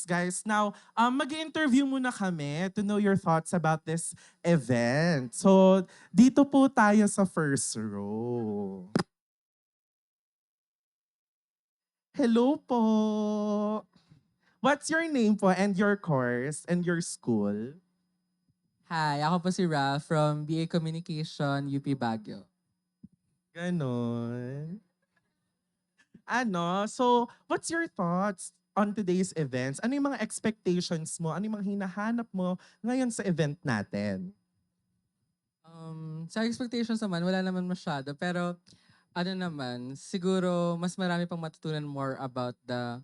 guys. Now, mag-interview muna kami to know your thoughts about this event. So, dito po tayo sa first row. Hello po. What's your name po and your course and your school? Hi, ako po si Ralph from BA Communication, UP Baguio. Ganon. So, what's your thoughts on today's events? Ano yung mga expectations mo? Ano yung mga hinahanap mo ngayon sa event natin? Sa expectations naman, wala naman masyado. Pero ano naman, siguro mas marami pang matutunan more about the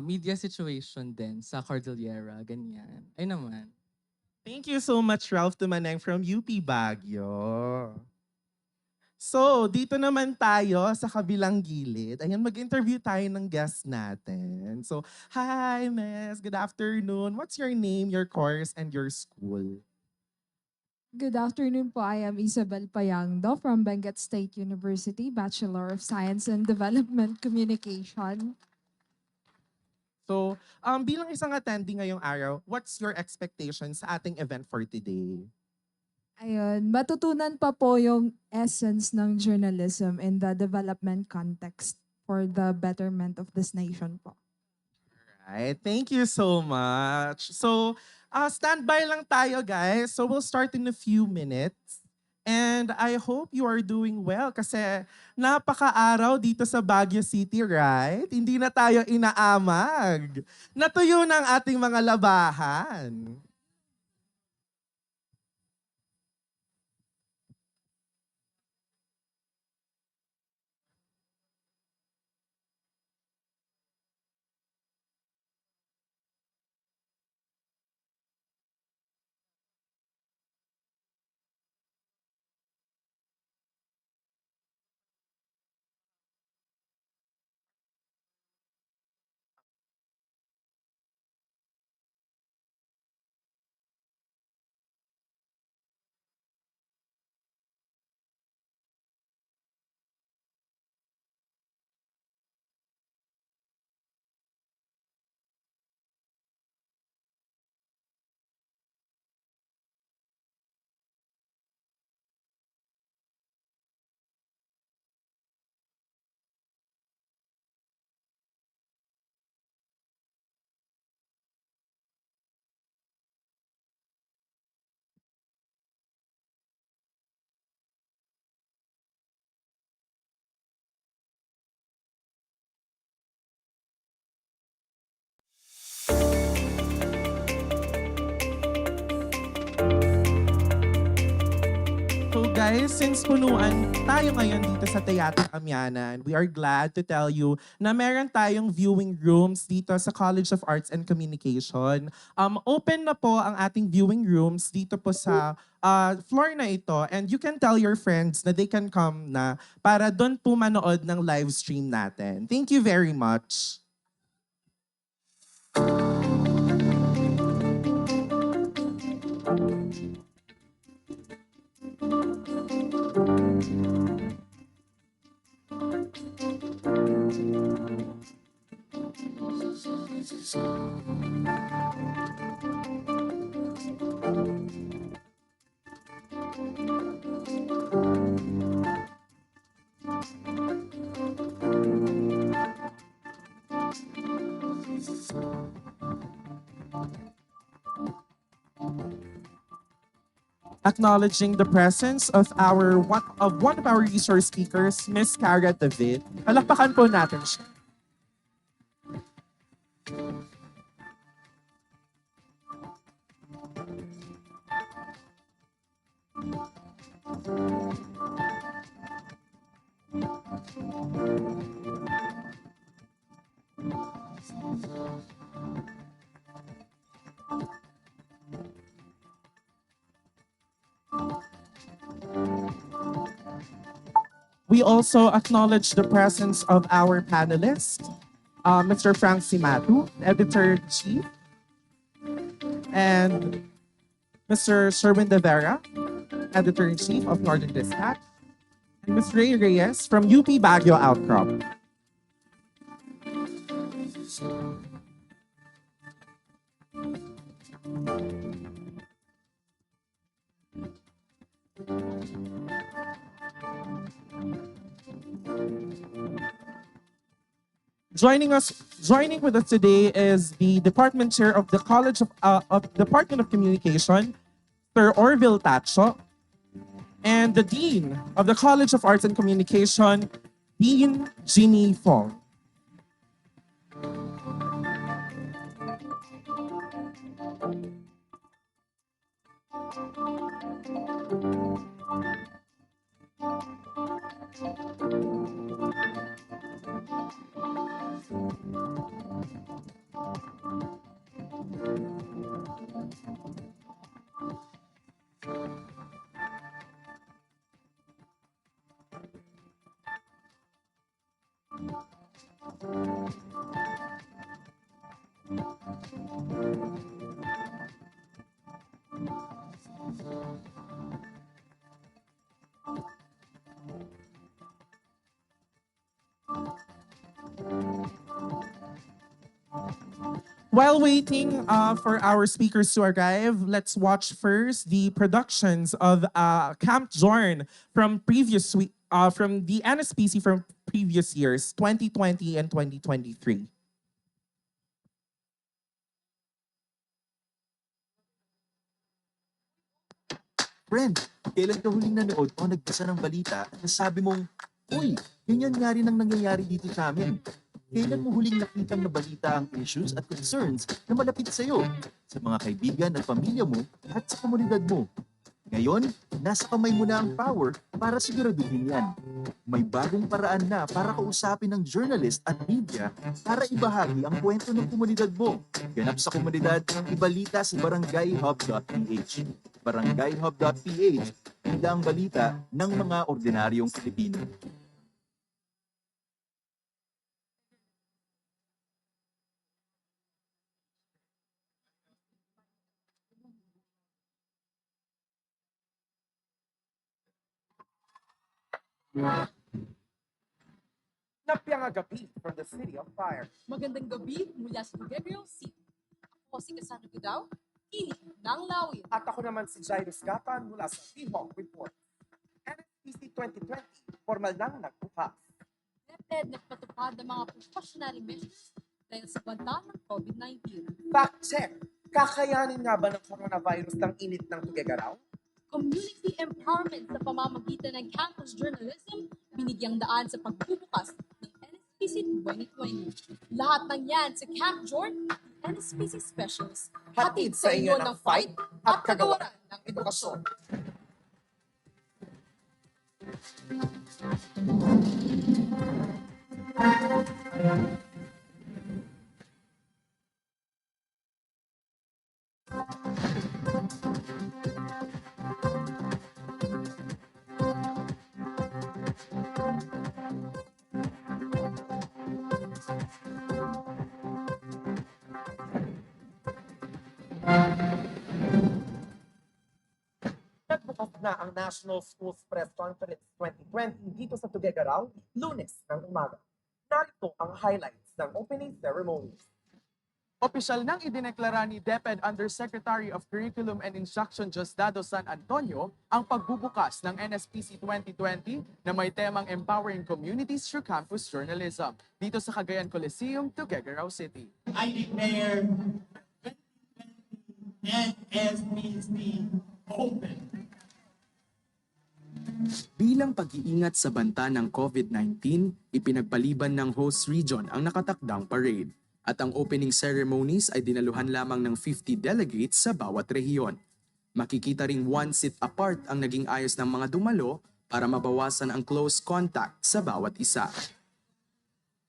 media situation din sa Cordillera, ganyan. Ay naman. Thank you so much, Ralph Tumaneng from UP Baguio. So, dito naman tayo sa kabilang gilid. Ayan, mag-interview tayo ng guest natin. So, hi, Miss. Good afternoon. What's your name, your course, and your school? Good afternoon po. I am Isabel Payangdo from Benguet State University, Bachelor of Science and Development Communication. So, bilang isang attendee ngayong araw, what's your expectations sa ating event for today? Ayun, matutunan pa po yung essence ng journalism in the development context for the betterment of this nation po. Right, thank you so much. So, stand by lang tayo, guys. So, we'll start in a few minutes. And I hope you are doing well kasi napaka-araw dito sa Baguio City, right? Hindi na tayo inaamag. Natuyo ng ating mga labahan. So guys, since punuan tayo ngayon dito sa Teatro Amianan, we are glad to tell you na meron tayong viewing rooms dito sa College of Arts and Communication. Open na po ang ating viewing rooms dito po sa floor na ito, and you can tell your friends na they can come na para doon po manood ng live stream natin. Thank you very much. Acknowledging the presence of one of our resource speakers, Miss Cara David. Palakpakan po natin siya. We also acknowledge the presence of our panelists, Mr. Frank Simatu, Editor-Chief, and Mr. Sherwin De Vera, Editor-in-Chief of Northern Dispatch, and Ms. Ray Reyes from UP Baguio Outcrop. Joining with us today is the Department Chair of the Department of Communication, Sir Orville Tacho, and the Dean of the College of Arts and Communication, Dean Ginny Fong. While waiting for our speakers to arrive, let's watch first the productions of Camp Jorn from from the NSPC from previous years, 2020 and 2023. Friend, kailan ka huling nanood o nagbasa ng balita at nasabi mong, uy, ganyan nga rin ang nangyayari dito sa amin? Kailan mo huling nakitang nabalita ang issues at concerns na malapit sa iyo, sa mga kaibigan at pamilya mo at sa komunidad mo? Ngayon, nasa kamay mo na ang power para siguraduhin yan. May bagong paraan na para kausapin ng journalist at media para ibahagi ang kwento ng komunidad mo. Ganap sa komunidad, ibalita sa BarangayHub.PH. BarangayHub.PH, tila ang balita ng mga ordinaryong Pilipino. Napiyang gabi from the City of Fire. Magandang gabi mula sa Baguio City. Ako si Cassandra Gudaw, Kili ng Lawin. At ako naman si Jairus Gapan mula sa T-Hawk Report. NSPC 2020, formal nang nagbukas. NEPED nagpatupad ng mga precautionary measures dahil sa banta ng COVID-19. Fact check, kakayanin nga ba ng coronavirus ng init ng Tugigaraw? Community empowerment sa pamamagitan ng campus journalism, binigyang daan sa pagbubukas ng NSPC 2020. Lahat ng yan sa Camp Jorn, NSPC Specials. Hatid sa inyo ng fight at kagawaran ng edukasyon. Nagbukas na ang National Schools Press Conference 2020 dito sa Tugigaraw, Lunes ng umaga. Narito ang highlights ng opening ceremony. Opisyal nang idineklara ni DepEd Undersecretary of Curriculum and Instruction Diosdado San Antonio ang pagbubukas ng NSPC 2020 na may temang Empowering Communities Through Campus Journalism dito sa Cagayan Coliseum, Tuguegarao City. I declare NSPC open. Bilang pag-iingat sa banta ng COVID-19, ipinagpaliban ng host region ang nakatakdang parade. At ang opening ceremonies ay dinaluhan lamang ng 50 delegates sa bawat rehiyon. Makikita ring one seat apart ang naging ayos ng mga dumalo para mabawasan ang close contact sa bawat isa.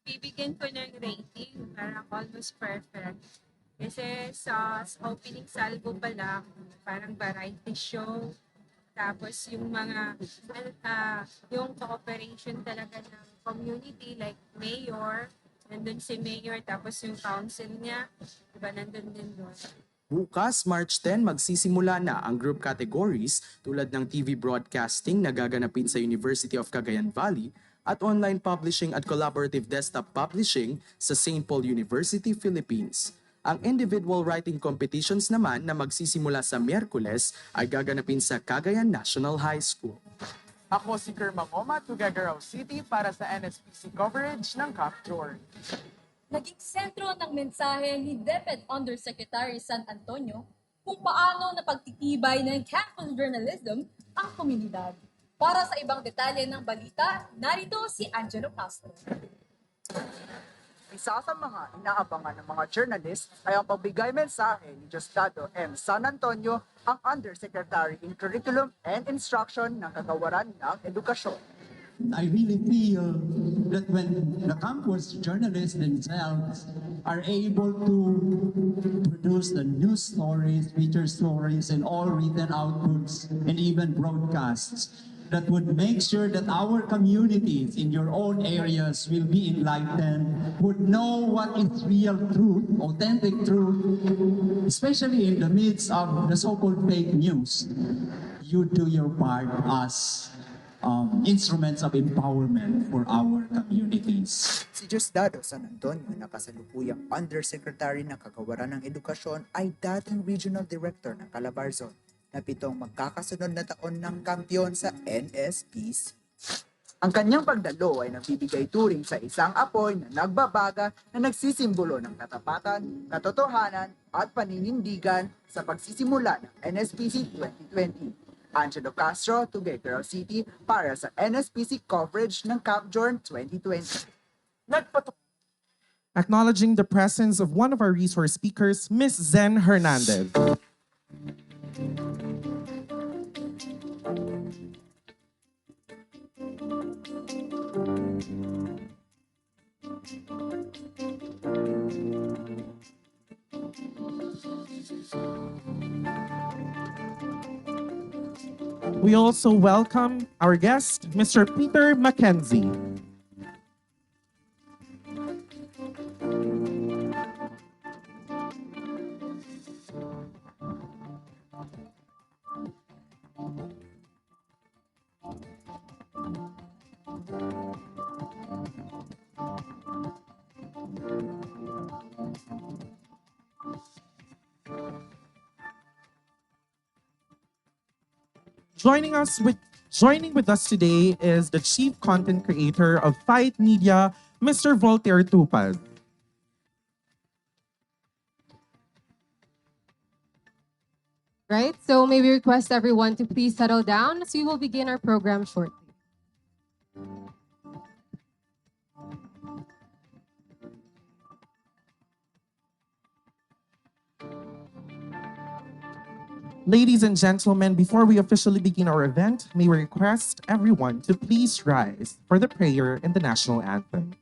Bibigyan ko ng rating, parang almost perfect. Kasi sa opening salvo pa lang, parang variety show. Tapos yung mga, yung cooperation talaga ng community like mayor, nandun si mayor, tapos yung council niya, diba nandun din doon. Bukas, March 10, magsisimula na ang group categories tulad ng TV broadcasting na gaganapin sa University of Cagayan Valley at online publishing at collaborative desktop publishing sa St. Paul University, Philippines. Ang individual writing competitions naman na magsisimula sa Miyerkules ay gaganapin sa Cagayan National High School. Ako si Kerma Ngoma, Tuguegarao City para sa NSPC coverage ng Capture. Naging sentro ng mensahe ni DepEd Undersecretary San Antonio kung paano napagtitibay ng campus journalism ang komunidad. Para sa ibang detalye ng balita, narito si Angelo Castro. Isa sa mga inaabangan ng mga journalists ay ang pagbigay mensahe ni Diosdado M. San Antonio, ang Undersecretary in Curriculum and Instruction ng Kagawaran ng Edukasyon. I really feel that when the campus journalists themselves are able to produce the news stories, feature stories, and all written outputs, and even broadcasts, that would make sure that our communities in your own areas will be enlightened, would know what is real truth, authentic truth, especially in the midst of the so-called fake news. You do your part as instruments of empowerment for our communities. Si Diosdado San Antonio na kasalukuyang Undersecretary ng Kagawaran ng Edukasyon ay dating Regional Director ng Calabarzon na 7 magkakasunod na taon ng kampiyon sa NSPC. Ang kanyang pagdalo ay nagbibigay turing sa isang apoy na nagbabaga na nagsisimbolo ng katapatan, katotohanan at paninindigan sa pagsisimula ng NSPC 2020. Angelo Castro, Tuguegarao City para sa NSPC coverage ng Capjorn 2020. Acknowledging the presence of one of our resource speakers, Ms. Zen Hernandez. We also welcome our guest, Mr. Peter Mackenzie. Joining with us today is the Chief Content Creator of Fight Media, Mr. Voltaire Tupad. Right, so may we request everyone to please settle down as we will begin our program shortly. Ladies and gentlemen, before we officially begin our event, may we request everyone to please rise for the prayer and the national anthem.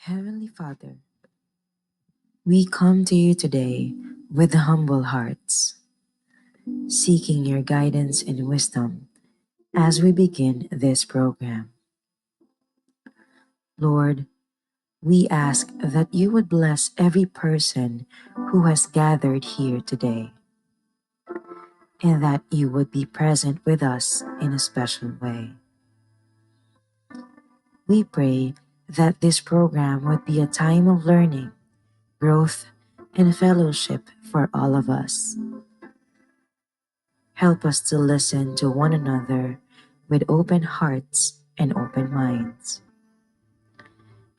Heavenly Father, we come to you today with humble hearts, seeking your guidance and wisdom as we begin this program. Lord, we ask that you would bless every person who has gathered here today, and that you would be present with us in a special way. We pray that this program would be a time of learning, growth, and fellowship for all of us. Help us to listen to one another with open hearts and open minds,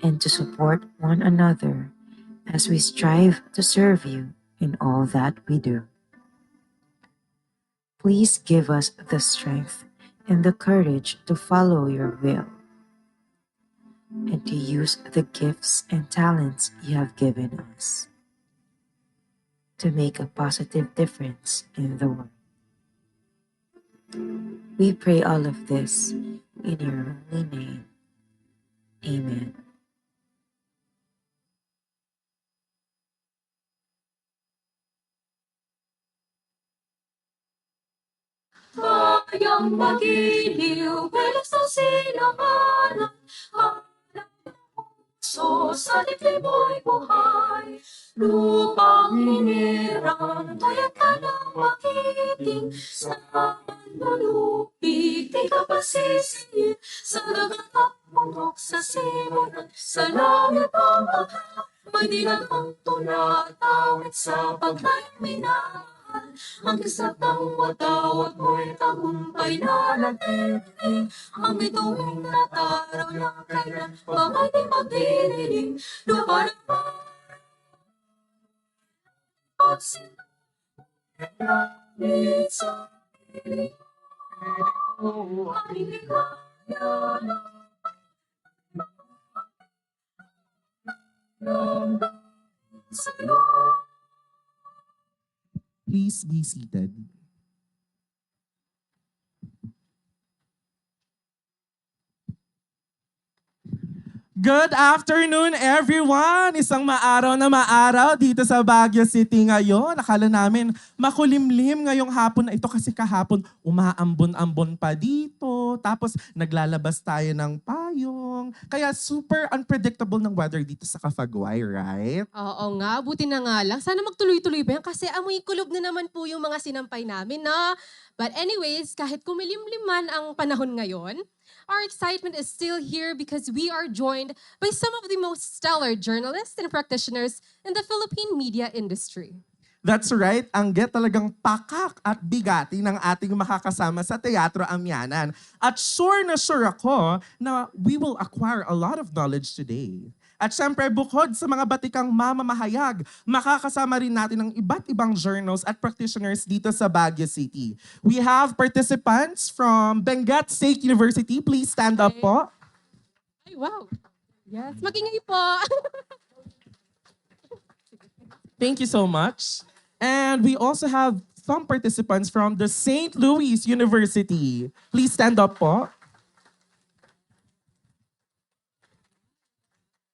and to support one another as we strive to serve you in all that we do. Please give us the strength and the courage to follow your will and to use the gifts and talents you have given us to make a positive difference in the world. We pray all of this in your holy name. Amen. Bayang magiliw, bilis ng silanganan, hanap So sa dibdib mo'y buhay, lupang hinirang, tuyat ka ng makiting, sa manlulupig, di ka pasisihin, sa dagat at bundok, sa simulan, sa langit ang bagha, may dilagang tula at awit sa paglayang minahal, ang kisat ng watawat mo'y tagumpay na nagtiling, ang bituing nataraw ng kailan, bangay di magdidilim, lupa ng langit sa piling, ang hindi kaya ng sa'yo. Please be seated. Good afternoon, everyone! Isang maaraw na maaraw dito sa Baguio City ngayon. Akala namin makulimlim ngayong hapon na ito kasi kahapon umaambon-ambon pa dito. Tapos naglalabas tayo ng payong. Kaya super unpredictable ng weather dito sa Cafagway, right? Oo nga, buti na nga lang. Sana magtuloy-tuloy ba yan? Kasi amoy kulob na naman po yung mga sinampay namin, na. But anyways, kahit kumilimlim man ang panahon ngayon, our excitement is still here because we are joined by some of the most stellar journalists and practitioners in the Philippine media industry. That's right, ang get talagang pakak at bigati ng ating makakasama sa Teatro Amianan. At sure na sure ako na we will acquire a lot of knowledge today. At syempre, bukod sa mga batikang mamamahayag, makakasama rin natin ng iba't ibang journals at practitioners dito sa Baguio City. We have participants from Benguet State University. Please stand up po. Ay, wow. Yes, magingay po. Thank you so much. And we also have some participants from the St. Louis University. Please stand up po.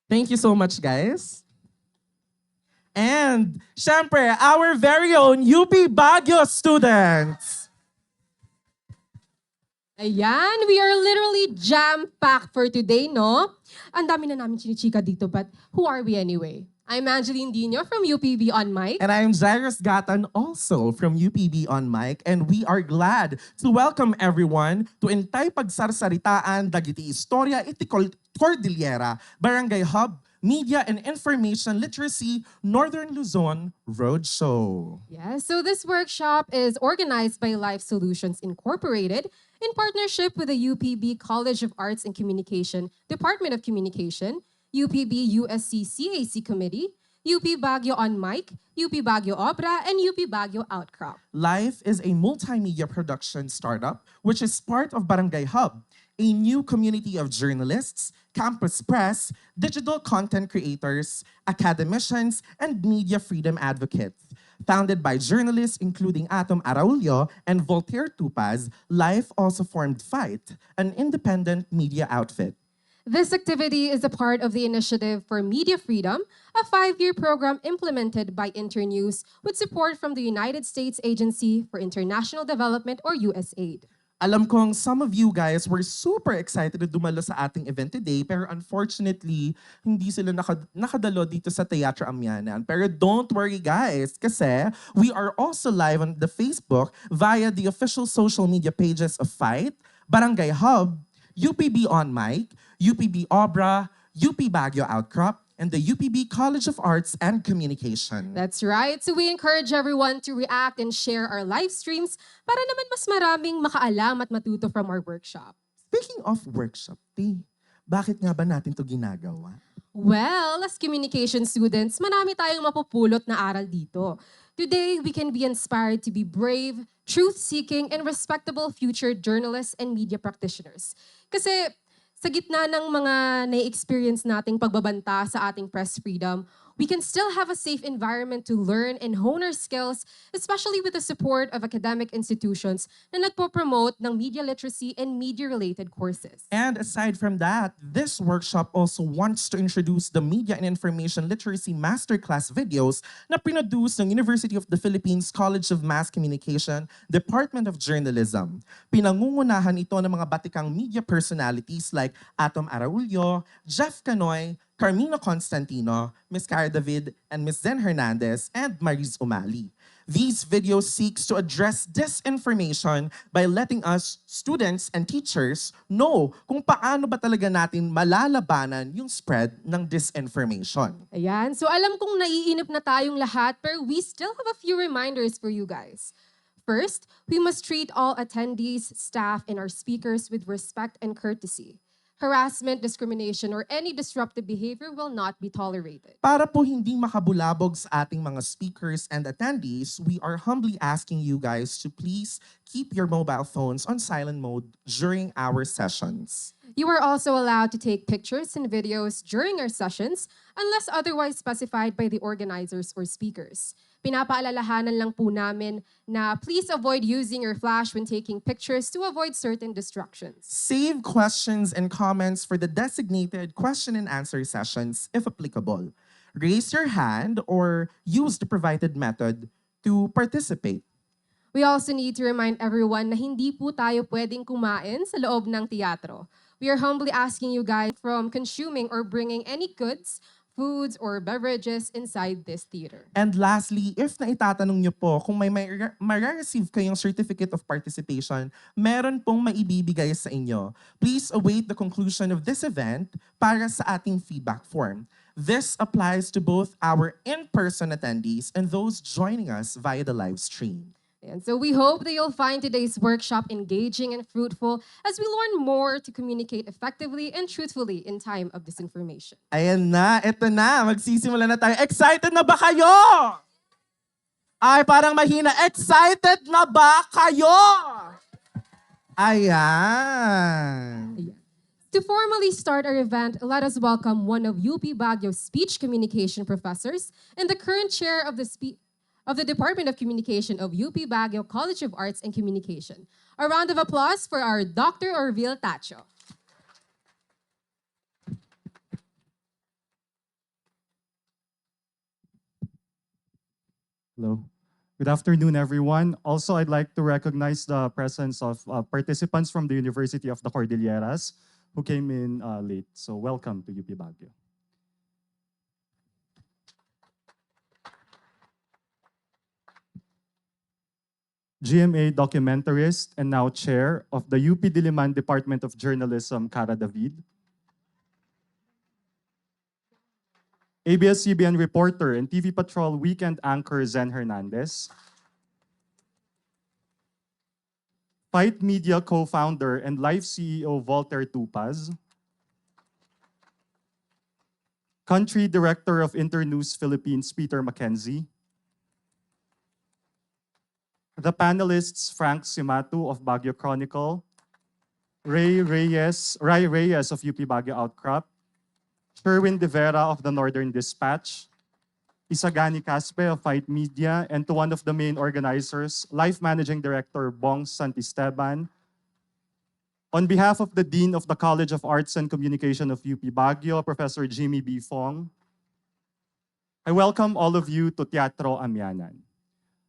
Thank you so much, guys. And, syempre, our very own UP Baguio students. Ayan, we are literally jam-packed for today, no? Ang dami na namin chinichika dito, but who are we anyway? I'm Angeline Dino from UPB on mic. And I'm Jairus Gatan, also from UPB on mic. And we are glad to welcome everyone to Entay Pagsasaritaan Dagiti Istorya iti Cordillera, BarangayHub Media and Information Literacy Northern Luzon Roadshow. Yes, so this workshop is organized by Life Solutions Incorporated in partnership with the UPB College of Arts and Communication, Department of Communication, UPB USC-CAC Committee, UP Baguio on mic, UP Baguio OBRA, and UP Baguio Outcrop. Life is a multimedia production startup which is part of BarangayHub, a new community of journalists, campus press, digital content creators, academicians, and media freedom advocates. Founded by journalists including Atom Araulio and Voltaire Tupaz, Life also formed Fight, an independent media outfit. This activity is a part of the Initiative for Media Freedom, a 5-year program implemented by Internews with support from the United States Agency for International Development or USAID. Alam kong some of you guys were super excited to dumalo sa ating event today, pero unfortunately, hindi sila nakadalo dito sa Teatro Amianan. Pero don't worry guys, kasi we are also live on the Facebook via the official social media pages of Fight, Barangay Hub, UPB On Mic, UPB OBRA, UP Baguio Outcrop, and the UPB College of Arts and Communication. That's right. So we encourage everyone to react and share our live streams para naman mas maraming makaalam at matuto from our workshop. Speaking of workshop, bakit nga ba natin to ginagawa? Well, as communication students, marami tayong mapupulot na aral dito. Today, we can be inspired to be brave, truth-seeking, and respectable future journalists and media practitioners. Kasi sa gitna ng mga na-experience nating pagbabanta sa ating press freedom, we can still have a safe environment to learn and hone our skills, especially with the support of academic institutions na nagpo-promote ng media literacy and media-related courses. And aside from that, this workshop also wants to introduce the Media and Information Literacy Masterclass videos na pinoduce ng University of the Philippines College of Mass Communication, Department of Journalism. Pinangungunahan ito ng mga batikang media personalities like Atom Araulio, Jeff Canoy, Carmina Constantino, Ms. Cara David, and Ms. Zen Hernandez, and Maris Umali. These videos seeks to address disinformation by letting us, students and teachers, know kung paano ba talaga natin malalabanan yung spread ng disinformation. Ayan. So alam kong naiinip na tayong lahat, pero we still have a few reminders for you guys. First, we must treat all attendees, staff, and our speakers with respect and courtesy. Harassment, discrimination, or any disruptive behavior will not be tolerated. Para po hindi makabulabog sa ating mga speakers and attendees, we are humbly asking you guys to please keep your mobile phones on silent mode during our sessions. You are also allowed to take pictures and videos during our sessions unless otherwise specified by the organizers or speakers. Pinapaalalahanan lang po namin na please avoid using your flash when taking pictures to avoid certain distractions. Save questions and comments for the designated question and answer sessions if applicable. Raise your hand or use the provided method to participate. We also need to remind everyone na hindi po tayo pwedeng kumain sa loob ng teatro. We are humbly asking you guys from consuming or bringing any goods, foods, or beverages inside this theater. And lastly, if naitatanong nyo po kung may ma-receive kayong certificate of participation, meron pong maibibigay sa inyo. Please await the conclusion of this event para sa ating feedback form. This applies to both our in-person attendees and those joining us via the live stream. And so we hope that you'll find today's workshop engaging and fruitful as we learn more to communicate effectively and truthfully in time of disinformation. Ayan na, eto na, magsisimula na tayo. Excited na ba kayo? Ay, parang mahina. Excited na ba kayo? Ayan. To formally start our event, let us welcome one of UP Baguio's speech communication professors and the current chair of the Department of Communication of UP Baguio College of Arts and Communication. A round of applause for our Dr. Orville Tacho. Hello. Good afternoon, everyone. Also, I'd like to recognize the presence of participants from the University of the Cordilleras who came in late. So welcome to UP Baguio. GMA documentarist and now chair of the UP Diliman Department of Journalism, Cara David. ABS-CBN reporter and TV Patrol weekend anchor Zen Hernandez. Fight Media co-founder and Lyf CEO Voltaire Tupaz. Country Director of Internews Philippines Peter Mackenzie. The panelists Frank Simatu of Baguio Chronicle, Ray Reyes of UP Baguio Outcrop, Sherwin De Vera of the Northern Dispatch, Isagani Caspe of Fight Media, and to one of the main organizers, Life Managing Director Bong Santisteban. On behalf of the Dean of the College of Arts and Communication of UP Baguio, Professor Jimmy B. Fong, I welcome all of you to Teatro Amianan.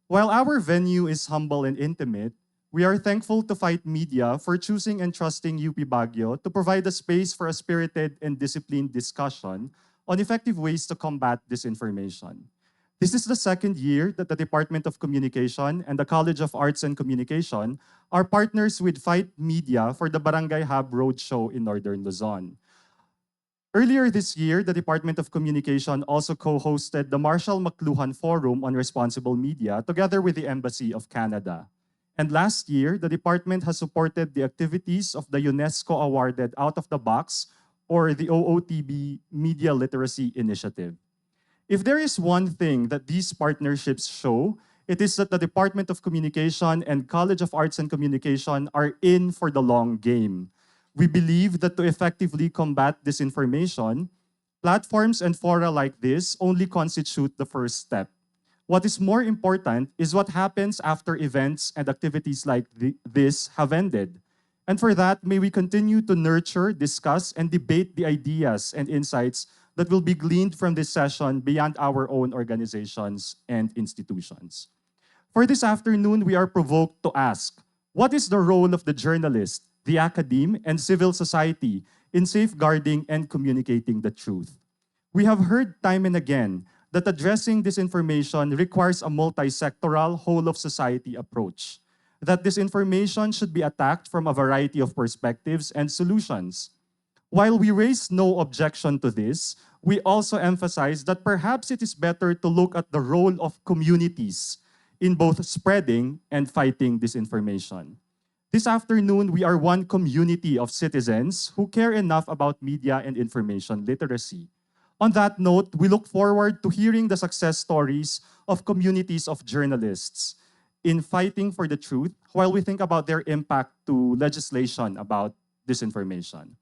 While our venue is humble and intimate, we are thankful to Fight Media for choosing and trusting UP Baguio to provide a space for a spirited and disciplined discussion on effective ways to combat disinformation. This is the second year that the Department of Communication and the College of Arts and Communication are partners with Fight Media for the BarangayHub Roadshow in Northern Luzon. Earlier this year, the Department of Communication also co-hosted the Marshall McLuhan Forum on Responsible Media together with the Embassy of Canada. And last year, the department has supported the activities of the UNESCO-awarded Out of the Box, or the OOTB Media Literacy Initiative. If there is one thing that these partnerships show, it is that the Department of Communication and College of Arts and Communication are in for the long game. We believe that to effectively combat disinformation, platforms and fora like this only constitute the first step. What is more important is what happens after events and activities like this have ended. And for that, may we continue to nurture, discuss, and debate the ideas and insights that will be gleaned from this session beyond our own organizations and institutions. For this afternoon, we are provoked to ask, what is the role of the journalist, the academe, and civil society in safeguarding and communicating the truth? We have heard time and again that addressing disinformation requires a multi-sectoral, whole-of-society approach, that disinformation should be attacked from a variety of perspectives and solutions. While we raise no objection to this, we also emphasize that perhaps it is better to look at the role of communities in both spreading and fighting disinformation. This afternoon, we are one community of citizens who care enough about media and information literacy. On that note, we look forward to hearing the success stories of communities of journalists in fighting for the truth while we think about their impact to legislation about disinformation.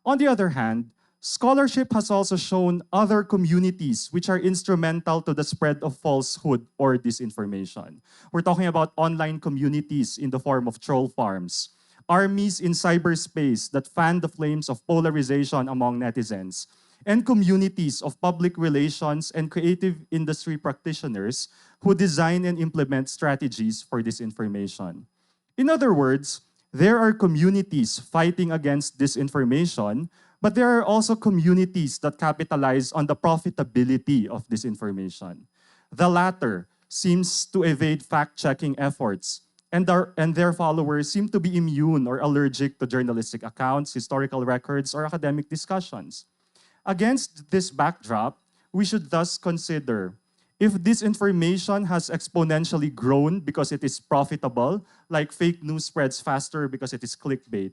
On the other hand, scholarship has also shown other communities which are instrumental to the spread of falsehood or disinformation. We're talking about online communities in the form of troll farms, armies in cyberspace that fan the flames of polarization among netizens, and communities of public relations and creative industry practitioners who design and implement strategies for disinformation. In other words, there are communities fighting against disinformation, but there are also communities that capitalize on the profitability of disinformation. The latter seems to evade fact-checking efforts, and their followers seem to be immune or allergic to journalistic accounts, historical records, or academic discussions. Against this backdrop, we should thus consider if disinformation has exponentially grown because it is profitable, like fake news spreads faster because it is clickbait,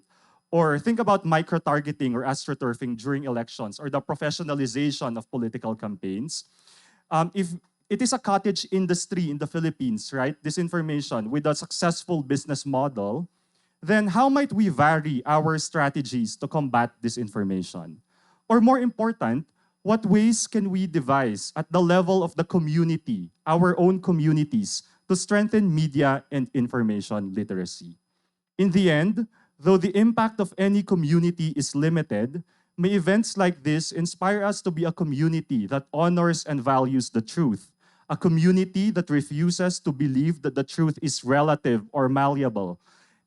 or think about micro-targeting or astroturfing during elections, or the professionalization of political campaigns. If it is a cottage industry in the Philippines, right, disinformation with a successful business model, then how might we vary our strategies to combat disinformation? Or more important, what ways can we devise at the level of the community, our own communities, to strengthen media and information literacy? In the end, though the impact of any community is limited, may events like this inspire us to be a community that honors and values the truth, a community that refuses to believe that the truth is relative or malleable,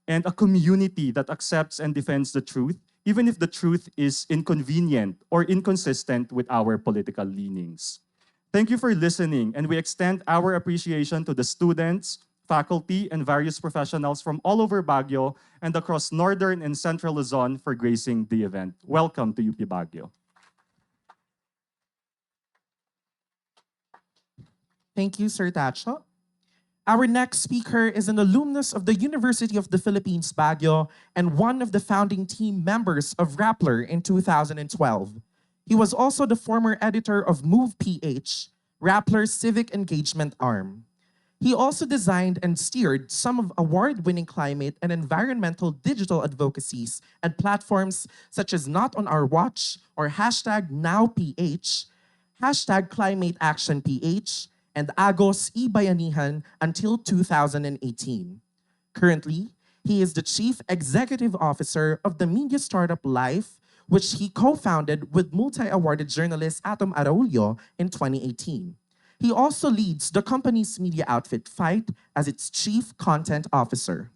and a community that accepts and defends the truth even if the truth is inconvenient or inconsistent with our political leanings. Thank you for listening, and we extend our appreciation to the students, faculty, and various professionals from all over Baguio and across Northern and Central Luzon for gracing the event. Welcome to UP Baguio. Thank you, Sir Tacho. Our next speaker is an alumnus of the University of the Philippines, Baguio, and one of the founding team members of Rappler in 2012. He was also the former editor of Lyf.PH, Rappler's civic engagement arm. He also designed and steered some of award-winning climate and environmental digital advocacies and platforms such as Not on Our Watch or #NowPH, #ClimateActionPH, and Agos Ibayanihan until 2018. Currently, he is the Chief Executive Officer of the media startup Lyf, which he co-founded with multi-awarded journalist Atom Araulio in 2018. He also leads the company's media outfit Fight as its Chief Content Officer.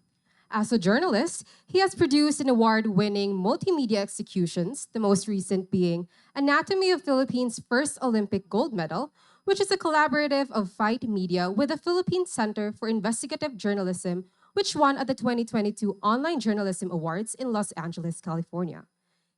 As a journalist, he has produced an award-winning multimedia executions, the most recent being Anatomy of Philippines' first Olympic gold medal, which is a collaborative of Fight Media with the Philippine Center for Investigative Journalism, which won at the 2022 Online Journalism Awards in Los Angeles, California.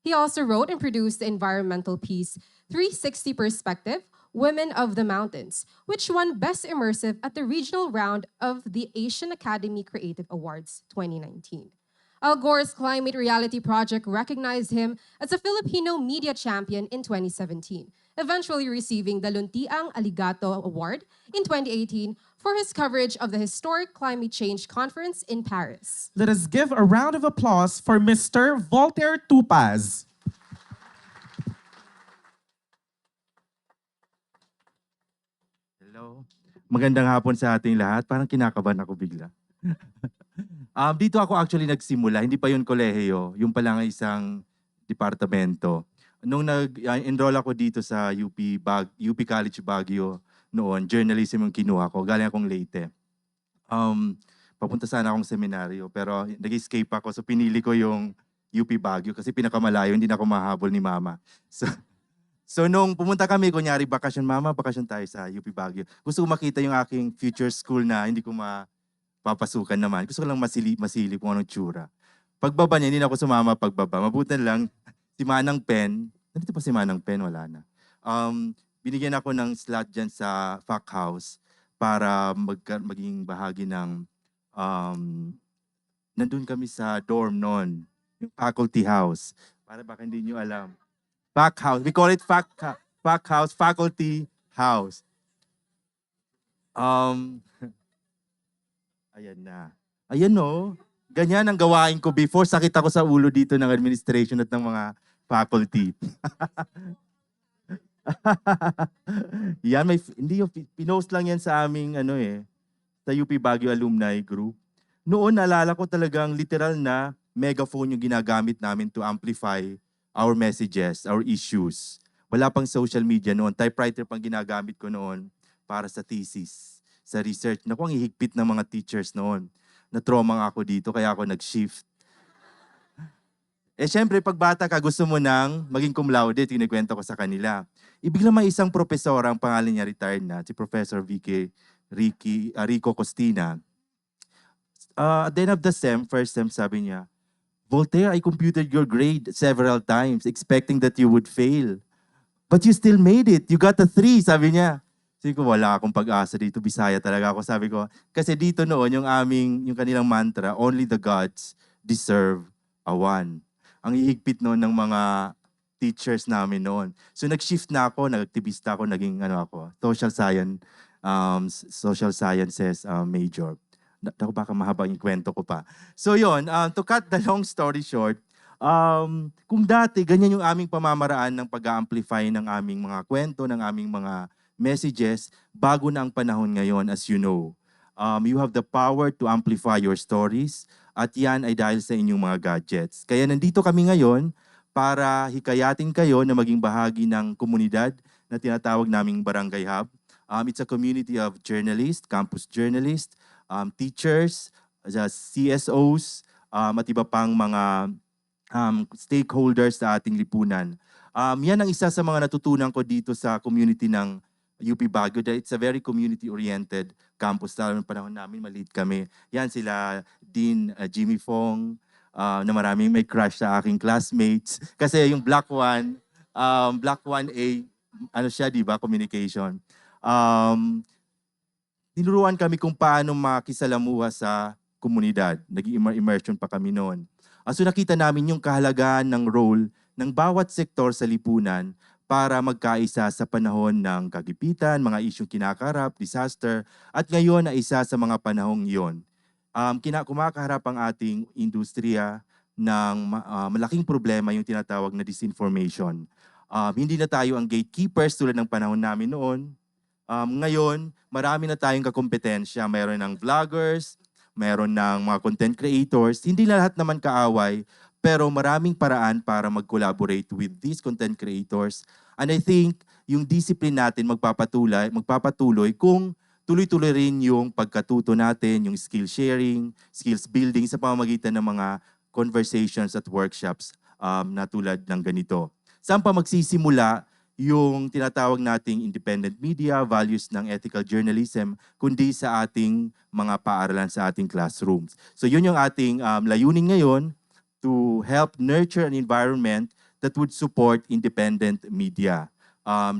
He also wrote and produced the environmental piece 360 Perspective, Women of the Mountains, which won Best Immersive at the regional round of the Asian Academy Creative Awards 2019. Al Gore's climate reality project recognized him as a Filipino media champion in 2017, eventually receiving the Luntiang Aligato Award in 2018 for his coverage of the historic climate change conference in Paris. Let us give a round of applause for Mr. Voltaire Tupaz. Hello. Magandang hapon sa ating lahat. Parang kinakabahan ako bigla. Dito ako actually nagsimula. Hindi pa yun kolehiyo. Yung pala nga isang departamento. Nung nag-enroll ako dito sa UP College Baguio noon, journalism yung kinuha ko. Galing akong Leyte. Papunta sana akong seminaryo pero nag-escape ako. So pinili ko yung UP Baguio kasi pinakamalayo, hindi na ako mahabol ni mama. So, So nung pumunta kami, kunyari bakasyon, mama, bakasyon tayo sa UP Baguio. Gusto ko makita yung aking future school na hindi ko mapapasukan naman. Gusto ko lang masilip kung anong tsura. Pagbaba niya, hindi na ako sumama pagbaba. Mabuti lang, si Manang Pen, nandito pa si Manang Pen, wala na. Binigyan ako ng slot dyan sa FAC House para maging bahagi ng, nandun kami sa dorm noon, yung faculty house. Para baka hindi nyo alam. FAC House. We call it FAC House, Faculty House. Ayan na. Ayan no. Ganyan ang gawain ko before. Sakit ako sa ulo dito ng administration at ng mga faculty. Yan, hindi yung pinost lang yan sa aming sa UP Baguio Alumni Group. Noon naalala ko talagang literal na megaphone yung ginagamit namin to amplify our messages, our issues. Wala pang social media noon. Typewriter pang ginagamit ko noon para sa thesis, sa research. Naku, ang hihigpit ng mga teachers noon. Na-trauma ako dito, kaya ako nag-shift. Siyempre, pag bata ka, gusto mo nang maging cum laude, tinikwento ko sa kanila. Ibigla may isang profesor, ang pangalan niya retired na, si Professor Rico Costina. At the end of the first sem, sabi niya, Voltaire, I computed your grade several times, expecting that you would fail. But you still made it. You got a 3, sabi niya. Sabi ko, wala akong pag-asa dito. Bisaya talaga ako. Sabi ko, kasi dito noon, yung kanilang mantra, only the gods deserve a 1. Ang ihigpit noon ng mga teachers namin noon. So nag-shift na ako, nag-activista ako, naging social sciences major. Ako baka mahaba yung kwento ko pa. So yon, to cut the long story short, kung dati ganyan yung aming pamamaraan ng pag-amplify ng aming mga kwento, ng aming mga messages, bago na ang panahon ngayon, as you know. You have the power to amplify your stories at yan ay dahil sa inyong mga gadgets. Kaya nandito kami ngayon para hikayatin kayo na maging bahagi ng komunidad na tinatawag naming Barangay Hub. It's a community of journalists, campus journalists, teachers, CSOs, at iba pang mga stakeholders sa ating lipunan. Yan ang isa sa mga natutunan ko dito sa community ng UP Baguio. It's a very community-oriented campus. Lalo ng panahon namin, maliit kami. Yan sila Dean Jimmy Fong, na maraming may crush sa aking classmates. Kasi yung Black 1A, ano siya, di ba? Communication. Tinuruan kami kung paano makisalamuha sa komunidad. Nag-immersion pa kami noon. So nakita namin yung kahalagahan ng role ng bawat sektor sa lipunan para magkaisa sa panahon ng kagipitan, mga isyong kinakarap, disaster, at ngayon na isa sa mga panahong iyon. Kumakaharap ang ating industriya ng malaking problema, yung tinatawag na disinformation. Hindi na tayo ang gatekeepers tulad ng panahon namin noon. Ngayon, marami na tayong kakompetensya. Mayroon ng vloggers, mayroon ng mga content creators. Hindi na lahat naman kaaway, pero maraming paraan para mag-collaborate with these content creators. And I think yung discipline natin magpapatuloy kung tuloy-tuloy rin yung pagkatuto natin, yung skill sharing, skills building sa pamamagitan ng mga conversations at workshops na tulad ng ganito. Saan pa magsisimula yung tinatawag nating independent media, values ng ethical journalism, kundi sa ating mga paaralan sa ating classrooms. So yun yung ating layunin ngayon, to help nurture an environment that would support independent media.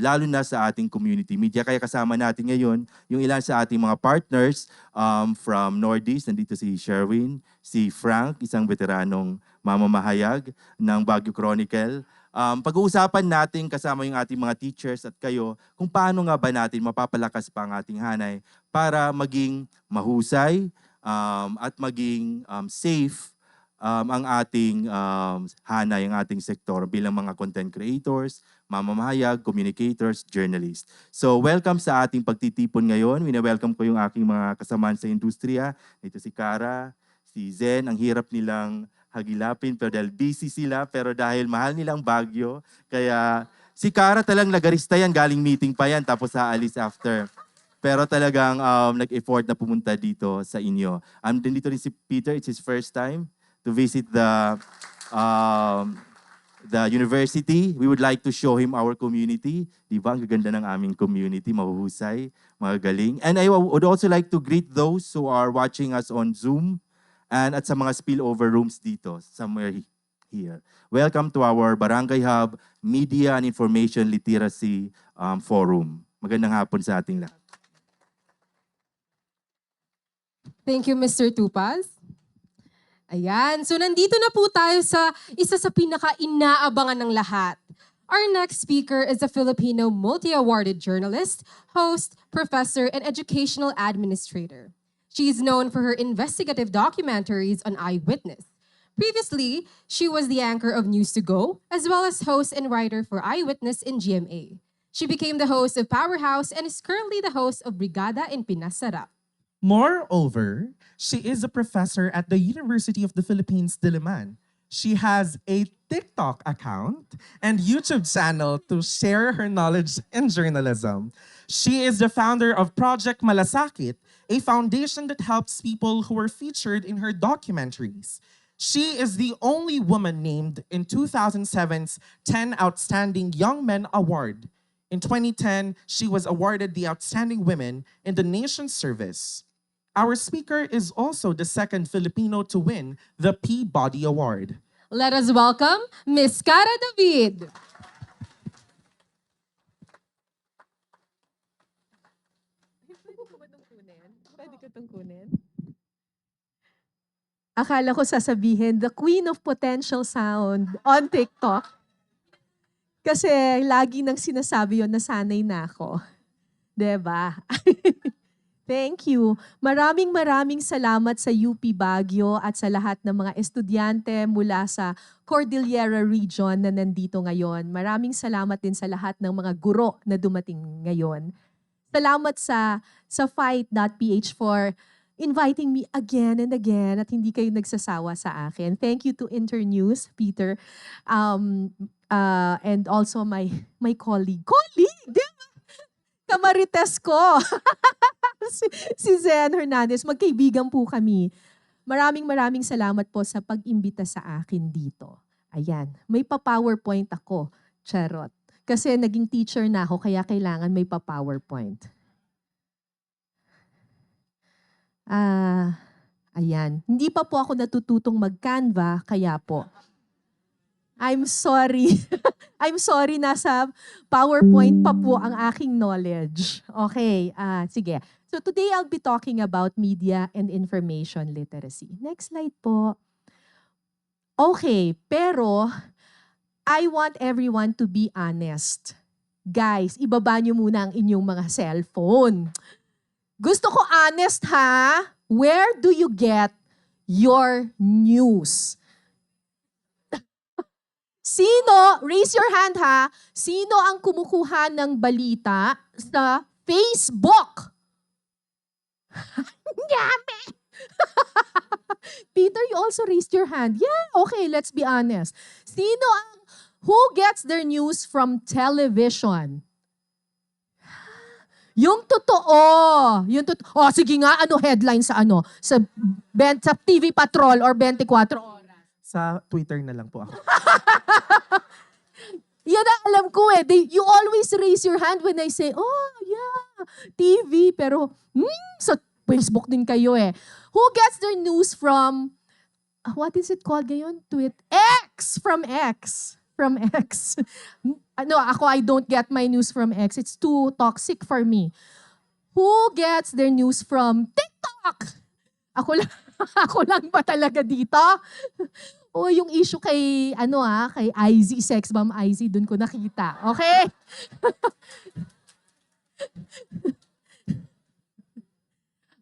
Lalo na sa ating community media. Kaya kasama natin ngayon yung ilan sa ating mga partners from Northeast. Nandito si Sherwin, si Frank, isang veteranong mamamahayag ng Baguio Chronicle. Pag-uusapan natin kasama yung ating mga teachers at kayo kung paano nga ba natin mapapalakas pa ang ating hanay para maging mahusay at maging safe ang ating hanay, ang ating sektor bilang mga content creators, mamamahayag, communicators, journalists. So welcome sa ating pagtitipon ngayon. Wina-welcome ko yung aking mga kasamaan sa industriya. Ito si Cara, si Zen. Ang hirap nilang hagilapin pero dahil busy sila, pero dahil mahal nilang Baguio. Kaya si Cara talang lagarista yan, galing meeting pa yan, tapos aalis after. Pero talagang nag-effort na pumunta dito sa inyo. Dito rin si Peter, it's his first time to visit the university. We would like to show him our community. Di ba? Ang gaganda ng aming community, mahuhusay, magagaling. And I would also like to greet those who are watching us on Zoom and at sa mga spillover rooms dito, somewhere here. Welcome to our Barangay Hub Media and Information Literacy Forum. Magandang hapon sa ating lahat. Thank you, Mr. Tupaz. Ayan, so nandito na po tayo sa isa sa pinaka-inaabangan ng lahat. Our next speaker is a Filipino multi-awarded journalist, host, professor, and educational administrator. She is known for her investigative documentaries on Eyewitness. Previously, she was the anchor of News to Go, as well as host and writer for Eyewitness in GMA. She became the host of Powerhouse and is currently the host of Brigada in Pinas Sarap. Moreover, she is a professor at the University of the Philippines, Diliman. She has a TikTok account and YouTube channel to share her knowledge in journalism. She is the founder of Project Malasakit, a foundation that helps people who were featured in her documentaries. She is the only woman named in 2007's 10 Outstanding Young Men Award. In 2010, she was awarded the Outstanding Women in the Nation's Service. Our speaker is also the second Filipino to win the Peabody Award. Let us welcome Miss Cara David. Pwede ko itong kunin? Akala ko sasabihin, the queen of potential sound on TikTok. Kasi lagi nang sinasabi yon, nasanay na ako. Diba? Thank you. Maraming salamat sa UP Baguio at sa lahat ng mga estudyante mula sa Cordillera region na nandito ngayon. Maraming salamat din sa lahat ng mga guro na dumating ngayon. Salamat sa Fight.PH for inviting me again and again at hindi kayo nagsasawa sa akin. Thank you to Internews, Peter, and also my colleague. Kamarites ko. si Zen Hernandez. Magkaibigan po kami. Maraming salamat po sa pag-imbita sa akin dito. Ayan. May pa-PowerPoint ako. Charot. Kasi naging teacher na ako, kaya kailangan may pa-PowerPoint. Ayan. Hindi pa po ako natututong mag-Canva, kaya po. I'm sorry. I'm sorry, nasa PowerPoint pa po ang aking knowledge. Okay, sige. So today I'll be talking about media and information literacy. Next slide po. Okay, pero I want everyone to be honest. Guys, ibaba niyo muna ang inyong mga cellphone. Gusto ko honest ha. Where do you get your news? Sino, raise your hand ha, sino ang kumukuha ng balita sa Facebook? Yami! Peter, you also raised your hand. Yeah, okay, let's be honest. Who gets their news from television? Yung totoo. Oh, sige nga, ano headline sa ano? Sa TV Patrol or 24 Oras? Sa Twitter na lang po ako. Yan ang alam ko eh. You always raise your hand when I say, oh yeah, TV. Pero sa Facebook din kayo eh. Who gets their news from, what is it called ngayon? X! From X. From X. No, I don't get my news from X. It's too toxic for me. Who gets their news from TikTok? Ako lang ba talaga dito? O yung issue kay kay IZ, Sex Bomb IZ, dun ko nakita. Okay?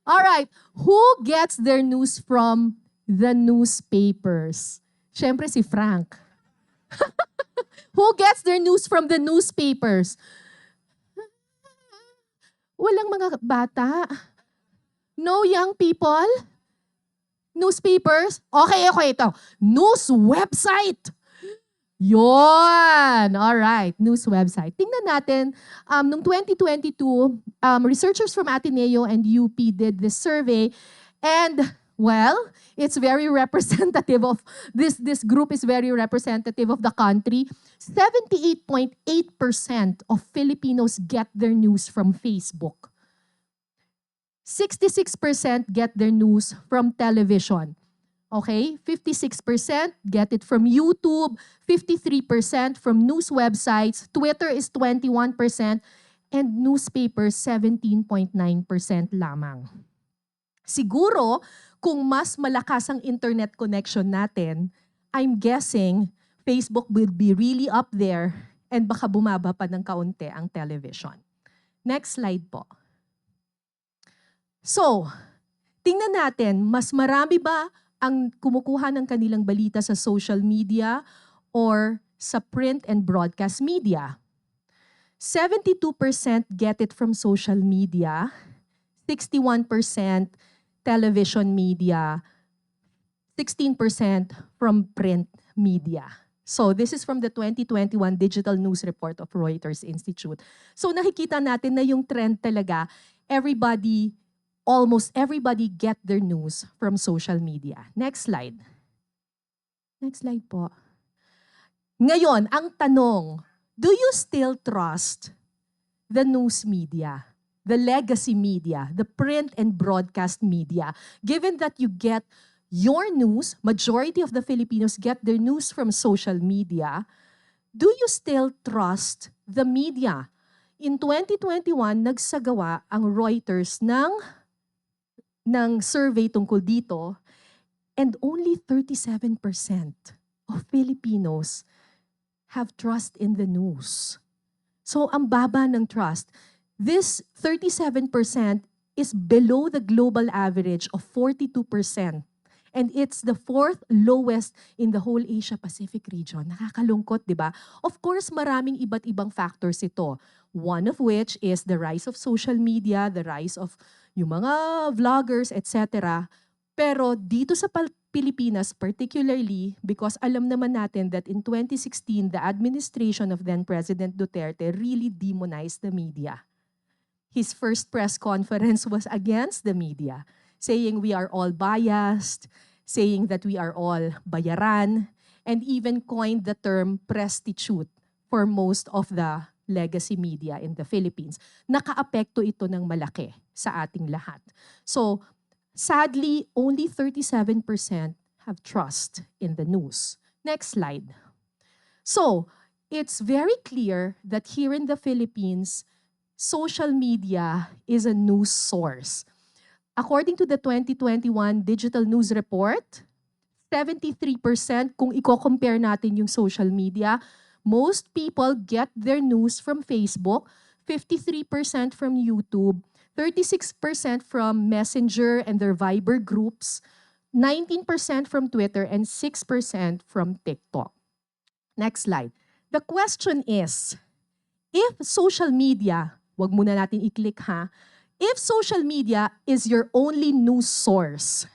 Alright, who gets their news from the newspapers? Siyempre si Frank. Who gets their news from the newspapers? Walang mga bata. No young people? Newspapers? Okay, ito. News website. Yon. Alright, news website. Tingnan natin, noong 2022, researchers from Ateneo and UP did this survey and Well, it's very representative of this group is very representative of the country. 78.8% of Filipinos get their news from Facebook. 66% get their news from television. Okay? 56% get it from YouTube, 53% from news websites, Twitter is 21%, and newspapers 17.9% lamang. Siguro, kung mas malakas ang internet connection natin, I'm guessing Facebook will be really up there and baka bumaba pa ng kaunti ang television. Next slide po. So, tingnan natin, mas marami ba ang kumukuha ng kanilang balita sa social media or sa print and broadcast media? 72% get it from social media, 61% television media, 16% from print media. So this is from the 2021 Digital News Report of Reuters Institute. So nakikita natin na yung trend talaga, almost everybody get their news from social media. Next slide. Next slide po. Ngayon, ang tanong, do you still trust the news media? The legacy media, the print and broadcast media, given that you get your news, majority of the Filipinos get their news from social media, do you still trust the media? In 2021, nagsagawa ang Reuters ng survey tungkol dito, and only 37% of Filipinos have trust in the news. So ang baba ng trust. This 37% is below the global average of 42%. And it's the fourth lowest in the whole Asia-Pacific region. Nakakalungkot, di ba? Of course, maraming iba't ibang factors ito. One of which is the rise of social media, the rise of yung mga vloggers, etc. Pero dito sa Pilipinas, particularly, because alam naman natin that in 2016, the administration of then President Duterte really demonized the media. His first press conference was against the media, saying we are all biased, saying that we are all bayaran, and even coined the term prostitute for most of the legacy media in the Philippines. Nakaapekto ito ng malaki sa ating lahat. So, sadly, only 37% have trust in the news. Next slide. So, it's very clear that here in the Philippines, social media is a news source. According to the 2021 Digital News Report, 73% kung i-compare natin yung social media, most people get their news from Facebook, 53% from YouTube, 36% from Messenger and their Viber groups, 19% from Twitter, and 6% from TikTok. Next slide. The question is, if social media, wag muna natin i-click ha, if social media is your only news source,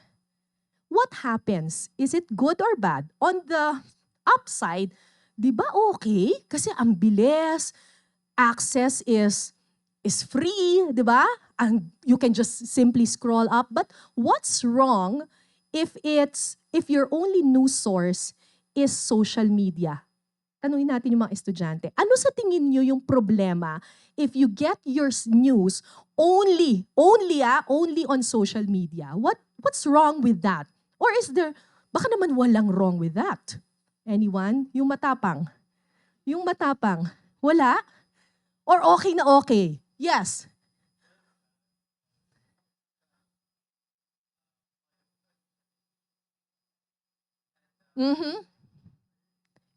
what happens? Is it good or bad? On the upside, di ba okay? Kasi ang bilis, access is free, di ba? And you can just simply scroll up. But what's wrong if your only news source is social media? Tanungin natin yung mga estudyante. Ano sa tingin nyo yung problema if you get your news only on social media? What's wrong with that? Or is there, baka naman walang wrong with that? Anyone? Yung matapang. Yung matapang. Wala? Or okay na okay? Yes. Mm-hmm.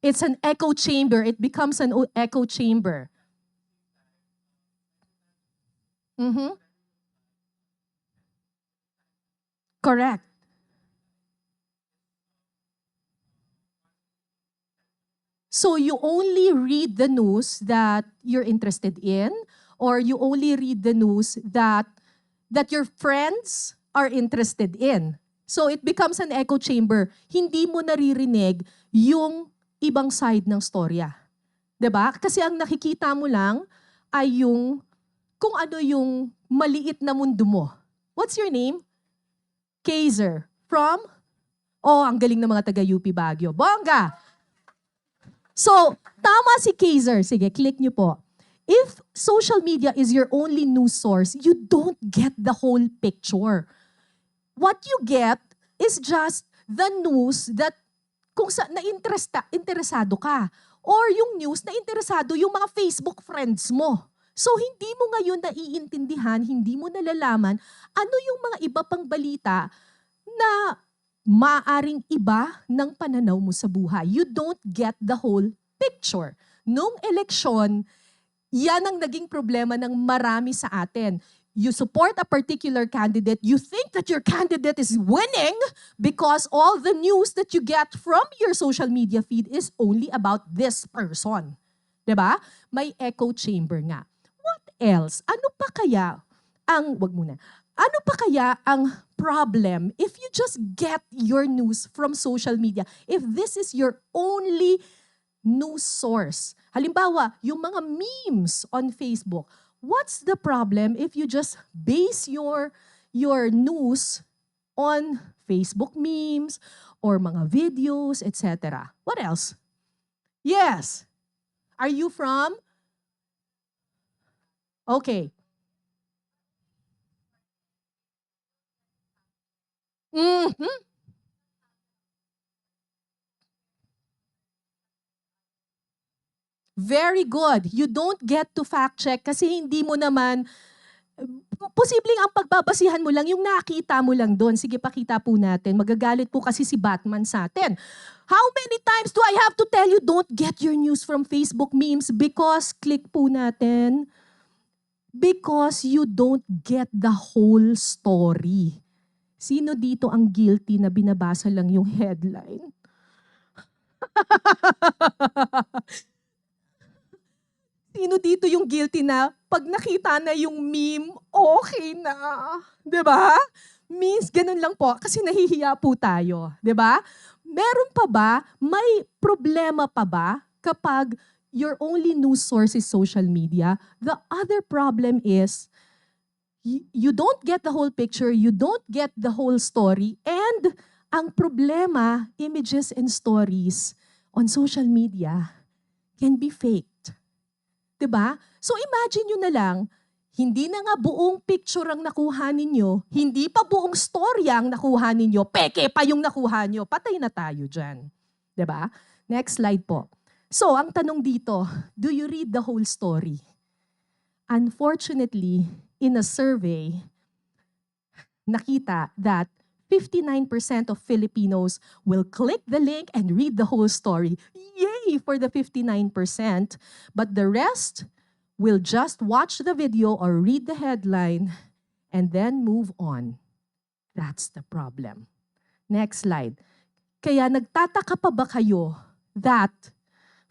It's an echo chamber. It becomes an echo chamber. Mm-hmm. Correct. So you only read the news that you're interested in, or you only read the news that your friends are interested in. So it becomes an echo chamber. Hindi mo naririnig yung ibang side ng storya. 'Di ba? Kasi ang nakikita mo lang ay yung kung ano yung maliit na mundo mo. What's your name? Kaiser. From? Oh, ang galing ng mga taga UP Baguio. Bongga! So, tama si Kaiser. Sige, click nyo po. If social media is your only news source, you don't get the whole picture. What you get is just the news that kung interesado ka. Or yung news na interesado yung mga Facebook friends mo. So, hindi mo ngayon naiintindihan, hindi mo nalalaman ano yung mga iba pang balita na maaring iba ng pananaw mo sa buhay. You don't get the whole picture. Nung eleksyon, yan ang naging problema ng marami sa atin. You support a particular candidate, you think that your candidate is winning because all the news that you get from your social media feed is only about this person. 'Di ba? May echo chamber nga. What else? Ano pa kaya ang problem if you just get your news from social media? If this is your only news source. Halimbawa, yung mga memes on Facebook. What's the problem if you just base your news on Facebook memes or mga videos, etc.? What else? Yes. Are you from? Okay. Very good. You don't get to fact check kasi hindi mo naman, posibleng ang pagbabasihan mo lang, yung nakita mo lang doon. Sige, pakita po natin. Magagalit po kasi si Batman sa atin. How many times do I have to tell you don't get your news from Facebook memes? Because, click po natin, because you don't get the whole story. Sino dito ang guilty na binabasa lang yung headline? Sino dito yung guilty na pag nakita na yung meme, okay na? 'Di ba? Means ganun lang po kasi nahihiya po tayo, 'di ba? Meron pa ba, may problema pa ba kapag your only news source is social media? The other problem is you don't get the whole picture, you don't get the whole story, and ang problema, images and stories on social media can be faked. Diba? So imagine nyo na lang, hindi na nga buong picture ang nakuha ninyo, hindi pa buong storya ang nakuha ninyo, peke pa yung nakuha nyo, patay na tayo dyan. Diba? Next slide po. So, ang tanong dito, do you read the whole story? Unfortunately, in a survey, nakita that 59% of Filipinos will click the link and read the whole story. Yay for the 59%. But the rest will just watch the video or read the headline and then move on. That's the problem. Next slide. Kaya nagtataka pa ba kayo that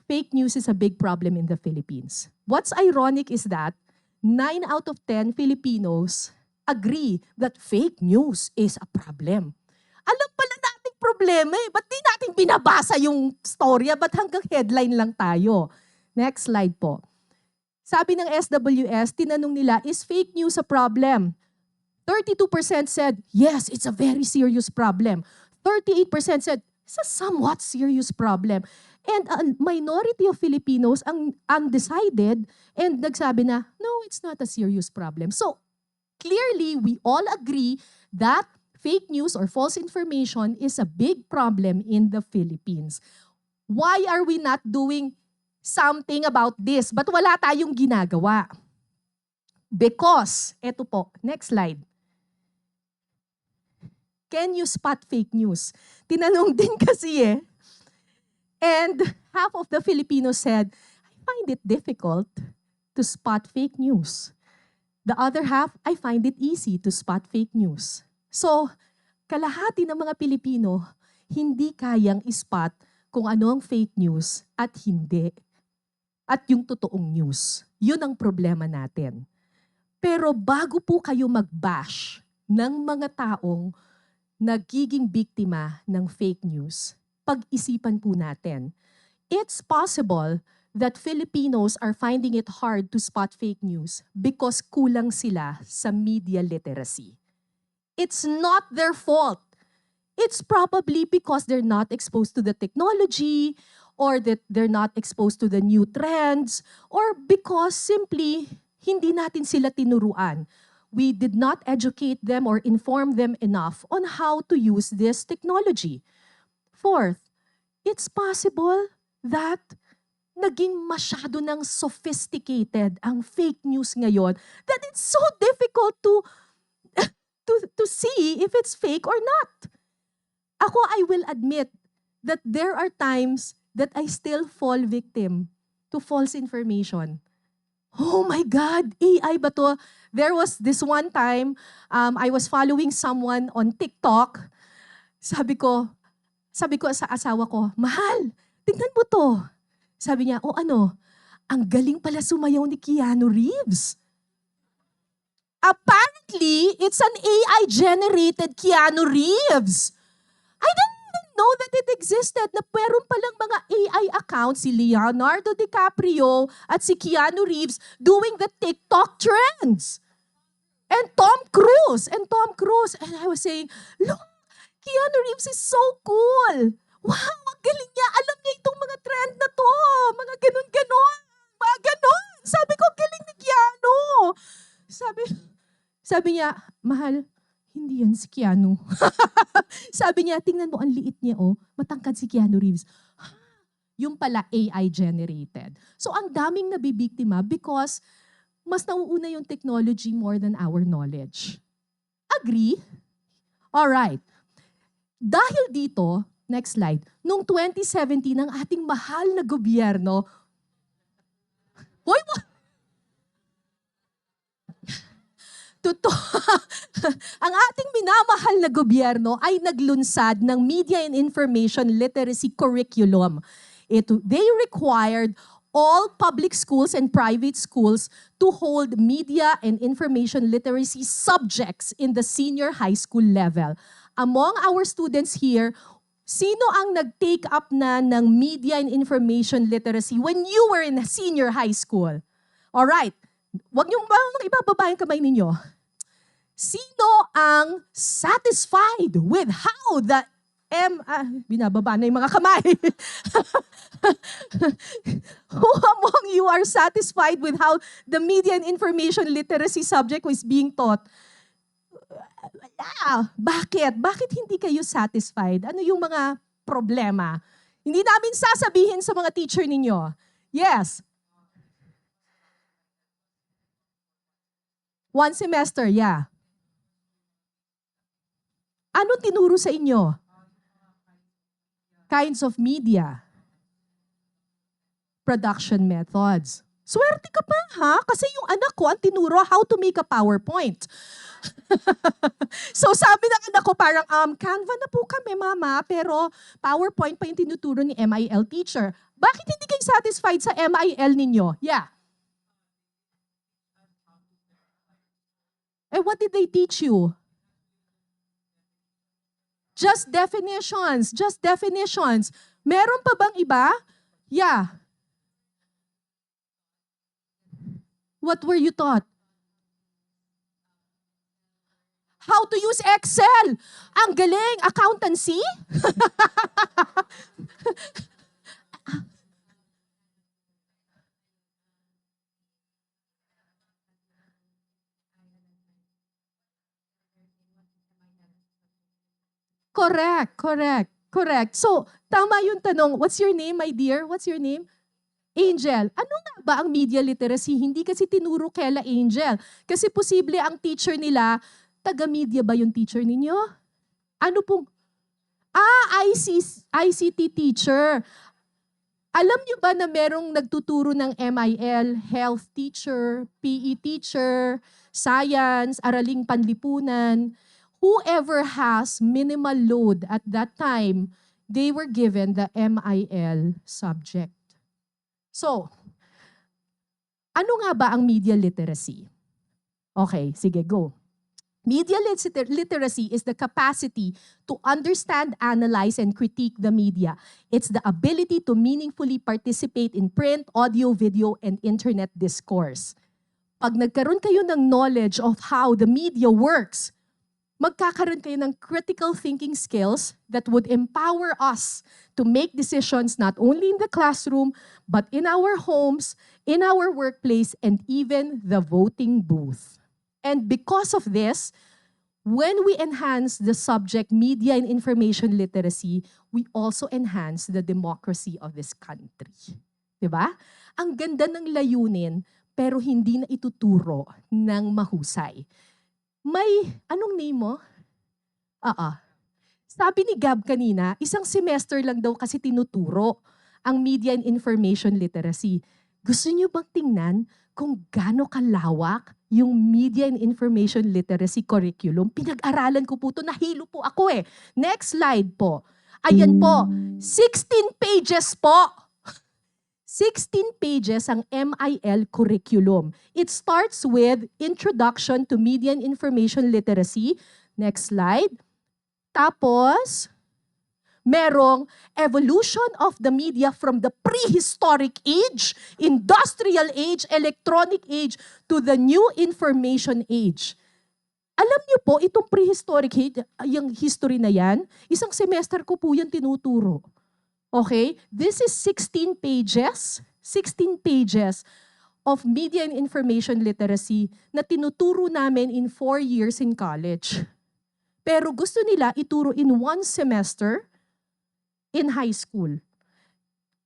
fake news is a big problem in the Philippines? What's ironic is that 9 out of 10 Filipinos agree that fake news is a problem. Alam pala nating problema eh. Ba't di natin binabasa yung storya? Ba't hanggang headline lang tayo? Next slide po. Sabi ng SWS, tinanong nila, is fake news a problem? 32% said, yes, it's a very serious problem. 38% said, it's a somewhat serious problem. And a minority of Filipinos ang undecided and nagsabi na, no, it's not a serious problem. So, clearly, we all agree that fake news or false information is a big problem in the Philippines. Why are we not doing something about this? But wala tayong ginagawa. Because, eto po, next slide. Can you spot fake news? Tinanong din kasi eh. And half of the Filipinos said, I find it difficult to spot fake news. The other half, I find it easy to spot fake news. So, kalahati ng mga Pilipino, hindi kayang spot kung ano ang fake news at hindi. At yung totoong news. Yun ang problema natin. Pero bago po kayo mag-bash ng mga taong nagiging biktima ng fake news, pag-isipan po natin, it's possible that Filipinos are finding it hard to spot fake news because kulang sila sa media literacy. It's not their fault. It's probably because they're not exposed to the technology, or that they're not exposed to the new trends, or because simply hindi natin sila tinuruan. We did not educate them or inform them enough on how to use this technology. Fourth, it's possible that naging masyado ng sophisticated ang fake news ngayon that it's so difficult to see if it's fake or not. Ako, I will admit that there are times that I still fall victim to false information. Oh my God, AI ba to? There was this one time, I was following someone on TikTok. Sabi ko sa asawa ko, mahal, tingnan mo to. Sabi niya, oh ano, ang galing pala sumayaw ni Keanu Reeves. Apparently, it's an AI-generated Keanu Reeves. I didn't even know that it existed, na meron palang mga AI accounts, si Leonardo DiCaprio at si Keanu Reeves doing the TikTok trends. And Tom Cruise. And I was saying, look, Keanu Reeves is so cool. Wow, ang galing niya. Alam niya itong mga trend na to. Mga ganon-ganon. Mga ganon. Sabi ko, galing ni Keanu. Sabi niya, mahal, hindi yan si Keanu. Sabi niya, tingnan mo, ang liit niya, oh. Matangkad si Keanu Reeves. Yung pala AI generated. So ang daming nabibiktima because mas nauuna yung technology more than our knowledge. Agree? Alright. Dahil dito, next slide, noong 2017, ang ating mahal na gobyerno, ang ating minamahal na gobyerno ay naglunsad ng Media and Information Literacy Curriculum. They required all public schools and private schools to hold media and information literacy subjects in the senior high school level. Among our students here, sino ang nag-take up na ng media and information literacy when you were in senior high school? Alright, wag niyong ibababa yung kamay ninyo. Sino ang satisfied with how the binababa na yung mga kamay. Who among you are satisfied with how the media and information literacy subject was being taught? Bakit? Bakit hindi kayo satisfied? Ano yung mga problema? Hindi namin sasabihin sa mga teacher ninyo. Yes. One semester, yeah. Ano tinuro sa inyo? Kinds of media. Production methods. Swerte ka pa, ha? Kasi yung anak ko ang tinuro how to make a PowerPoint. So sabi ng anak ko parang, Canva na po kami, mama, pero PowerPoint pa yung tinuturo ni MIL teacher. Bakit hindi kayo satisfied sa MIL ninyo? Yeah. What did they teach you? Just definitions. Just definitions. Meron pa bang iba? Yeah. What were you taught? How to use Excel. Ang galing. Accountancy? Correct. So, tama yung tanong. What's your name, my dear? What's your name? Angel. Ano nga ba ang media literacy? Hindi kasi tinuro kaila Angel. Kasi posible ang teacher nila, taga-media ba yung teacher ninyo? Ano pong... ICT teacher. Alam niyo ba na merong nagtuturo ng MIL, health teacher, PE teacher, science, araling panlipunan? Whoever has minimal load at that time, they were given the MIL subject. So, ano nga ba ang media literacy? Okay, sige, go. Media literacy is the capacity to understand, analyze, and critique the media. It's the ability to meaningfully participate in print, audio, video, and internet discourse. Pag nagkaroon kayo ng knowledge of how the media works, magkakaroon kayo ng critical thinking skills that would empower us to make decisions not only in the classroom, but in our homes, in our workplace, and even the voting booth. And because of this, when we enhance the subject media and information literacy, we also enhance the democracy of this country. Diba? Ang ganda ng layunin, pero hindi na ituturo ng mahusay. May, anong name mo? Sabi ni Gab kanina, isang semester lang daw kasi tinuturo ang media and information literacy. Gusto niyo bang tingnan kung gaano kalawak yung media and information literacy curriculum? Pinag-aralan ko po ito, nahilo po ako eh. Next slide po. Ayan po, 16 pages po. 16 pages ang MIL curriculum. It starts with Introduction to Media and Information Literacy. Next slide. Tapos, merong Evolution of the Media from the Prehistoric Age, Industrial Age, Electronic Age, to the New Information Age. Alam niyo po, itong prehistoric age, yung history na yan, isang semester ko po yan tinuturo. Okay? This is 16 pages of media and information literacy na tinuturo namin in 4 years in college. Pero gusto nila ituro in 1 semester in high school.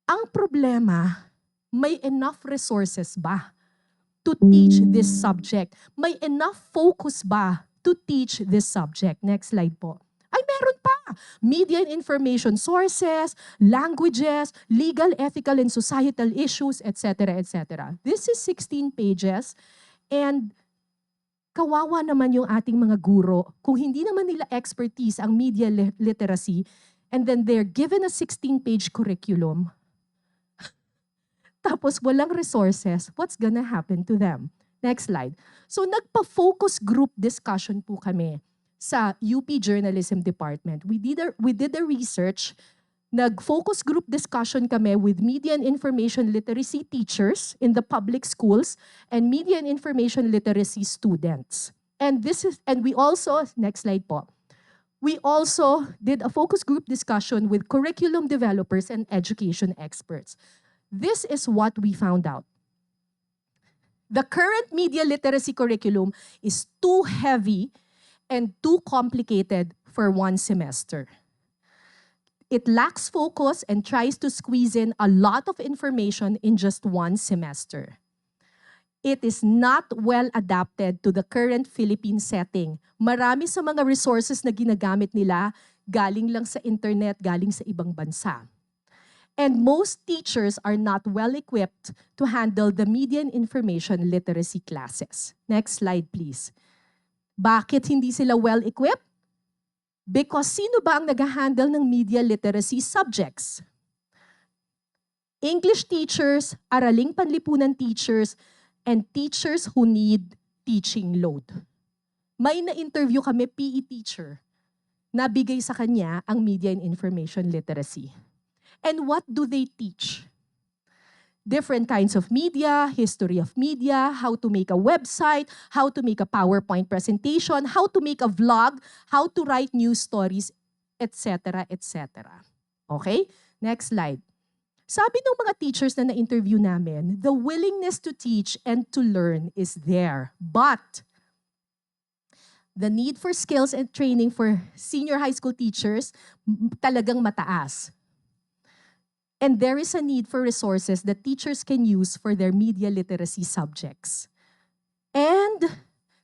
Ang problema, may enough resources ba to teach this subject? May enough focus ba to teach this subject? Next slide po. Ay, meron pa. Media and information sources, languages, legal, ethical, and societal issues, etc., etc. This is 16 pages and kawawa naman yung ating mga guro kung hindi naman nila expertise ang media literacy and then they're given a 16-page curriculum tapos walang resources, what's gonna happen to them? Next slide. So nagpa-focus group discussion po kami sa UP Journalism Department. We did a research, nag-focus group discussion kami with media and information literacy teachers in the public schools and media and information literacy students. And we also, next slide po. We also did a focus group discussion with curriculum developers and education experts. This is what we found out. The current media literacy curriculum is too heavy and too complicated for 1 semester. It lacks focus and tries to squeeze in a lot of information in just 1 semester. It is not well adapted to the current Philippine setting. Marami sa mga resources na ginagamit nila galing lang sa internet, galing sa ibang bansa. And most teachers are not well equipped to handle the media and information literacy classes. Next slide, please. Bakit hindi sila well-equipped? Because sino ba ang nag-handle ng media literacy subjects? English teachers, araling panlipunan teachers, and teachers who need teaching load. May na-interview kami PE teacher na bigay sa kanya ang media and information literacy. And what do they teach? Different kinds of media, history of media, how to make a website, how to make a PowerPoint presentation, how to make a vlog, how to write news stories, etc., etc. Okay? Next slide. Sabi ng mga teachers na na-interview namin, the willingness to teach and to learn is there. But the need for skills and training for senior high school teachers talagang mataas. And there is a need for resources that teachers can use for their media literacy subjects. And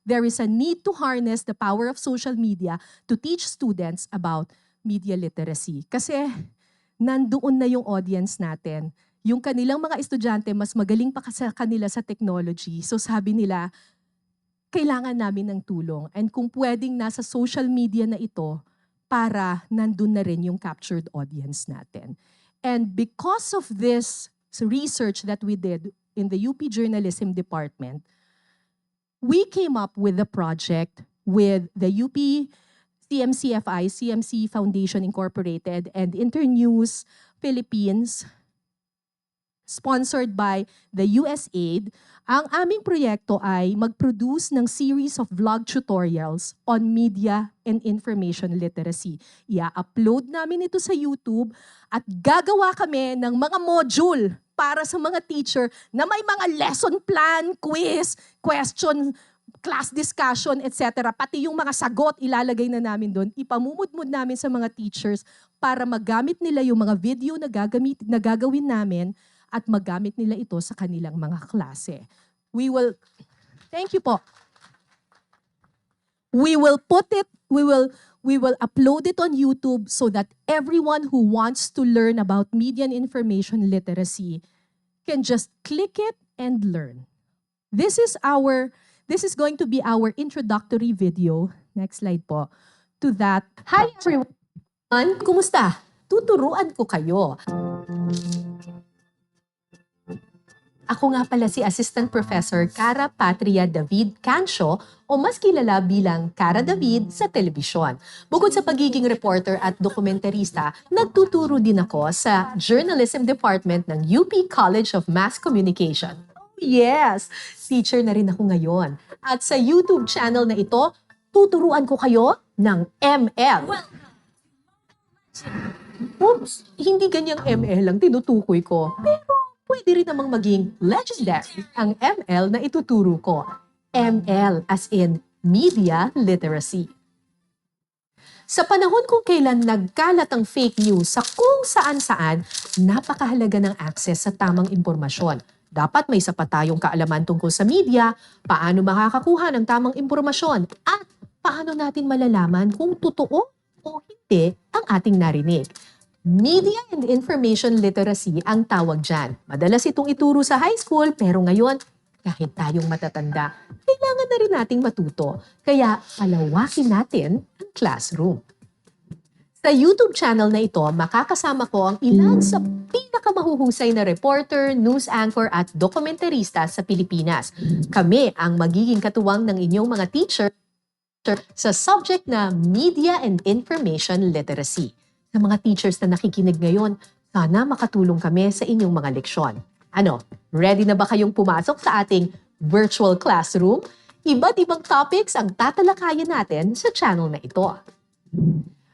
there is a need to harness the power of social media to teach students about media literacy. Kasi nandoon na yung audience natin. Yung kanilang mga estudyante, mas magaling pa sa kanila sa technology. So sabi nila, kailangan namin ng tulong. And kung pwedeng nasa social media na ito, para nandun na rin yung captured audience natin. And because of this research that we did in the UP Journalism Department, we came up with a project with the UP CMCFI, CMC Foundation Incorporated, and Internews Philippines. sponsored by the USAID. Ang aming proyekto ay mag-produce ng series of vlog tutorials on media and information literacy. I-upload namin ito sa YouTube at gagawa kami ng mga module para sa mga teacher na may mga lesson plan, quiz, question, class discussion, etc. Pati yung mga sagot ilalagay na namin doon. Ipamumudmud namin sa mga teachers para magamit nila yung mga video na gagawin namin at magamit nila ito sa kanilang mga klase. Thank you po. We will upload it on YouTube so that everyone who wants to learn about media and information literacy can just click it and learn. This is going to be our introductory video. Next slide po. To that. Hi everyone! Kumusta? Tuturuan ko kayo. Ako nga pala si Assistant Professor Cara Patria David Cancio o mas kilala bilang Cara David sa telebisyon. Bukod sa pagiging reporter at dokumentarista, nagtuturo din ako sa Journalism Department ng UP College of Mass Communication. Oh yes! Teacher na rin ako ngayon. At sa YouTube channel na ito, tuturuan ko kayo ng ML. Oops! Hindi ganyang ML ang tinutukoy ko. Pero pwede rin namang maging legendary ang ML na ituturo ko. ML as in Media Literacy. Sa panahon kung kailan nagkalat ang fake news sa kung saan-saan, napakahalaga ng access sa tamang impormasyon. Dapat may sapat tayong kaalaman tungkol sa media, paano makakakuha ng tamang impormasyon, at paano natin malalaman kung totoo o hindi ang ating narinig. Media and Information Literacy ang tawag dyan. Madalas itong ituro sa high school, pero ngayon, kahit tayong matatanda, kailangan na rin nating matuto. Kaya palawakin natin ang classroom. Sa YouTube channel na ito, makakasama ko ang ilan sa pinakamahuhusay na reporter, news anchor at dokumentarista sa Pilipinas. Kami ang magiging katuwang ng inyong mga teacher sa subject na Media and Information Literacy. Sa mga teachers na nakikinig ngayon, sana makatulong kami sa inyong mga leksyon. Ano, ready na ba kayong pumasok sa ating virtual classroom? Iba't ibang topics ang tatalakayin natin sa channel na ito.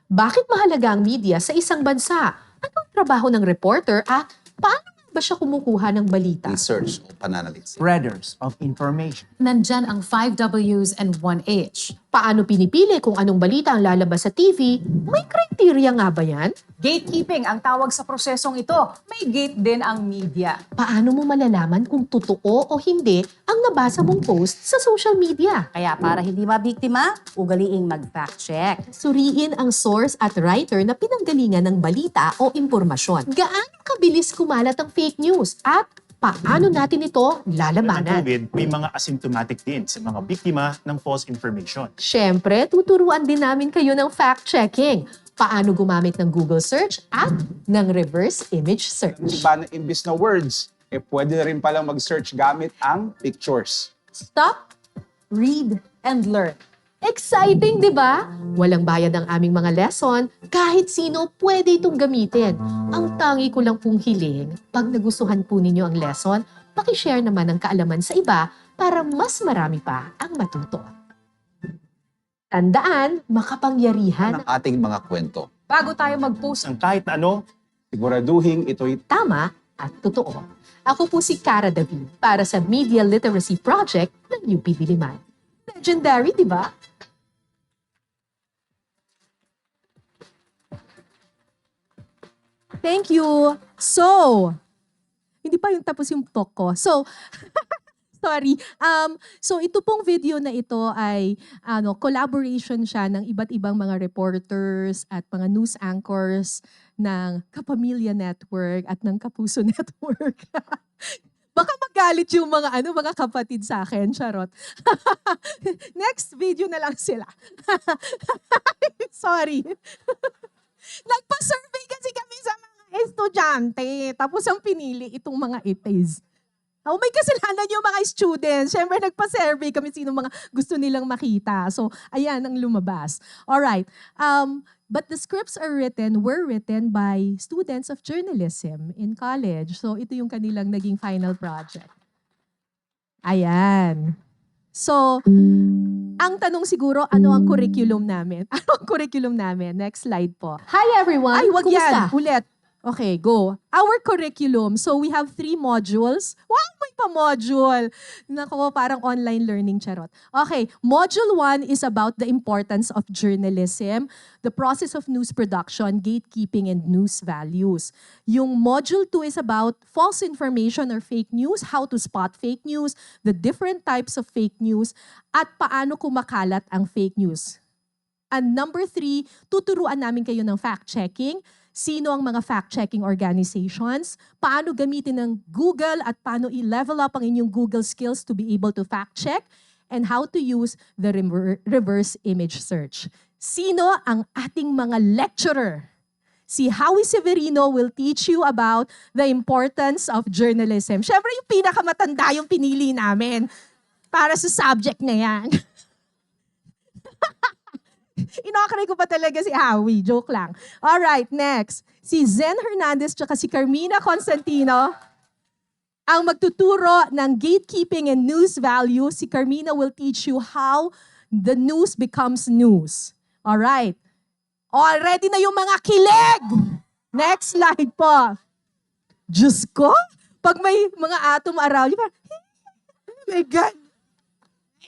Bakit mahalaga ang media sa isang bansa? Anong trabaho ng reporter at paano ba siya kumukuha ng balita? Research o pananalisis. Spreaders of information. Nandyan ang 5 W's and 1 H. Paano pinipili kung anong balita ang lalabas sa TV? May criteria nga ba yan? Gatekeeping ang tawag sa prosesong ito. May gate din ang media. Paano mo malalaman kung totoo o hindi ang nabasa mong post sa social media? Kaya para hindi mabiktima, ugaliing mag-fact check. Suriin ang source at writer na pinanggalingan ng balita o impormasyon. Gaano kabilis kumalat ang fake news at paano natin ito lalabanan? COVID, may mga asymptomatic din sa mga biktima ng false information. Siyempre, tuturuan din namin kayo ng fact-checking. Paano gumamit ng Google search at ng reverse image search. Diba, imbis na words, pwede na rin palang mag-search gamit ang pictures. Stop, read, and learn. Exciting, di ba? Walang bayad ang aming mga lesson. Kahit sino pwede itong gamitin. Ang tangi ko lang pong hiling, pag nagustuhan po ninyo ang lesson, pakishare naman ang kaalaman sa iba para mas marami pa ang matuto. Tandaan, makapangyarihan ang ating mga kwento. Bago tayo mag-post ang kahit na ano, siguraduhin ito'y tama at totoo. Ako po si Cara David para sa Media Literacy Project ng UP Diliman. Legendary, di ba? Thank you. So, hindi pa yung tapos yung talk ko. So, sorry. So ito pong video na ito ay collaboration siya ng iba't ibang mga reporters at mga news anchors ng Kapamilya Network at ng Kapuso Network. Baka magalit yung mga kapatid sa akin, charot. Next video na lang sila. Sorry. Nagpa-survey kasi kami sa mga estudyante. Tapos ang pinili itong mga itis. May kasalanan yung mga students. Siyempre, nagpa-survey kami sino mga gusto nilang makita. So, ayan ang lumabas. Alright. But the scripts were written by students of journalism in college. So ito yung kanilang naging final project. Ayan. So, ang tanong siguro, ano ang curriculum namin? Ano ang curriculum namin? Next slide po. Hi everyone! Ay, wag yan. Kumusta? Ulit. Okay, go. Our curriculum. So we have 3 modules. Wow, may pa-module. Nako, parang online learning, charot. Okay, module 1 is about the importance of journalism, the process of news production, gatekeeping, and news values. Yung module 2 is about false information or fake news, how to spot fake news, the different types of fake news, at paano kumakalat ang fake news. And number 3, tuturuan namin kayo ng fact-checking. Sino ang mga fact-checking organizations, paano gamitin ng Google at paano i-level up ang inyong Google skills to be able to fact-check, and how to use the reverse image search. Sino ang ating mga lecturer? Si Howie Severino will teach you about the importance of journalism. Siyempre, yung pinakamatanda yung pinili namin para sa subject na yan. Inokray ko pa talaga si Howie. Joke lang. Alright, next. Si Zen Hernandez tsaka si Carmina Constantino ang magtuturo ng gatekeeping and news value. Si Carmina will teach you how the news becomes news. Alright. Already na yung mga kilig! Next slide po. Diyos ko, pag may mga atom around, oh my God!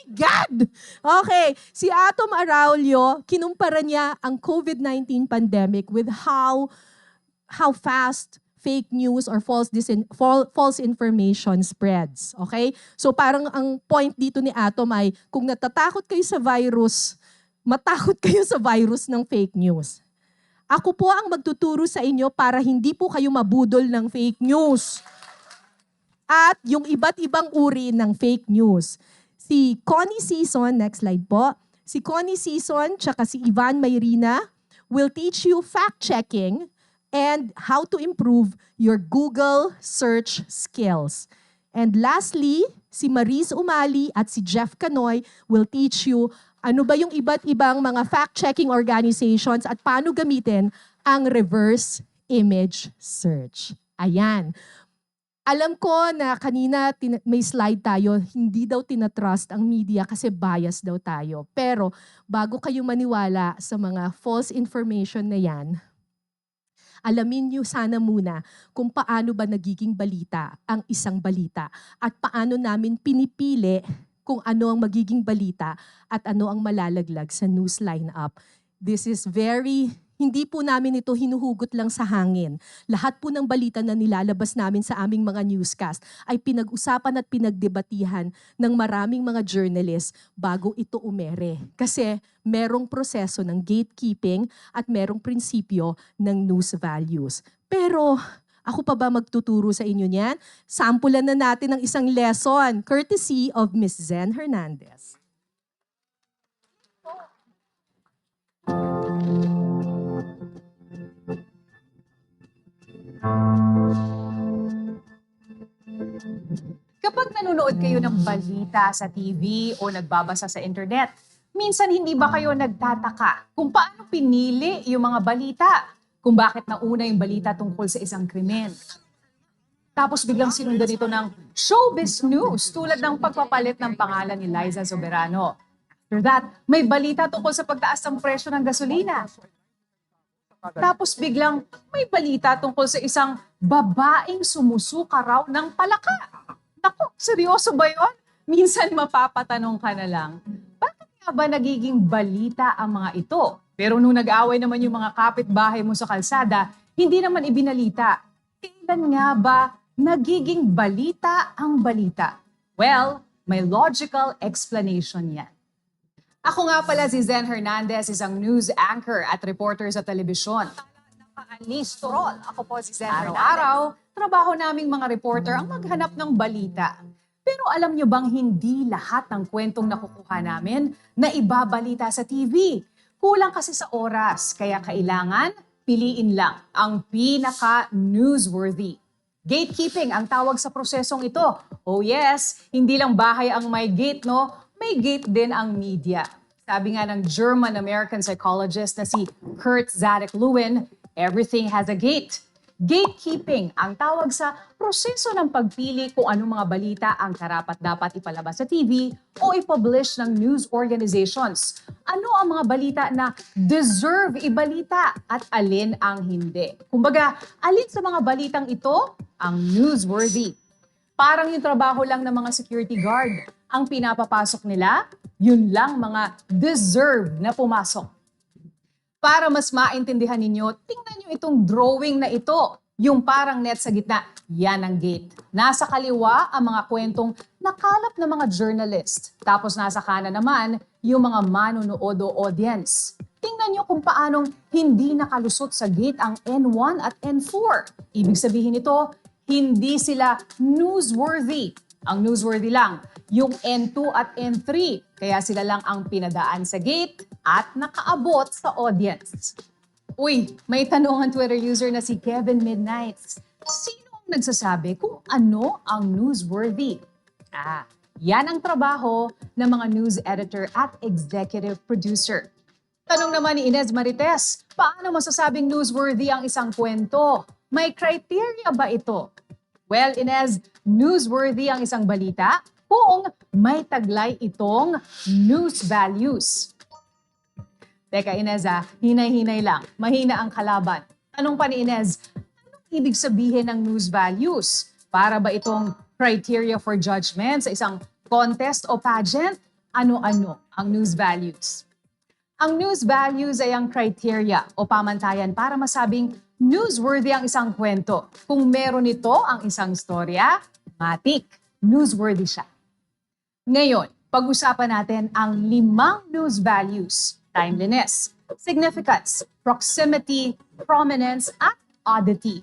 God! Okay, si Atom Araulio, kinumpara niya ang COVID-19 pandemic with how fast fake news or false information spreads. Okay? So parang ang point dito ni Atom ay kung natatakot kayo sa virus, matakot kayo sa virus ng fake news. Ako po ang magtuturo sa inyo para hindi po kayo mabudol ng fake news. At yung iba't ibang uri ng fake news. Si Connie Season, next slide po. Si Connie Season tsaka si Ivan Mayrina will teach you fact-checking and how to improve your Google search skills. And lastly, si Maris Umali at si Jeff Canoy will teach you ano ba yung iba't ibang mga fact-checking organizations at paano gamitin ang reverse image search. Ayan. Alam ko na kanina may slide tayo, hindi daw tinatrust ang media kasi bias daw tayo. Pero bago kayo maniwala sa mga false information na yan, alamin niyo sana muna kung paano ba nagiging balita ang isang balita at paano namin pinipili kung ano ang magiging balita at ano ang malalaglag sa news lineup. This is hindi po namin ito hinuhugot lang sa hangin. Lahat po ng balita na nilalabas namin sa aming mga newscast ay pinag-usapan at pinagdebatihan ng maraming mga journalists bago ito umere. Kasi merong proseso ng gatekeeping at merong prinsipyo ng news values. Pero ako pa ba magtuturo sa inyo niyan? Sampulan na natin ng isang lesson courtesy of Ms. Zen Hernandez. Kapag nanonood kayo ng balita sa TV o nagbabasa sa internet, minsan hindi ba kayo nagtataka kung paano pinili yung mga balita? Kung bakit nauna yung balita tungkol sa isang krimen? Tapos biglang sinundan ito ng showbiz news tulad ng pagpapalit ng pangalan ni Liza Soberano. After that, may balita tungkol sa pagtaas ng presyo ng gasolina. Tapos biglang may balita tungkol sa isang babaeng sumusuka raw ng palaka. Naku, seryoso ba yun? Minsan mapapatanong ka na lang, bakit nga ba nagiging balita ang mga ito? Pero nung nag-away naman yung mga kapitbahay mo sa kalsada, hindi naman ibinalita. Kailan nga ba nagiging balita ang balita? Well, may logical explanation yan. Ako nga pala si Zen Hernandez, isang news anchor at reporter sa telebisyon. Alistrol. Ako po si Zen Hernandez. Araw-araw, trabaho naming mga reporter ang maghanap ng balita. Pero alam nyo bang hindi lahat ng kwentong nakukuha namin na ibabalita sa TV? Kulang kasi sa oras, kaya kailangan piliin lang ang pinaka-newsworthy. Gatekeeping ang tawag sa prosesong ito. Oh yes, hindi lang bahay ang may gate, no? May gate din ang media. Sabi nga ng German-American psychologist na si Kurt Zadek-Lewin, everything has a gate. Gatekeeping ang tawag sa proseso ng pagpili kung anong mga balita ang karapat-dapat ipalabas sa TV o ipublish ng news organizations. Ano ang mga balita na deserve ibalita at alin ang hindi? Kumbaga, alin sa mga balitang ito ang newsworthy? Parang yung trabaho lang ng mga security guard. Ang pinapapasok nila, yun lang mga deserve na pumasok. Para mas maintindihan ninyo, tingnan nyo itong drawing na ito. Yung parang net sa gitna, yan ang gate. Nasa kaliwa ang mga kwentong nakalap ng mga journalist. Tapos nasa kanan naman, yung mga manunood o audience. Tingnan nyo kung paanong hindi nakalusot sa gate ang N1 at N4. Ibig sabihin nito, hindi sila newsworthy. Ang newsworthy lang, yung N2 at N3. Kaya sila lang ang pinadaan sa gate at nakaabot sa audience. Uy, may tanong ang Twitter user na si Kevin Midnights. Sino ang nagsasabi kung ano ang newsworthy? Yan ang trabaho ng mga news editor at executive producer. Tanong naman ni Inez Marites, paano masasabing newsworthy ang isang kwento? May criteria ba ito? Well, Inez, newsworthy ang isang balita kung may taglay itong news values. Teka Inez, hinay-hinay lang. Mahina ang kalaban. Tanong pa ni Inez, anong ibig sabihin ng news values? Para ba itong criteria for judgment sa isang contest o pageant? Ano-ano ang news values? Ang news values ay ang criteria o pamantayan para masabing newsworthy ang isang kwento. Kung meron ito ang isang storya, matik, newsworthy siya. Ngayon, pag-usapan natin ang 5 news values: timeliness, significance, proximity, prominence, at oddity.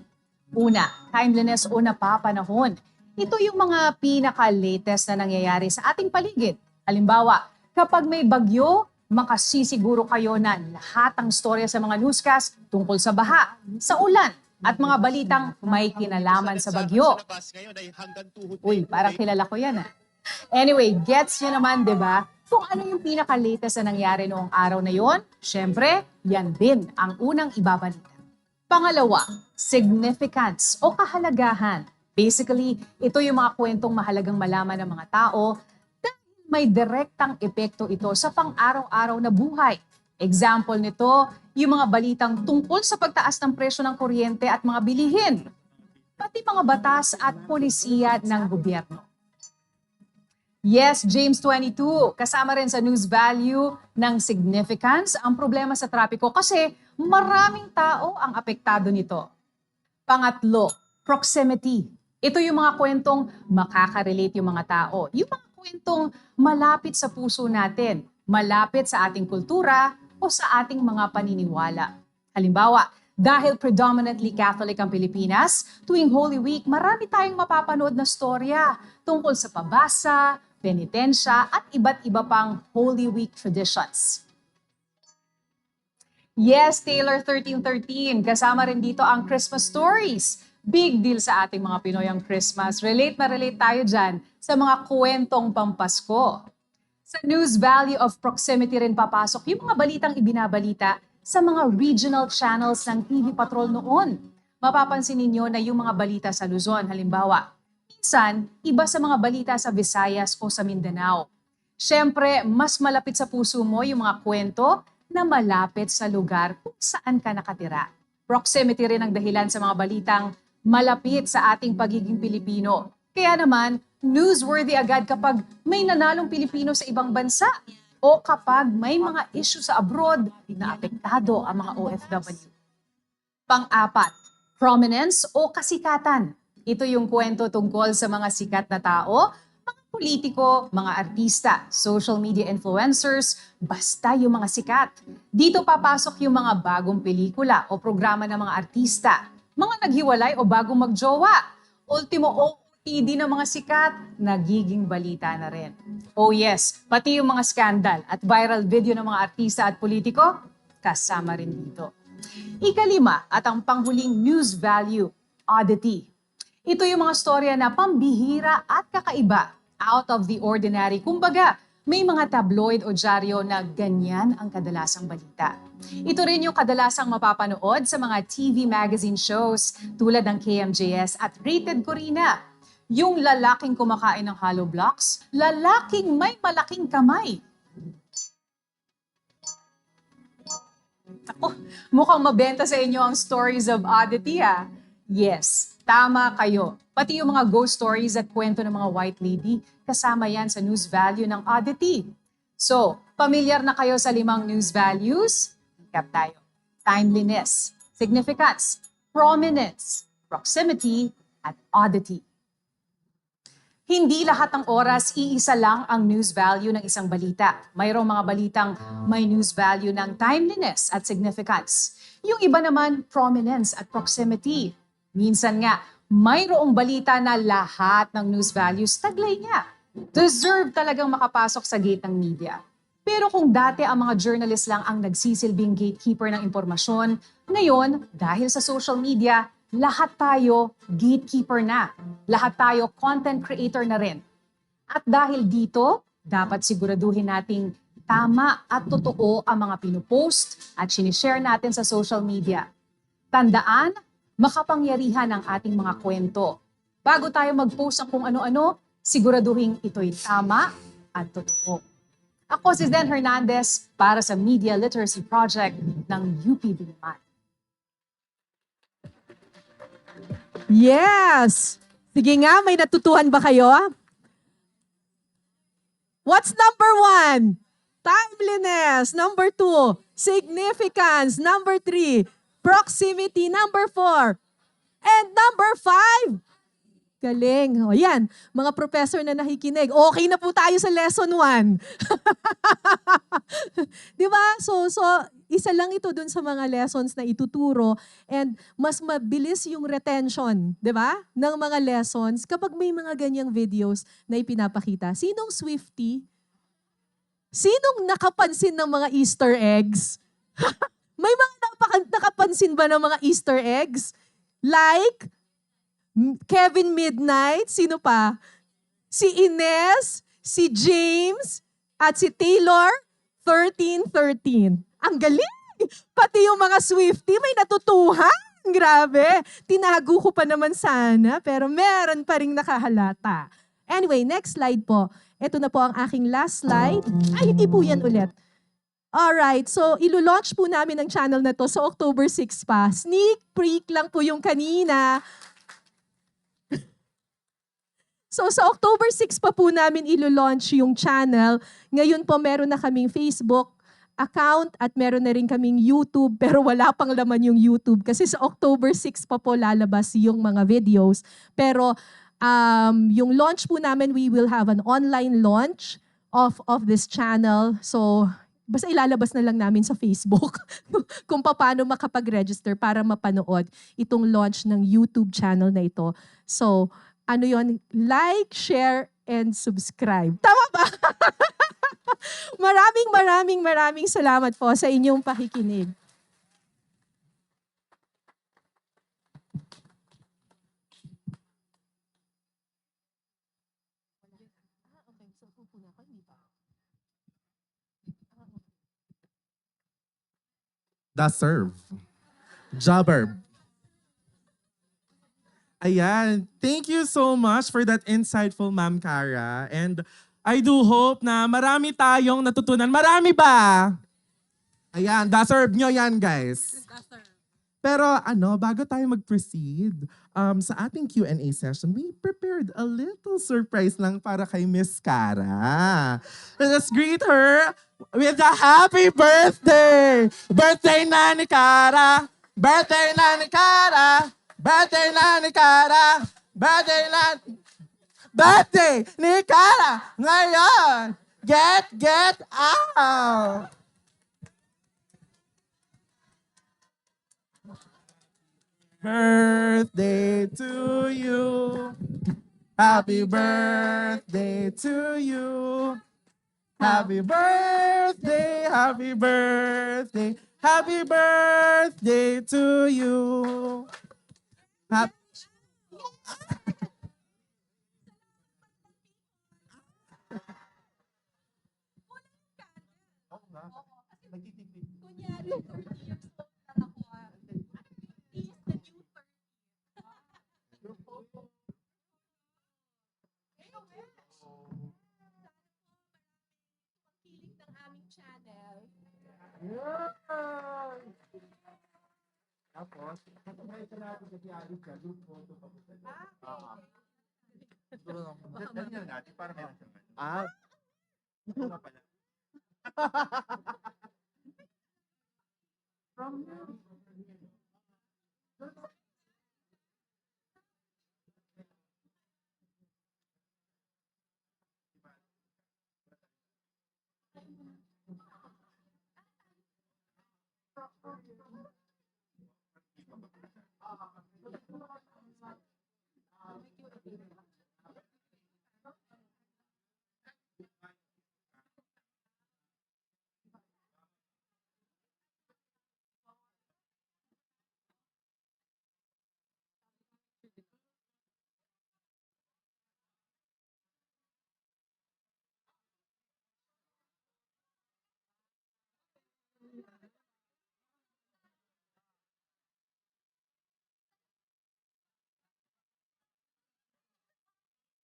Una, timeliness o napapanahon. Ito yung mga pinaka-latest na nangyayari sa ating paligid. Halimbawa, kapag may bagyo, makasisiguro kayo na lahat ang storya sa mga newscast tungkol sa baha, sa ulan, at mga balitang may kinalaman sa bagyo. Uy, parang kilala ko yan Anyway, gets nyo naman, di ba? Kung ano yung pinaka-latest na nangyari noong araw na yon, syempre, yan din ang unang ibabalita. Pangalawa, significance o kahalagahan. Basically, ito yung mga kwentong mahalagang malaman ng mga tao dahil may direktang epekto ito sa pang-araw-araw na buhay. Example nito, yung mga balitang tungkol sa pagtaas ng presyo ng kuryente at mga bilihin, pati mga batas at polisiya ng gobyerno. Yes, James 22, kasama rin sa news value ng significance ang problema sa trapiko kasi maraming tao ang apektado nito. Pangatlo, proximity. Ito yung mga kwentong makaka-relate yung mga tao. Yung mga kwentong malapit sa puso natin, malapit sa ating kultura o sa ating mga paniniwala. Halimbawa, dahil predominantly Catholic ang Pilipinas, tuwing Holy Week, marami tayong mapapanood na storya tungkol sa pabasa, penitensya at iba't iba pang Holy Week traditions. Yes, Taylor 1313, kasama rin dito ang Christmas stories. Big deal sa ating mga Pinoy ang Christmas. Relate na relate tayo dyan sa mga kwentong pampasko. Sa news value of proximity rin papasok yung mga balitang ibinabalita sa mga regional channels ng TV Patrol noon. Mapapansin ninyo na yung mga balita sa Luzon, halimbawa, minsan, iba sa mga balita sa Visayas o sa Mindanao. Siyempre, mas malapit sa puso mo yung mga kwento na malapit sa lugar kung saan ka nakatira. Proximity rin ang dahilan sa mga balitang malapit sa ating pagiging Pilipino. Kaya naman, newsworthy agad kapag may nanalong Pilipino sa ibang bansa o kapag may mga issue sa abroad na apektado ang mga OFW. Pang-apat, prominence o kasikatan. Ito yung kwento tungkol sa mga sikat na tao, mga politiko, mga artista, social media influencers, basta yung mga sikat. Dito papasok yung mga bagong pelikula o programa ng mga artista, mga naghiwalay o bagong magjowa, ultimo OOTD ng mga sikat, nagiging balita na rin. Oh yes, pati yung mga skandal at viral video ng mga artista at politiko, kasama rin dito. Ikalima at ang panghuling news value, oddity. Ito yung mga storya na pambihira at kakaiba, out of the ordinary. Kumbaga, May mga tabloid o dyaryo na ganyan ang kadalasang balita. Ito rin yung kadalasang mapapanood sa mga TV magazine shows tulad ng KMJS at Rated Corina. Yung lalaking kumakain ng hollow blocks, lalaking may malaking kamay. Ako, mukhang mabenta sa inyo ang stories of oddity ah. Yes, tama kayo. Pati yung mga ghost stories at kwento ng mga white lady, kasama yan sa news value ng oddity. So, pamilyar na kayo sa 5 news values? Recap tayo. Timeliness, significance, prominence, proximity, at oddity. Hindi lahat ng oras iisa lang ang news value ng isang balita. Mayroong mga balitang may news value ng timeliness at significance. Yung iba naman, prominence at proximity. Minsan nga, mayroong balita na lahat ng news values taglay niya. Deserve talagang makapasok sa gate ng media. Pero kung dati ang mga journalist lang ang nagsisilbing gatekeeper ng impormasyon, ngayon, dahil sa social media, lahat tayo gatekeeper na. Lahat tayo content creator na rin. At dahil dito, dapat siguraduhin nating tama at totoo ang mga pinupost at sinishare natin sa social media. Tandaan, makapangyarihan ang ating mga kwento. Bago tayo mag-post ng kung ano-ano, siguraduhin ito'y tama at totoo. Ako si Zen Hernandez para sa Media Literacy Project ng UPB naman. Yes! Sige nga, may natutuhan ba kayo? What's number 1? Timeliness. Number 2, significance. Number 3, proximity. Number 4, and number 5. Galing. O yan, mga professor na nakikinig. Okay na po tayo sa lesson 1. Di ba? So, isa lang ito dun sa mga lessons na ituturo and mas mabilis yung retention, di ba? Ng mga lessons kapag may mga ganyang videos na ipinapakita. Sinong Swiftie? Sinong nakapansin ng mga Easter eggs? May mga nakapansin ba ng mga Easter eggs? Like, Kevin Midnight, sino pa? Si Ines, si James, at si Taylor, 1313. Ang galing! Pati yung mga Swiftie may natutuhan. Grabe! Tinago ko pa naman sana, pero meron pa rin nakahalata. Anyway, next slide po. Ito na po ang aking last slide. Ay, hindi po yan ulit. Alright, so ilo-launch po namin ang channel na to sa October 6 pa. Sneak peek lang po yung kanina. So sa October 6 pa po namin ilo-launch yung channel. Ngayon po meron na kaming Facebook account at meron na rin kaming YouTube pero wala pang laman yung YouTube kasi sa October 6 pa po lalabas yung mga videos. Pero yung launch po namin, we will have an online launch of this channel. So basta ilalabas na lang namin sa Facebook kung paano makapag-register para mapanood itong launch ng YouTube channel na ito. So ano yon, like, share, and subscribe. Tama ba? Maraming salamat po sa inyong pakikinig. The serve. Jobber. Ayan. Thank you so much for that insightful, Ma'am Cara. And I do hope na marami tayong natutunan. Marami ba? Ayan, deserve nyo yan, guys. Pero bago tayo mag-proceed sa ating Q&A session, we prepared a little surprise lang para kay Miss Cara. Let's greet her with a happy birthday! Birthday na ni Cara! Birthday na ni Cara! Birthday na ni Cara! Birthday ni Cara! Ngayon! Get out! Birthday to you. Happy birthday to you. Happy birthday, happy birthday, happy birthday to you. Kunyari, 30 years old na ako. He is the new 30. Kilig ng aming channel. Tapos, ito natin kasi alis ka, group photo pa po. Dali na natin para meron siyang ano. Ito na pala.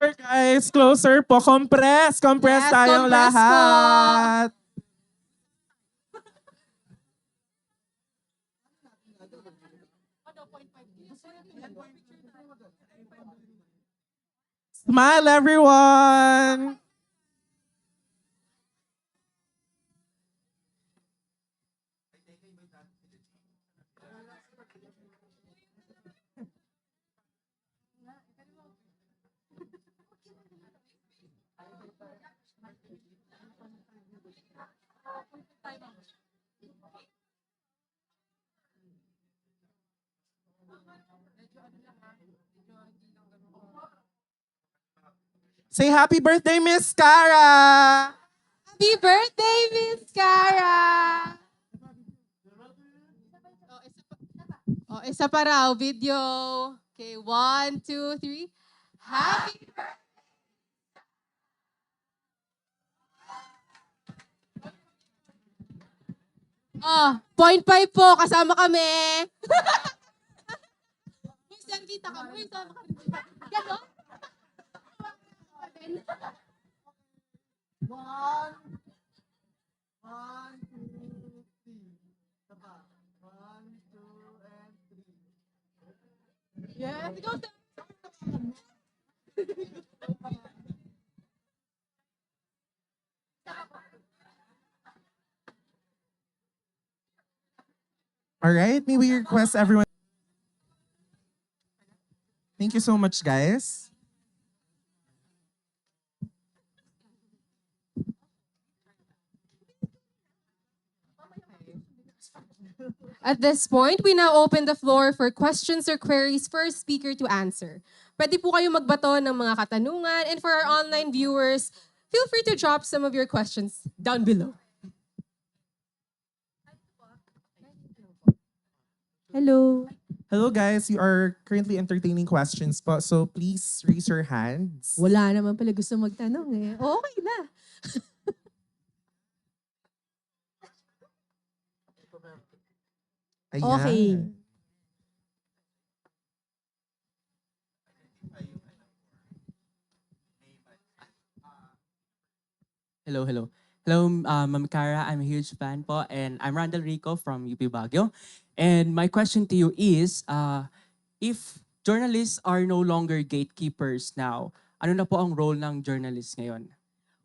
Guys, closer po. Compress. Compress Yes, tayong compress po. lahat. Smile, everyone. Say happy birthday, Miss Cara! Happy birthday, Miss Cara! Oh, isa pa raw, video. Okay, 1, 2, 3. Happy birthday! Oh, 0.5 po, kasama kami. Minsan kita ka, may sama kami. Ganon? One, two, three. Saba. 1, 2, and 3. Yes, ikaw sa... All right, may we request everyone. Thank you so much, guys. At this point, we now open the floor for questions or queries for our speaker to answer. Pwede po kayo magbato ng mga katanungan, and for our online viewers, feel free to drop some of your questions down below. Hello. Hello, guys. You are currently entertaining questions po, so please raise your hands. Wala naman pala gusto magtanong eh. Okay na. Ayan. Okay. Hello, hello. Hello, Ma'am Cara. I'm a huge fan po, and I'm Randall Rico from UP Baguio. And my question to you is, if journalists are no longer gatekeepers now, ano na po ang role ng journalists ngayon?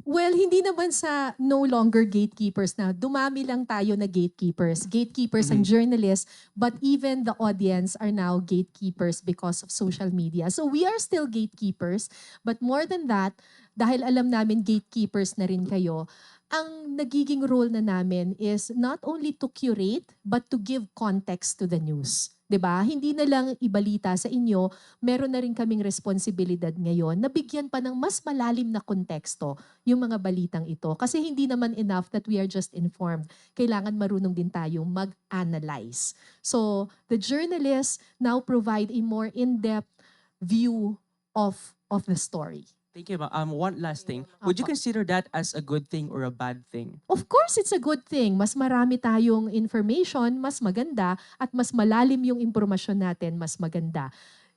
Well, hindi naman sa no longer gatekeepers na. Dumami lang tayo na gatekeepers. Gatekeepers and journalists, but even the audience are now gatekeepers because of social media. So we are still gatekeepers, but more than that, dahil alam namin gatekeepers na rin kayo, ang nagiging role na namin is not only to curate, but to give context to the news. 'Di ba? Hindi na lang ibalita sa inyo, meron na rin kaming responsibilidad ngayon na bigyan pa ng mas malalim na konteksto yung mga balitang ito. Kasi hindi naman enough that we are just informed. Kailangan marunong din tayong mag-analyze. So, the journalists now provide a more in-depth view of the story. Thank you, ma'am. One last thing. Would you Apo. consider that as a good thing or a bad thing? Of course, it's a good thing. Mas marami tayong information, mas maganda, at mas malalim yung impormasyon natin, mas maganda.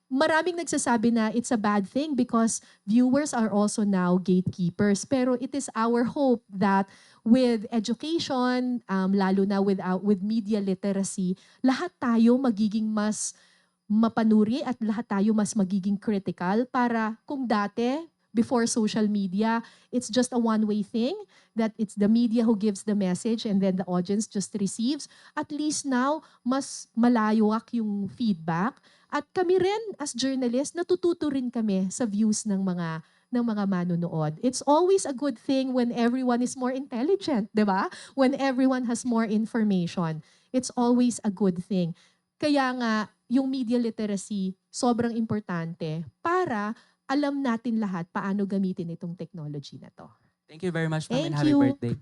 Maraming nagsasabi na it's a bad thing because viewers are also now gatekeepers. Pero it is our hope that with education, lalo na with media literacy, lahat tayo magiging mas mapanuri at lahat tayo mas magiging critical para kung dati, before social media, it's just a one-way thing, that it's the media who gives the message and then the audience just receives. At least now, mas malayuak yung feedback. At kami rin, as journalists, natututo rin kami sa views ng mga manonood. It's always a good thing when everyone is more intelligent, di ba? When everyone has more information. It's always a good thing. Kaya nga, yung media literacy, sobrang importante para alam natin lahat paano gamitin itong technology na to. Thank you very much, ma'am, Thank and happy you. birthday.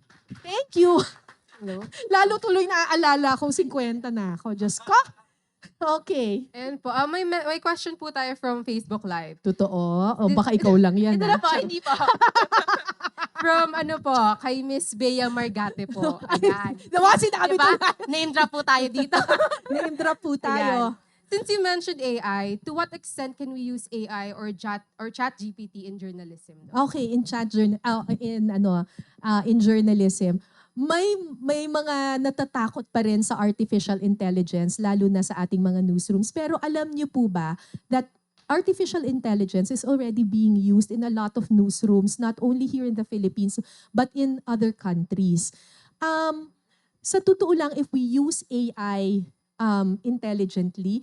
Thank you. Lalo tuloy naaalala kung 50 na ako. Diyos ko. Okay. And po, may question po tayo from Facebook Live. Totoo? O baka ikaw lang yan. Ito ha? na po, hindi po. From kay Miss Bea Margate po. Ayan. Nawasin na kami Diba? tuloy. Name drop po tayo dito. Name drop po tayo. Ayan. Since you mentioned AI, to what extent can we use AI or chat GPT in journalism? Okay, in in journalism, may mga natatakot pa rin sa artificial intelligence lalo na sa ating mga newsrooms. Pero alam niyo po ba that artificial intelligence is already being used in a lot of newsrooms, not only here in the Philippines but in other countries. Sa totoo lang, if we use AI intelligently,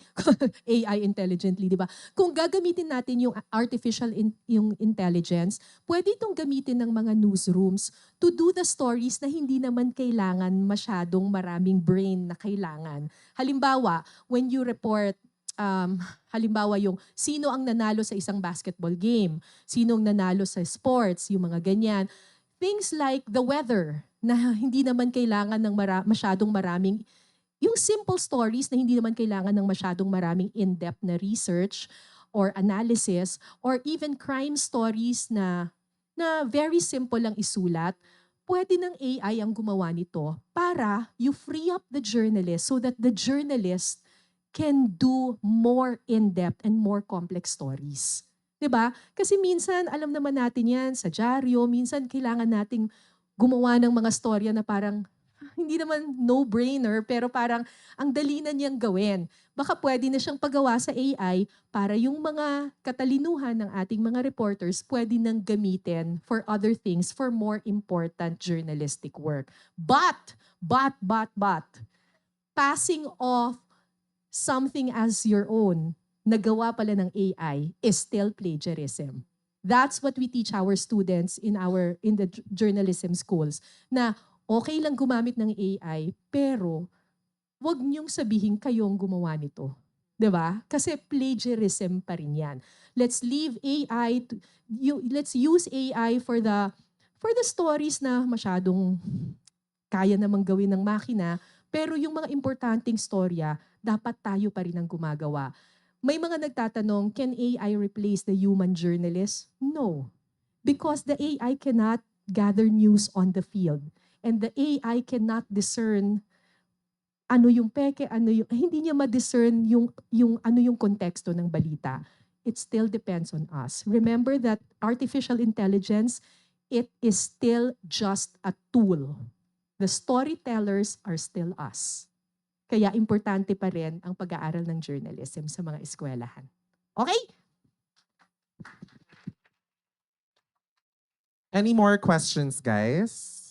AI intelligently, di ba? Kung gagamitin natin yung yung intelligence, pwede itong gamitin ng mga newsrooms to do the stories na hindi naman kailangan masyadong maraming brain na kailangan. Halimbawa, when you report halimbawa yung sino ang nanalo sa isang basketball game, sino ang nanalo sa sports, yung mga ganyan. Things like the weather na hindi naman kailangan ng masyadong maraming, yung simple stories na hindi naman kailangan ng masyadong maraming in-depth na research or analysis, or even crime stories na very simple lang isulat, pwede ng AI ang gumawa nito para you free up the journalist so that the journalist can do more in-depth and more complex stories. 'Di ba? Kasi minsan, alam naman natin yan sa dyaryo, minsan kailangan nating gumawa ng mga storya na parang hindi naman no-brainer, pero parang ang dali na niyang gawin. Baka pwede na siyang pagawa sa AI para yung mga katalinuhan ng ating mga reporters pwede nang gamitin for other things, for more important journalistic work. But, passing off something as your own, nagawa pala ng AI, is still plagiarism. That's what we teach our students in the journalism schools, na okay lang gumamit ng AI, pero wag niyong sabihin kayong gumawa nito. 'Di ba? Kasi plagiarism pa rin 'yan. Let's leave AI let's use AI for the stories na masyadong kaya namang gawin ng makina, pero yung mga importanteng storya, dapat tayo pa rin ang gumagawa. May mga nagtatanong, can AI replace the human journalist? No. Because the AI cannot gather news on the field. And the AI cannot discern ano yung peke, hindi niya ma-discern yung konteksto ng balita. It still depends on us. Remember that artificial intelligence, it is still just a tool. The storytellers are still us. Kaya importante pa rin ang pag-aaral ng journalism sa mga eskwelahan. Okay? Any more questions, guys?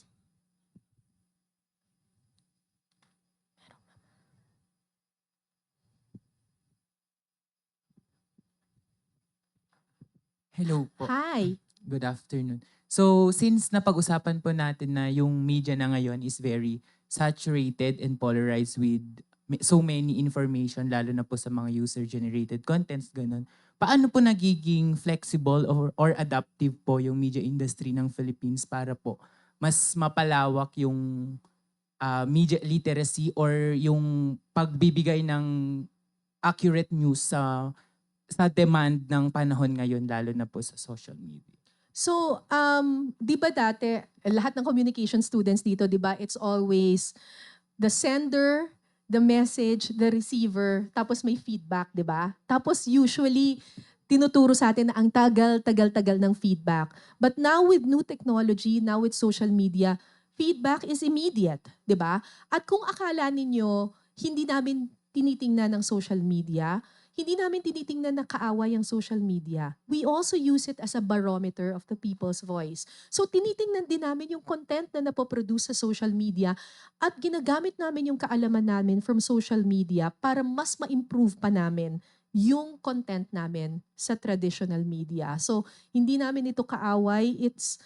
Hello po. Hi. Good afternoon. So, since napag-usapan po natin na yung media na ngayon is very saturated and polarized with so many information, lalo na po sa mga user-generated contents, ganun. Paano po nagiging flexible or adaptive po yung media industry ng Philippines para po mas mapalawak yung media literacy or yung pagbibigay ng accurate news sa demand ng panahon ngayon, lalo na po sa social media? So, di ba dati, lahat ng communication students dito, di ba, it's always the sender, the message, the receiver, tapos may feedback, di ba? Tapos usually, tinuturo sa atin na ang tagal ng feedback. But now with new technology, now with social media, feedback is immediate, di ba? At kung akala ninyo, hindi namin tinitingnan ng social media, hindi namin tinitingnan na kaaway ang social media. We also use it as a barometer of the people's voice. So tinitingnan din namin yung content na napoproduce sa social media at ginagamit namin yung kaalaman namin from social media para mas ma-improve pa namin yung content namin sa traditional media. So hindi namin ito kaaway. It's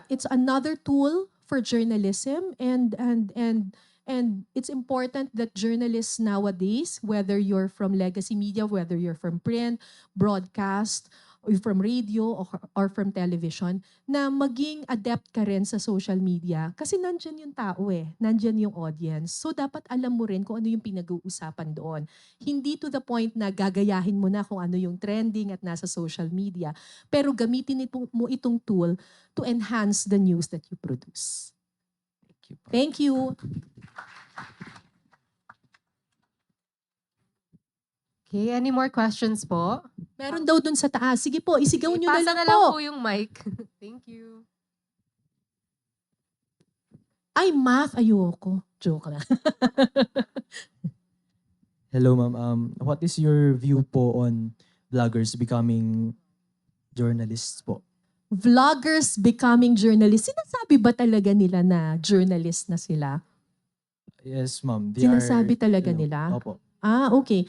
it's another tool for journalism and it's important that journalists nowadays, whether you're from legacy media, whether you're from print, broadcast, or from radio, or from television, na maging adept ka rin sa social media. Kasi nandyan yung tao nandyan yung audience. So dapat alam mo rin kung ano yung pinag-uusapan doon. Hindi to the point na gagayahin mo na kung ano yung trending at nasa social media. Pero gamitin mo itong tool to enhance the news that you produce. Thank you. Okay, any more questions po? Meron daw dun sa taas. Sige po, isigaw nyo Ipasa na lang na lang po. po yung mic. Thank you. Ay, math. Ayoko. Joke lang. Hello, ma'am. What is your view po on vloggers becoming journalists po? Vloggers becoming journalists. Sinasabi ba talaga nila na journalist na sila? Yes, ma'am. Sinasabi talaga nila? Opo. Okay.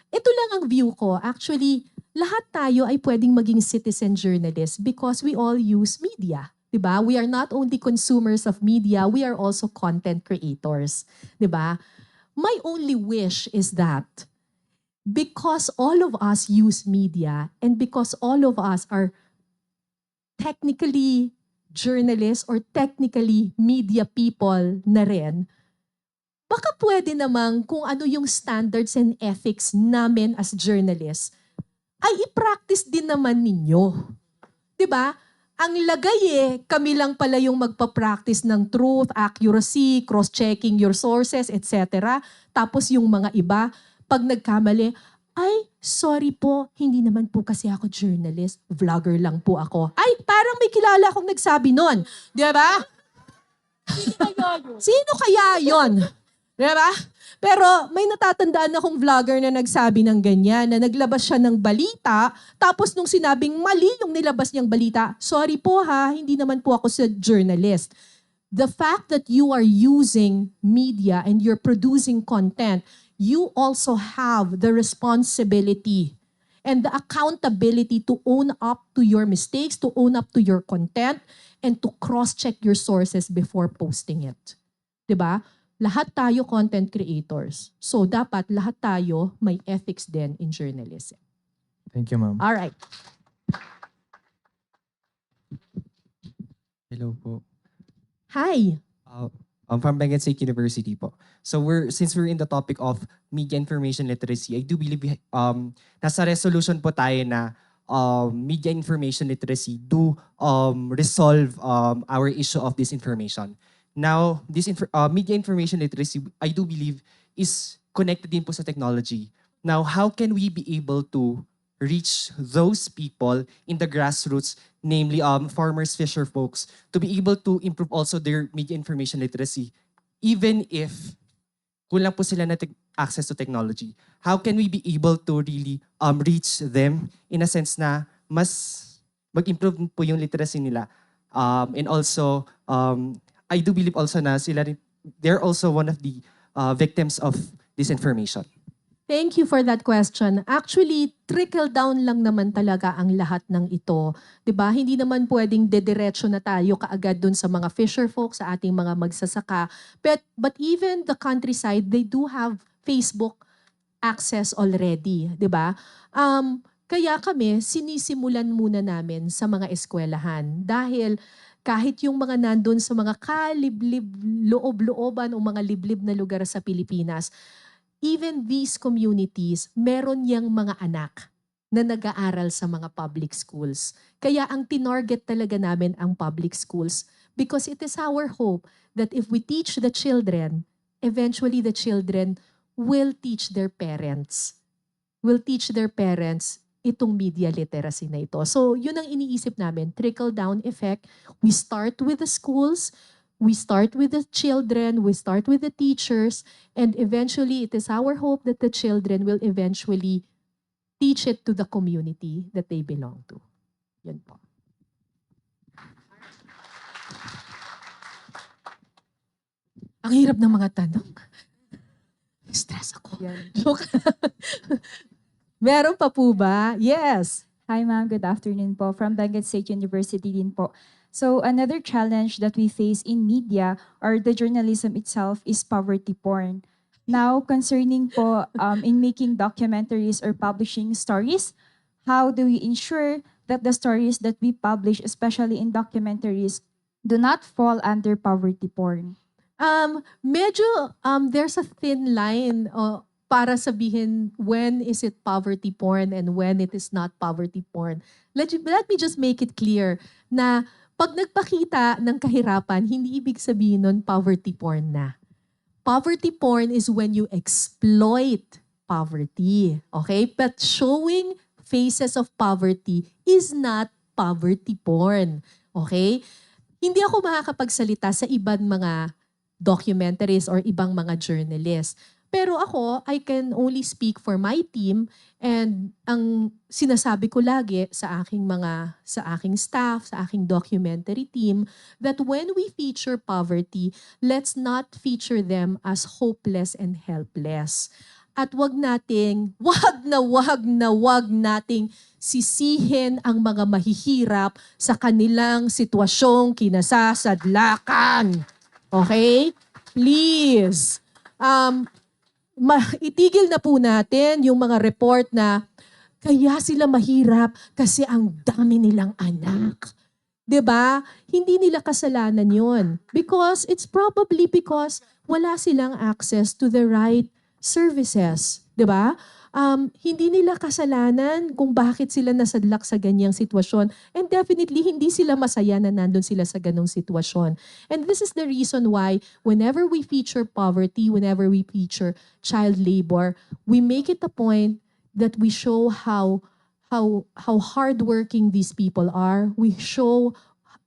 Ito lang ang view ko. Actually, lahat tayo ay pwedeng maging citizen journalist because we all use media. Diba? We are not only consumers of media, we are also content creators. Diba? My only wish is that because all of us use media and because all of us are technically journalists or technically media people na rin, baka pwede namang kung ano yung standards and ethics namin as journalists, ay i-practice din naman ninyo. 'Di ba? Ang lagay kami lang pala yung magpa-practice ng truth, accuracy, cross-checking your sources, etc. Tapos yung mga iba, pag nagkamali, ay, sorry po, hindi naman po kasi ako journalist, vlogger lang po ako. Ay, parang may kilala akong nagsabi nun. 'Di ba? Sino kaya yun? Diba? Pero may natatandaan akong vlogger na nagsabi ng ganyan, na naglabas siya ng balita, tapos nung sinabing mali yung nilabas niyang balita, sorry po ha, hindi naman po ako sa journalist. The fact that you are using media and you're producing content, you also have the responsibility and the accountability to own up to your mistakes, to own up to your content, and to cross-check your sources before posting it. Diba? Lahat tayo content creators. So dapat lahat tayo may ethics din in journalism. Thank you, ma'am. All right. Hello po. Hi. I'm from Benguet State University po. So since we're in the topic of media information literacy, I do believe nasa resolution po tayo na media information literacy do resolve our issue of disinformation. Now, this media information literacy, I do believe, is connected din po sa technology. Now, how can we be able to reach those people in the grassroots, namely farmers, fisher folks, to be able to improve also their media information literacy, even if kulang po sila na access to technology? How can we be able to really reach them in a sense na mas mag-improve po yung literacy nila? And also, I do believe also na they're also one of the victims of disinformation. Thank you for that question. Actually, trickle down lang naman talaga ang lahat ng ito. 'Di ba? Hindi naman pwedeng dediretso na tayo kaagad dun sa mga fisher folk, sa ating mga magsasaka. But even the countryside, they do have Facebook access already, 'di ba? Kaya kami sinisimulan muna namin sa mga eskwelahan dahil kahit yung mga nandun sa mga kaliblib, loob-looban o mga liblib na lugar sa Pilipinas, even these communities, meron yang mga anak. na nag-aaral sa mga public schools. Kaya ang tinarget talaga namin ang public schools because it is our hope that if we teach the children, eventually the children will teach their parents. Itong media literacy na ito. So yun ang iniisip namin, trickle-down effect. We start with the schools, we start with the children, we start with the teachers, and eventually it is our hope that the children will eventually teach it to the community that they belong to. Yan po. Ang hirap ng mga tanong. Stress ako. Joke. Meron pa po ba? Yes. Hi ma'am, good afternoon po. From Benguet State University din po. So another challenge that we face in media or the journalism itself is poverty porn. Now, concerning po in making documentaries or publishing stories, how do we ensure that the stories that we publish, especially in documentaries, do not fall under poverty porn? There's a thin line para sabihin when is it poverty porn and when it is not poverty porn. Let me just make it clear na pag nagpakita ng kahirapan, hindi ibig sabihin nun poverty porn na. Poverty porn is when you exploit poverty. Okay? But showing faces of poverty is not poverty porn. Okay? Hindi ako makakapagsalita sa ibang mga documentaries or ibang mga journalists. Pero ako, I can only speak for my team, and ang sinasabi ko lagi sa aking staff, sa aking documentary team, that when we feature poverty, let's not feature them as hopeless and helpless. At wag nating sisihin ang mga mahihirap sa kanilang sitwasyong kinasasadlakan. Okay? Please. Itigil na po natin yung mga report na kaya sila mahirap kasi ang dami nilang anak. 'Di ba? Hindi nila kasalanan 'yon. Because it's probably because wala silang access to the right services. 'Di ba? Hindi nila kasalanan kung bakit sila nasadlak sa ganyang sitwasyon. And definitely, hindi sila masaya na nandun sila sa ganong sitwasyon. And this is the reason why whenever we feature poverty, whenever we feature child labor, we make it a point that we show how hardworking these people are. We show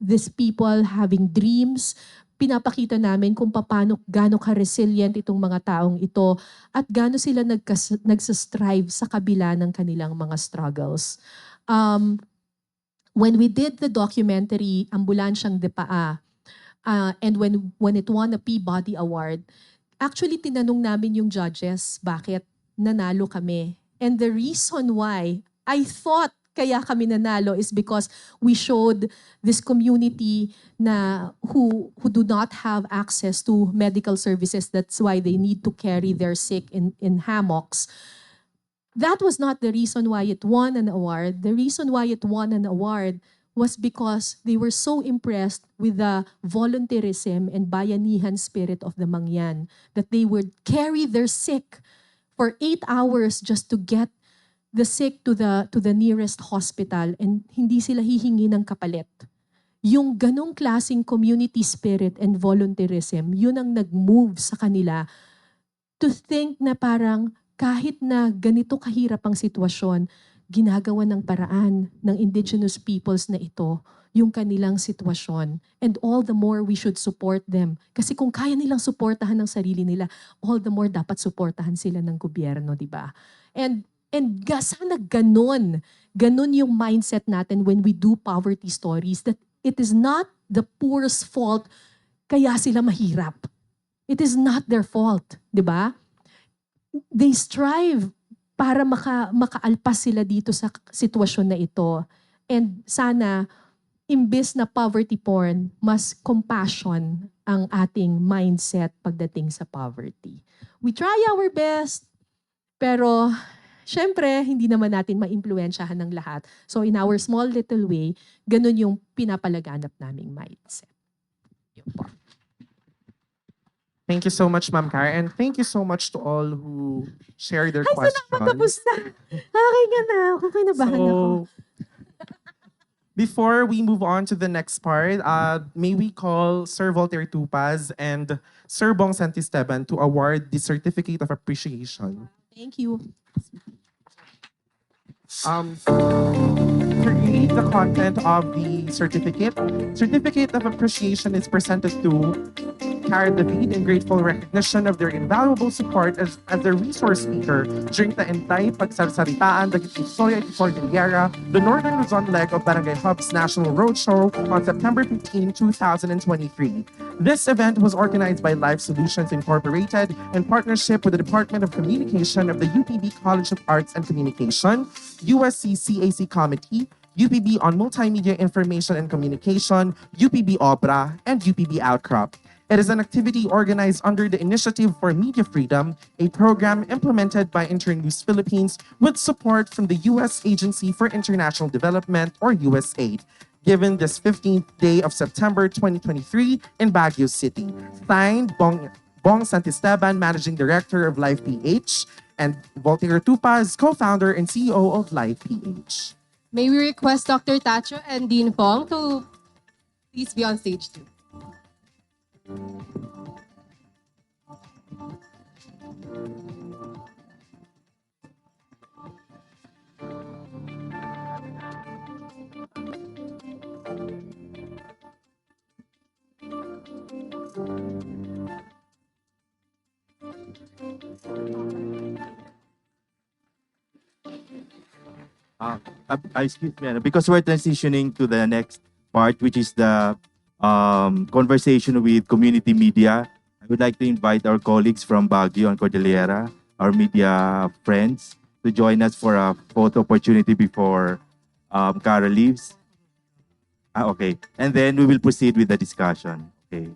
these people having dreams. Pinapakita namin kung gaano ka-resilient itong mga taong ito at gaano sila nagsastrive sa kabila ng kanilang mga struggles. When we did the documentary, Ambulansyang Depaa, and when it won a Peabody Award, actually tinanong namin yung judges bakit nanalo kami. And the reason why I thought kaya kami nanalo is because we showed this community na who do not have access to medical services. That's why they need to carry their sick in hammocks. That was not the reason why it won an award. The reason why it won an award was because they were so impressed with the volunteerism and bayanihan spirit of the Mangyan that they would carry their sick for 8 hours just to get the sick to the nearest hospital and hindi sila hihingi ng kapalit. Yung ganong klaseng community spirit and volunteerism, yun ang nag-move sa kanila to think na parang kahit na ganito kahirap ang sitwasyon, ginagawa ng paraan ng indigenous peoples na ito yung kanilang sitwasyon. And all the more we should support them. Kasi kung kaya nilang suportahan ng sarili nila, all the more dapat suportahan sila ng gobyerno, di ba? And sana ganon yung mindset natin when we do poverty stories, that it is not the poor's fault kaya sila mahirap. It is not their fault, di ba? They strive para makaalpas sila dito sa sitwasyon na ito. And sana, imbes na poverty porn, mas compassion ang ating mindset pagdating sa poverty. We try our best, pero syempre, hindi naman natin maimpluwensyahan ng lahat. So in our small little way, ganun yung pinapalaganap naming mindset. Yun po. Thank you so much, Ma'am Kara, and thank you so much to all who shared their Ay, salamat, tapos questions. na. Okay ka na ako. Kinabahan ako. So, before we move on to the next part, may we call Sir Voltaire Tupaz and Sir Bong Santisteban to award the Certificate of Appreciation. Thank you. To read the content of the certificate of appreciation is presented to Karen David in grateful recognition of their invaluable support as a resource speaker during the Entay Pagsasaritaan Dagiti Istorya at Cordillera, the Northern Luzon leg of BarangayHub's National Roadshow on September 15, 2023. This event was organized by Life Solutions Incorporated in partnership with the Department of Communication of the UPB College of Arts and Communication, USC-CAC Committee, UPB on Multimedia Information and Communication, UPB OBRA, and UPB Outcrop. It is an activity organized under the Initiative for Media Freedom, a program implemented by Internews Philippines with support from the U.S. Agency for International Development, or USAID, given this 15th day of September 2023 in Baguio City. Signed, Bong Santisteban, Managing Director of Lyf.PH, and Voltaire Tupaz, co-founder and CEO of Lyf.PH. May we request Dr. Tacho and Dean Fong to please be on stage too. Excuse me, because we're transitioning to the next part, which is the conversation with community media. I would like to invite our colleagues from Baguio and Cordillera, our media friends, to join us for a photo opportunity before Cara leaves. Okay, and then we will proceed with the discussion. Okay.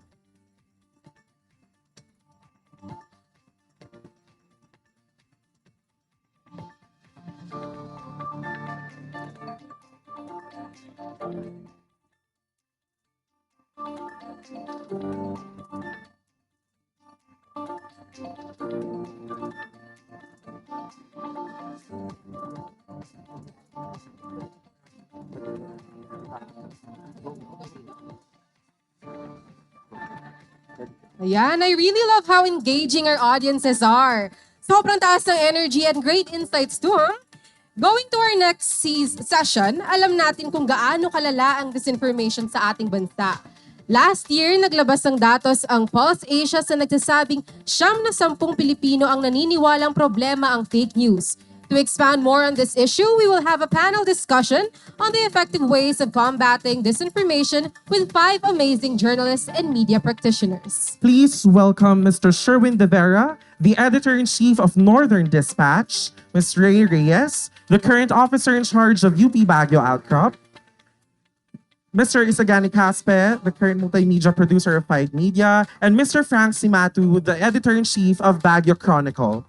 Ayan, I really love how engaging our audiences are. Sobrang taas ng energy and great insights too, huh? Going to our next session, alam natin kung gaano kalala ang disinformation sa ating bansa. Last year, naglabas ng datos ang Pulse Asia sa nagsasabing 10 Pilipino ang naniniwalang problema ang fake news. To expand more on this issue, we will have a panel discussion on the effective ways of combating disinformation with 5 amazing journalists and media practitioners. Please welcome Mr. Sherwin De Vera, the Editor-in-Chief of Northern Dispatch, Ms. Ray Reyes, the current officer in charge of UP Baguio Outcrop, Mr. Isagani Caspe, the current multimedia producer of Fight Media, and Mr. Frank Simatu, the Editor-in-Chief of Baguio Chronicle.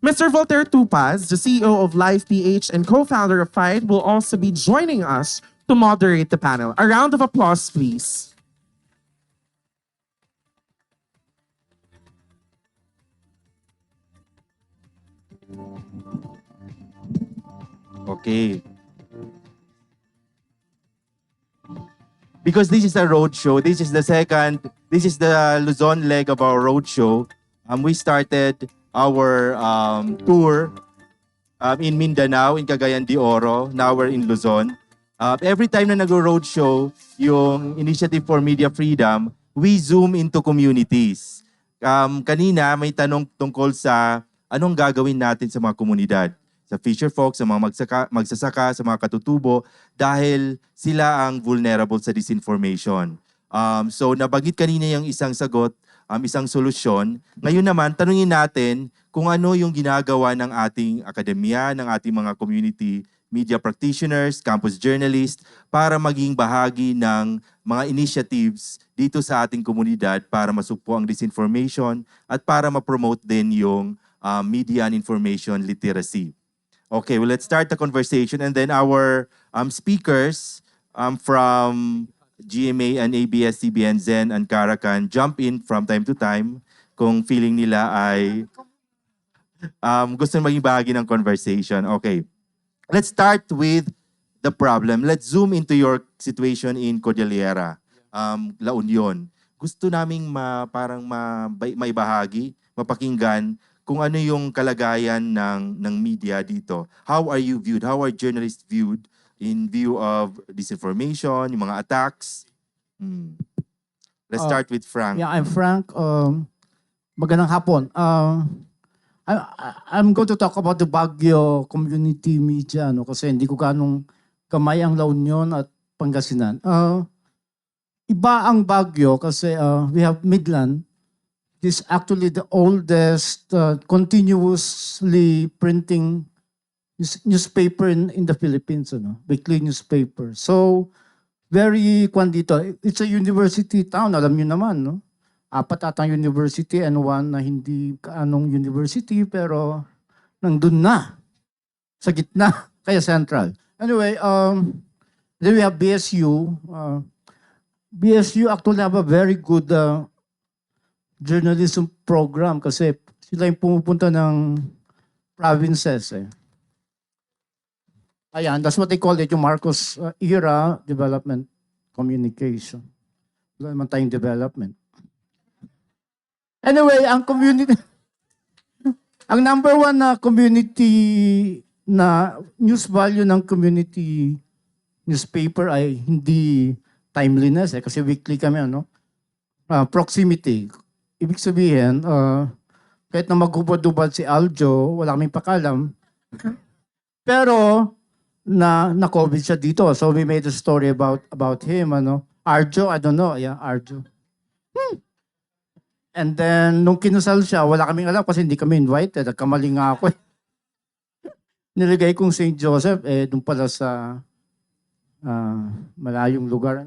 Mr. Voltaire Tupaz, the CEO of Lyf.PH and co-founder of Fight, will also be joining us to moderate the panel. A round of applause, please. Okay. Because this is a roadshow, this is the Luzon leg of our roadshow. We started our tour in Mindanao, in Cagayan de Oro. Now we're in Luzon. Every time na nag-roadshow yung Initiative for Media Freedom, we zoom into communities. Kanina may tanong tungkol sa anong gagawin natin sa mga komunidad, sa fisher folk, sa mga magsasaka, sa mga katutubo, dahil sila ang vulnerable sa disinformation. So nabanggit kanina yung isang sagot, isang solusyon. Ngayon naman, tanungin natin kung ano yung ginagawa ng ating akademya, ng ating mga community media practitioners, campus journalists, para maging bahagi ng mga initiatives dito sa ating komunidad para masugpo ang disinformation at para ma-promote din yung media and information literacy. Okay, well, let's start the conversation, and then our speakers from GMA and ABS-CBN, Zen and Cara can jump in from time to time. kung feeling nila ay gusto maging bahagi ng conversation. Okay. Let's start with the problem. Let's zoom into your situation in Cordillera, La Union. Gusto naming maibahagi, mapakinggan kung ano yung kalagayan ng media dito. How are you viewed? How are journalists viewed in view of disinformation, yung mga attacks? Let's start with Frank. Yeah, I'm Frank. Magandang hapon. I'm going to talk about the Baguio community media kasi hindi ko ganong kamay ang La Union at Pangasinan. Iba ang Baguio kasi we have Midland. This is actually the oldest continuously printing newspaper in the Philippines, weekly newspaper. So very dito. It's a university town, alam niyo naman, no? 4 atang university and 1 na hindi kaanong university pero nandun na sa gitna kaya central. Anyway, then we have BSU. BSU actually have a very good journalism program kasi sila yung pumupunta ng provinces. Ayan, that's what they call it, yung Marcos era development communication. Wala naman tayong development. Anyway, ang community, ang number 1 na community na news value ng community newspaper ay hindi timeliness kasi weekly kami, proximity. Ibig sabihin, kahit na maghubad-hubad si Aljo, wala kaming pakalam. Pero na-COVID siya dito. So we made a story about him, Arjo, I don't know. Yeah, Arjo. And then, nung kinusal siya, wala kaming alam kasi hindi kami invited. Nagkamali nga ako. Nilagay kong St. Joseph, doon pala sa malayong lugar.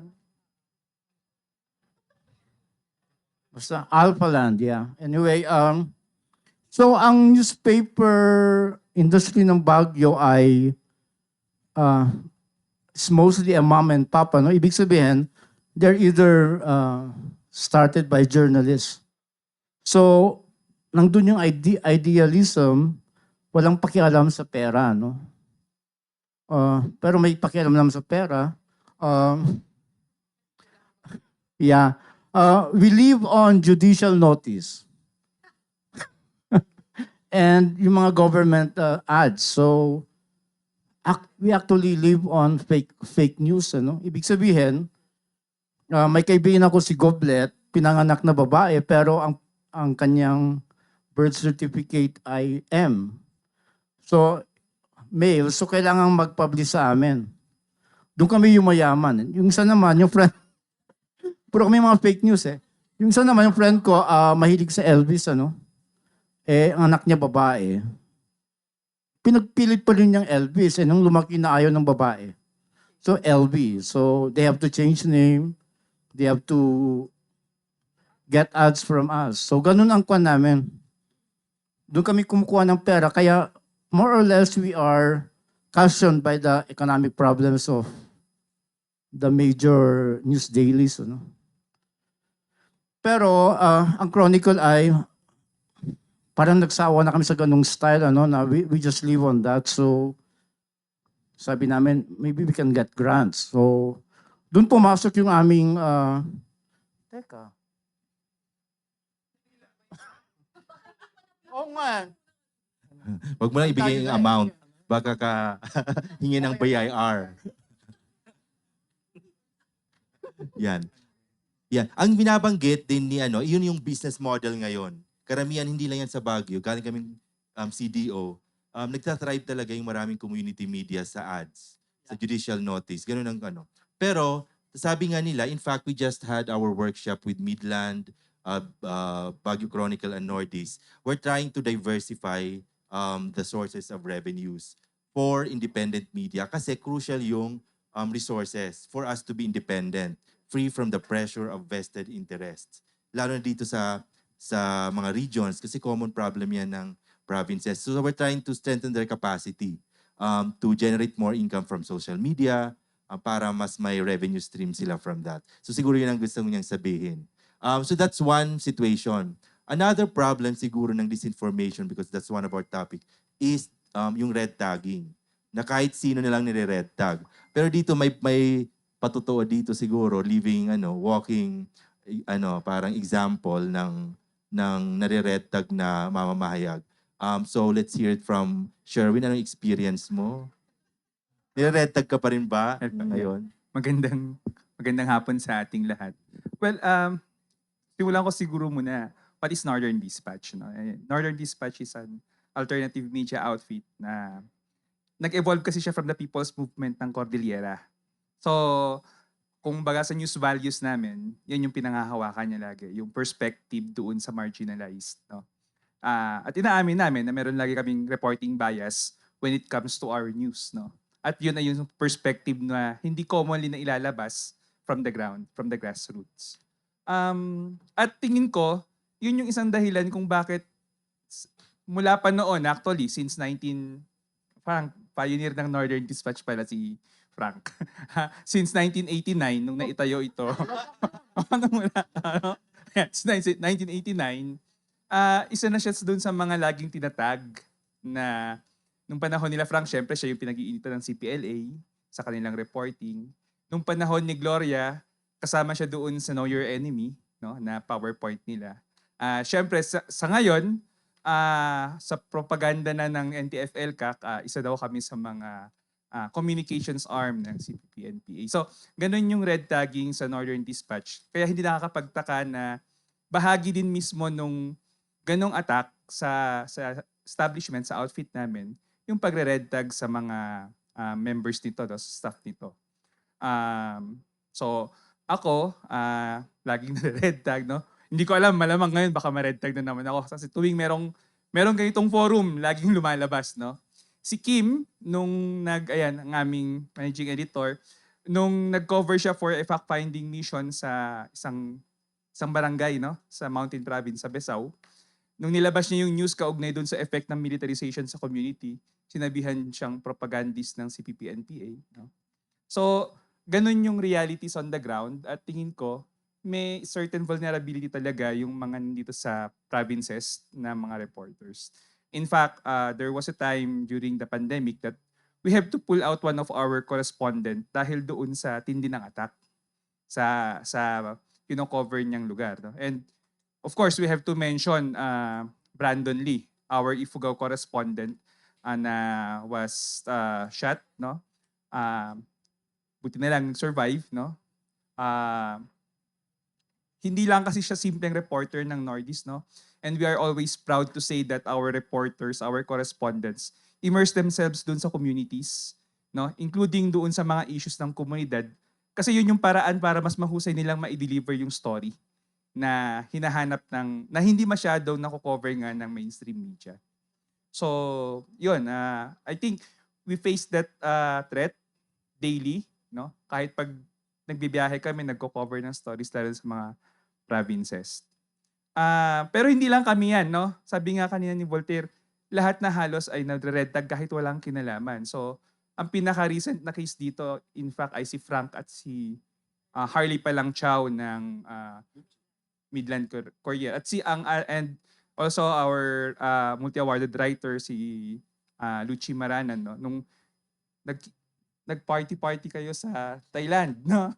Basta Alpha Land, yeah. Anyway, so ang newspaper industry ng Baguio ay it's mostly a mom and pop. Ibig sabihin, they're either started by journalists. So, nandun yung idealism, walang pakialam sa pera, pero may pakialam naman sa pera. Yeah. We live on judicial notice. And yung mga government ads. So, we actually live on fake news. Ibig sabihin, may kaibigan ako si Goblet, pinanganak na babae, pero ang kanyang birth certificate ay M. So, male. So, kailangan mag-publish sa amin. Doon kami yung mayaman. Yung isa naman, yung friend, puro kami mga fake news Yung isa naman, yung friend ko, mahilig sa Elvis, ang anak niya babae. Pinagpilit pa rin niyang Elvis, nung lumaki na ayaw ng babae. So, LV. So, they have to change name. They have to get ads from us. So, ganun ang kwan namin. Doon kami kumukuha ng pera. Kaya, more or less, we are cushioned by the economic problems of the major news dailies. Pero, ang Chronicle ay parang nagsawa na kami sa ganung style. Na we just live on that. So, sabi namin, maybe we can get grants. So, doon pumasok yung aming... Teka. Oo nga. Huwag mo lang ibigay yung amount. Baka ka hingi ng BIR. Yan. Yan. Ang binabanggit din ni yun yung business model ngayon. Karamihan hindi lang yan sa Baguio. Galing kaming CDO. Nagtathrive talaga yung maraming community media sa ads, sa judicial notice. Ganun ang Pero, sabi nga nila, in fact, we just had our workshop with Midland, Baguio Chronicle, and Northeast. We're trying to diversify the sources of revenues for independent media kasi crucial yung resources for us to be independent, free from the pressure of vested interests. Lalo na dito sa mga regions kasi common problem yan ng provinces. So we're trying to strengthen their capacity to generate more income from social media para mas may revenue stream sila from that. So siguro yun ang gusto niyang sabihin. So that's one situation. Another problem siguro ng disinformation, because that's one of our topic, is yung red tagging. Na kahit sino nilang nire-red tag. Pero dito may patotoo dito siguro, living, walking, parang example ng nare-red tag na mamamahayag. So let's hear it from Sherwin. Anong experience mo? Nire-red tag ka pa rin ba? Ayun. Magandang hapon sa ating lahat. Well, simulan ko siguro muna. What is Northern Dispatch? No? Northern Dispatch is an alternative media outfit na nag-evolve kasi siya from the people's movement ng Cordillera. So, kung baga sa news values namin, yan yung pinangahawakan niya lagi. Yung perspective doon sa marginalized. No? At inaamin namin na meron lagi kaming reporting bias when it comes to our news. No? At yun ay yung perspective na hindi commonly na ilalabas from the ground, from the grassroots. At tingin ko, yun yung isang dahilan kung bakit mula pa noon, actually, since Frank, pioneer ng Northern Dispatch pala si Frank. Since 1989, nung naitayo ito. Since 1989, isa na siya doon sa mga laging tinatag na nung panahon nila Frank, syempre siya yung pinag-iinitan ng CPLA sa kanilang reporting. Nung panahon ni Gloria, kasama siya doon sa Know Your Enemy, no, na PowerPoint nila. Syempre, sa ngayon, sa propaganda na ng NTF-CAC, isa daw kami sa mga communications arm ng CPP-NPA. So, ganun yung red tagging sa Northern Dispatch. Kaya hindi nakakapagtaka na bahagi din mismo nung ganong attack sa establishment, sa outfit namin, yung pagre-red tag sa mga members nito, sa staff nito. So, ako, laging nare-red tag, no? Hindi ko alam, malamang ngayon baka ma-red tag na naman ako. Kasi tuwing merong ganitong forum, laging lumalabas, no? Si Kim, ang aming managing editor, nung nag-cover siya for a fact-finding mission sa isang barangay, no? Sa Mountain Province, sa Besao. Nung nilabas niya yung news kaugnay doon sa effect ng militarization sa community, sinabihan siyang propagandist ng CPP-NPA. No? So, ganun yung realities on the ground at tingin ko, may certain vulnerability talaga yung mga nandito sa provinces na mga reporters. In fact, there was a time during the pandemic that we have to pull out one of our correspondent dahil doon sa tindi ng attack sa cover niyang lugar. No? And of course, we have to mention Brandon Lee, our Ifugao correspondent na was shot. No? Buti na lang survive. No? Hindi lang kasi siya simpleng reporter ng Northeast, no? And we are always proud to say that our reporters, our correspondents, immerse themselves doon sa communities, no? Including doon sa mga issues ng komunidad. Kasi yun yung paraan para mas mahusay nilang ma-deliver yung story na hinahanap na hindi masyadong nako-cover nga ng mainstream media. So, yun. I think we face that threat daily, no? Kahit pag nagbibiyahe kami, nagko-cover ng stories lalo sa mga provinces. Pero hindi lang kami yan, no? Sabi nga kanina ni Voltaire, lahat na halos ay nagre-red tag kahit walang kinalaman. So, ang pinaka-recent na case dito, in fact, ay si Frank at si Harley Palang Chow ng Midland Courier. At and also our multi-awarded writer, si Luchi Maranan, no? Nung nag-party-party kayo sa Thailand, no?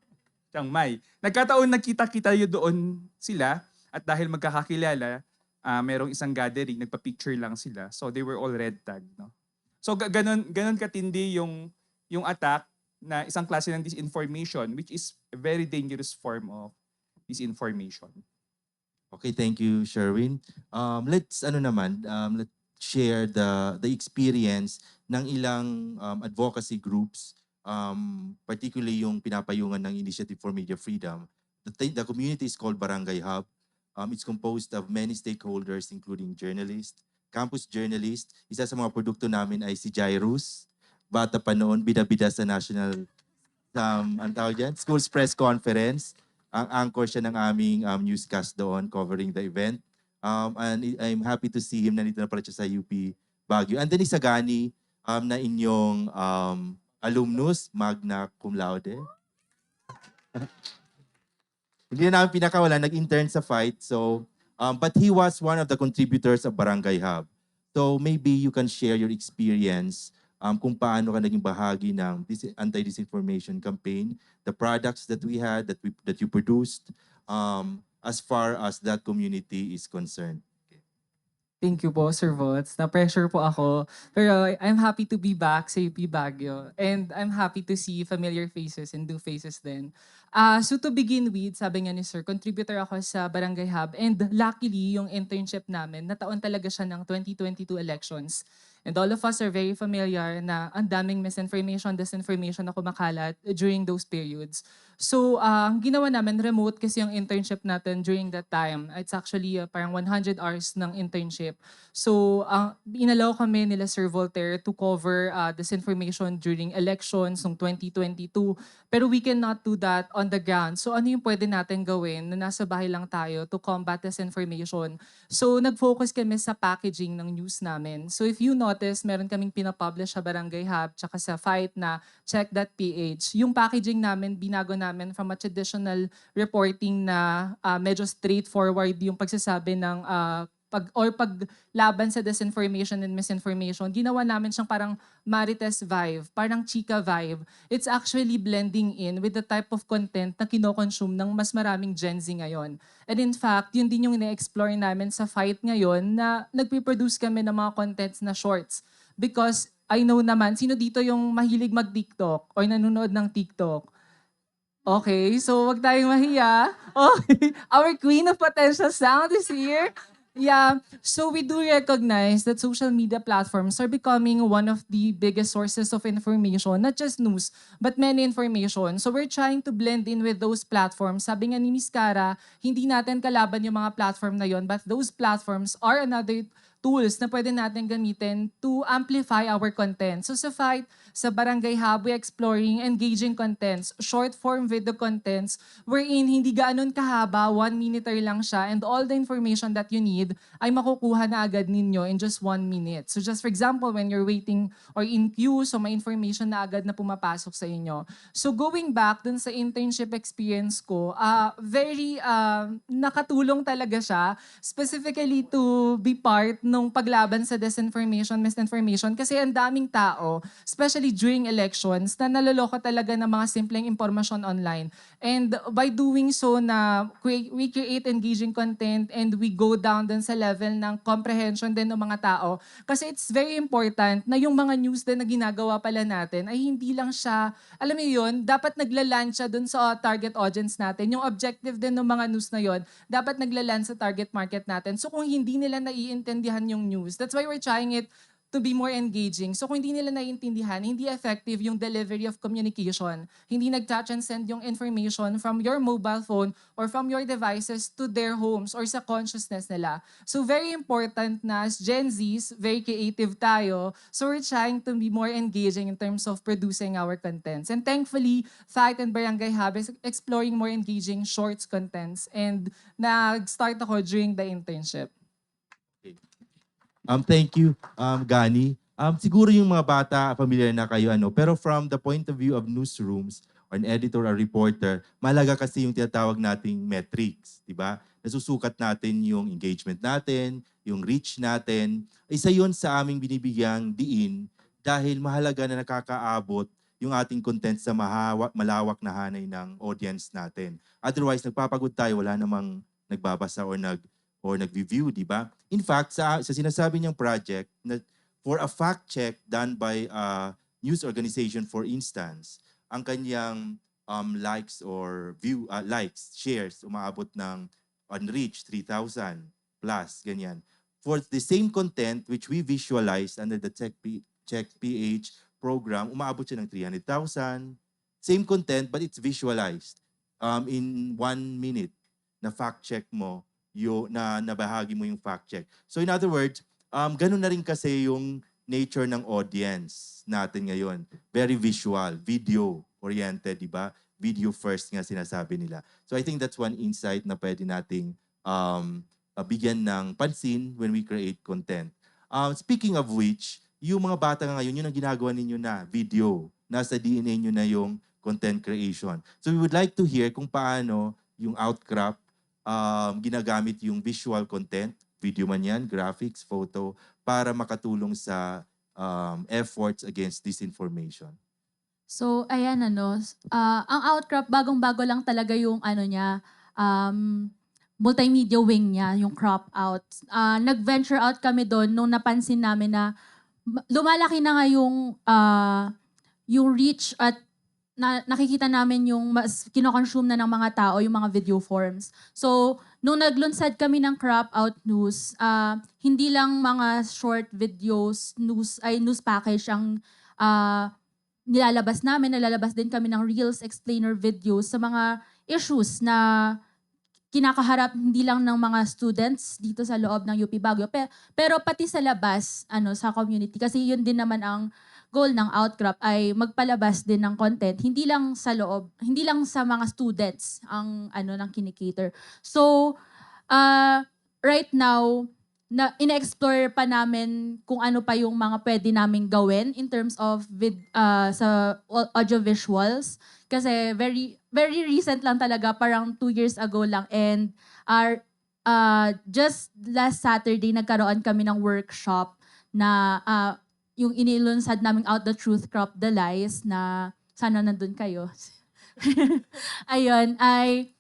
Chiang Mai. Nagkataon nagkita-kita yun doon sila at dahil magkakakilala, merong isang gathering, nagpa-picture lang sila. So they were all red tag, no? So ganun katindi yung attack na isang klase ng disinformation, which is a very dangerous form of disinformation. Okay, thank you, Sherwin. Let's share the experience ng ilang advocacy groups, particularly yung pinapayungan ng Initiative for Media Freedom. The community is called BarangayHub. It's composed of many stakeholders including journalists, campus journalists. Isa sa mga produkto namin ay si Jairus. Bata pa noon, bida-bida sa national Schools Press Conference. Ang anchor siya ng aming newscast doon covering the event. And I'm happy to see him. Nandito na pala siya sa UP Baguio. And then Isagani na inyong alumnus, magna cum laude. Hindi na namin pinakawalan, nag-intern sa fight. So, But he was one of the contributors of Barangay Hub. So maybe you can share your experience kung paano ka naging bahagi ng anti-disinformation campaign, the products that we had, that you produced, as far as that community is concerned. Thank you po, Sir Vots. Na-pressure po ako. Pero I'm happy to be back sa UP Baguio. And I'm happy to see familiar faces and new faces din. So to begin with, sabi nga ni Sir, contributor ako sa Barangay Hub. And luckily, yung internship namin, nataon talaga siya ng 2022 elections. And all of us are very familiar na ang daming misinformation, disinformation na kumakalat during those periods. So, ang ginawa namin, remote kasi yung internship natin during that time. It's actually parang 100 hours ng internship. So, inalaw kami nila Sir Voltaire to cover disinformation during elections ng 2022. Pero we cannot do that on the ground. So, ano yung pwede natin gawin na nasa bahay lang tayo to combat disinformation? So, nag-focus kami sa packaging ng news namin. So, if you notice, meron kaming pinapublish sa Barangay Hub tsaka sa Fight na Check.PH. Yung packaging namin, binago namin from a traditional reporting na medyo straightforward yung pagsasabi ng paglaban sa disinformation and misinformation. Ginawa namin siyang parang Marites vibe, parang chika vibe. It's actually blending in with the type of content na kinokonsume ng mas maraming Gen Z ngayon. And in fact, yun din yung ina-explore namin sa Fight ngayon na nagpiproduce kami ng mga contents na shorts. Because I know naman, sino dito yung mahilig mag-TikTok or nanonood ng TikTok? Okay, so wag tayong mahiya. Okay, our queen of potential sound is here. Yeah, so we do recognize that social media platforms are becoming one of the biggest sources of information, not just news, but many information. So we're trying to blend in with those platforms. Sabi nga ni Miss Cara, hindi natin kalaban yung mga platform na yon, but those platforms are another tools na pwede natin gamitin to amplify our content. So sa Fight, sa Barangay Hub, we're exploring engaging contents, short-form video contents, wherein hindi gano'n kahaba, 1 minute lang siya, and all the information that you need ay makukuha na agad ninyo in just 1 minute. So just for example, when you're waiting or in queue, so may information na agad na pumapasok sa inyo. So going back dun sa internship experience ko, very nakatulong talaga siya, specifically to be part nung paglaban sa disinformation, misinformation, kasi ang daming tao, especially during elections, na naloloko talaga ng mga simpleng impormasyon online. And by doing so na we create engaging content and we go down din sa level ng comprehension din ng mga tao. Kasi it's very important na yung mga news din na ginagawa pala natin ay hindi lang siya, alam mo yun, dapat naglaland siya dun sa target audience natin. Yung objective din ng mga news na yun, dapat naglaland sa target market natin. So kung hindi nila naiintindihan yung news, that's why we're trying it to be more engaging. So kung hindi nila naiintindihan, hindi effective yung delivery of communication. Hindi nag-transcend yung information from your mobile phone or from your devices to their homes or sa consciousness nila. So very important na as Gen Zs, very creative tayo. So we're trying to be more engaging in terms of producing our contents. And thankfully, Fight and Barangay Hub is exploring more engaging shorts contents. And nag-start ako during the internship. Thank you, Gani. Siguro yung mga bata, familiar na kayo, pero from the point of view of newsrooms, or an editor or reporter, malaga kasi yung tinatawag nating metrics, di ba? Nasusukat natin yung engagement natin, yung reach natin. Isa yun sa aming binibigyang diin dahil mahalaga na nakakaabot yung ating content sa malawak na hanay ng audience natin. Otherwise, nagpapagod tayo, wala namang nagbabasa or nag-review, di ba? In fact, sa sinasabi niyang project, na for a fact check done by a news organization, for instance, ang kanyang likes or shares, umaabot ng unreached 3,000 plus, ganyan. For the same content which we visualized under the Check.PH program, umaabot siya ng 300,000. Same content, but it's visualized in 1 minute na fact check mo, na nabahagi mo yung fact check. So in other words, ganun na rin kasi yung nature ng audience natin ngayon. Very visual, video-oriented, di ba? Video first nga sinasabi nila. So I think that's one insight na pwede nating bigyan ng pansin when we create content. Speaking of which, yung mga bata nga ngayon, yun ang ginagawa ninyo na video. Nasa DNA nyo na yung content creation. So we would like to hear kung paano yung Outcrop ginagamit yung visual content, video man yan, graphics, photo, para makatulong sa efforts against disinformation? So, ayan ang Outcrop, bagong-bago lang talaga yung niya, multimedia wing niya, yung crop out. Nag-venture out kami doon nung napansin namin na lumalaki na nga yung reach at nakikita namin yung mas kinoconsume na ng mga tao yung mga video forms. So, nung naglunsad kami ng crop out news, hindi lang mga short videos, news package ang nilalabas namin, nalalabas din kami ng reels, explainer videos sa mga issues na kinakaharap hindi lang ng mga students dito sa loob ng UP Baguio, pero pati sa labas, sa community. Kasi yun din naman ang goal ng Outcrop, ay magpalabas din ng content, hindi lang sa loob, hindi lang sa mga students ang ng kinikater. So, right now, ina-explore pa namin kung ano pa yung mga pwede naming gawin in terms of sa audiovisuals. Kasi very very recent lang talaga, parang 2 years ago lang. And just last Saturday, nagkaroon kami ng workshop na yung inilunsad naming Out the Truth, Crop the Lies, na sana nandun kayo. Ayun, ay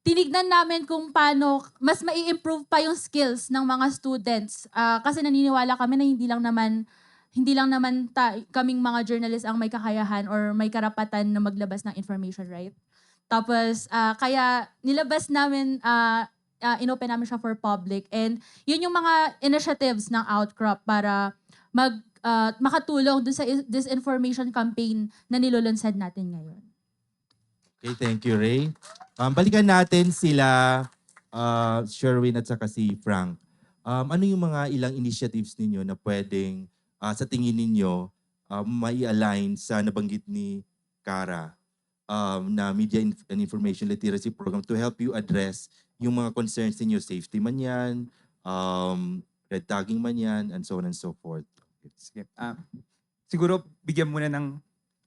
tinignan namin kung paano mas mai-improve pa yung skills ng mga students. Kasi naniniwala kami na hindi lang naman kaming mga journalists ang may kakayahan or may karapatan na maglabas ng information, right? Tapos, kaya nilabas namin, inopen namin siya for public. And yun yung mga initiatives ng Outcrop para makatulong dun sa disinformation campaign na nilulunsad natin ngayon. Okay, thank you, Ray. Balikan natin sila Sherwin at saka si Frank. Ano yung mga ilang initiatives ninyo na pwedeng sa tingin ninyo mai-align sa nabanggit ni Cara na Media and Information Literacy Program to help you address yung mga concerns ninyo, safety man yan, red tagging man yan, and so on and so forth. Sige. Siguro bigyan muna ng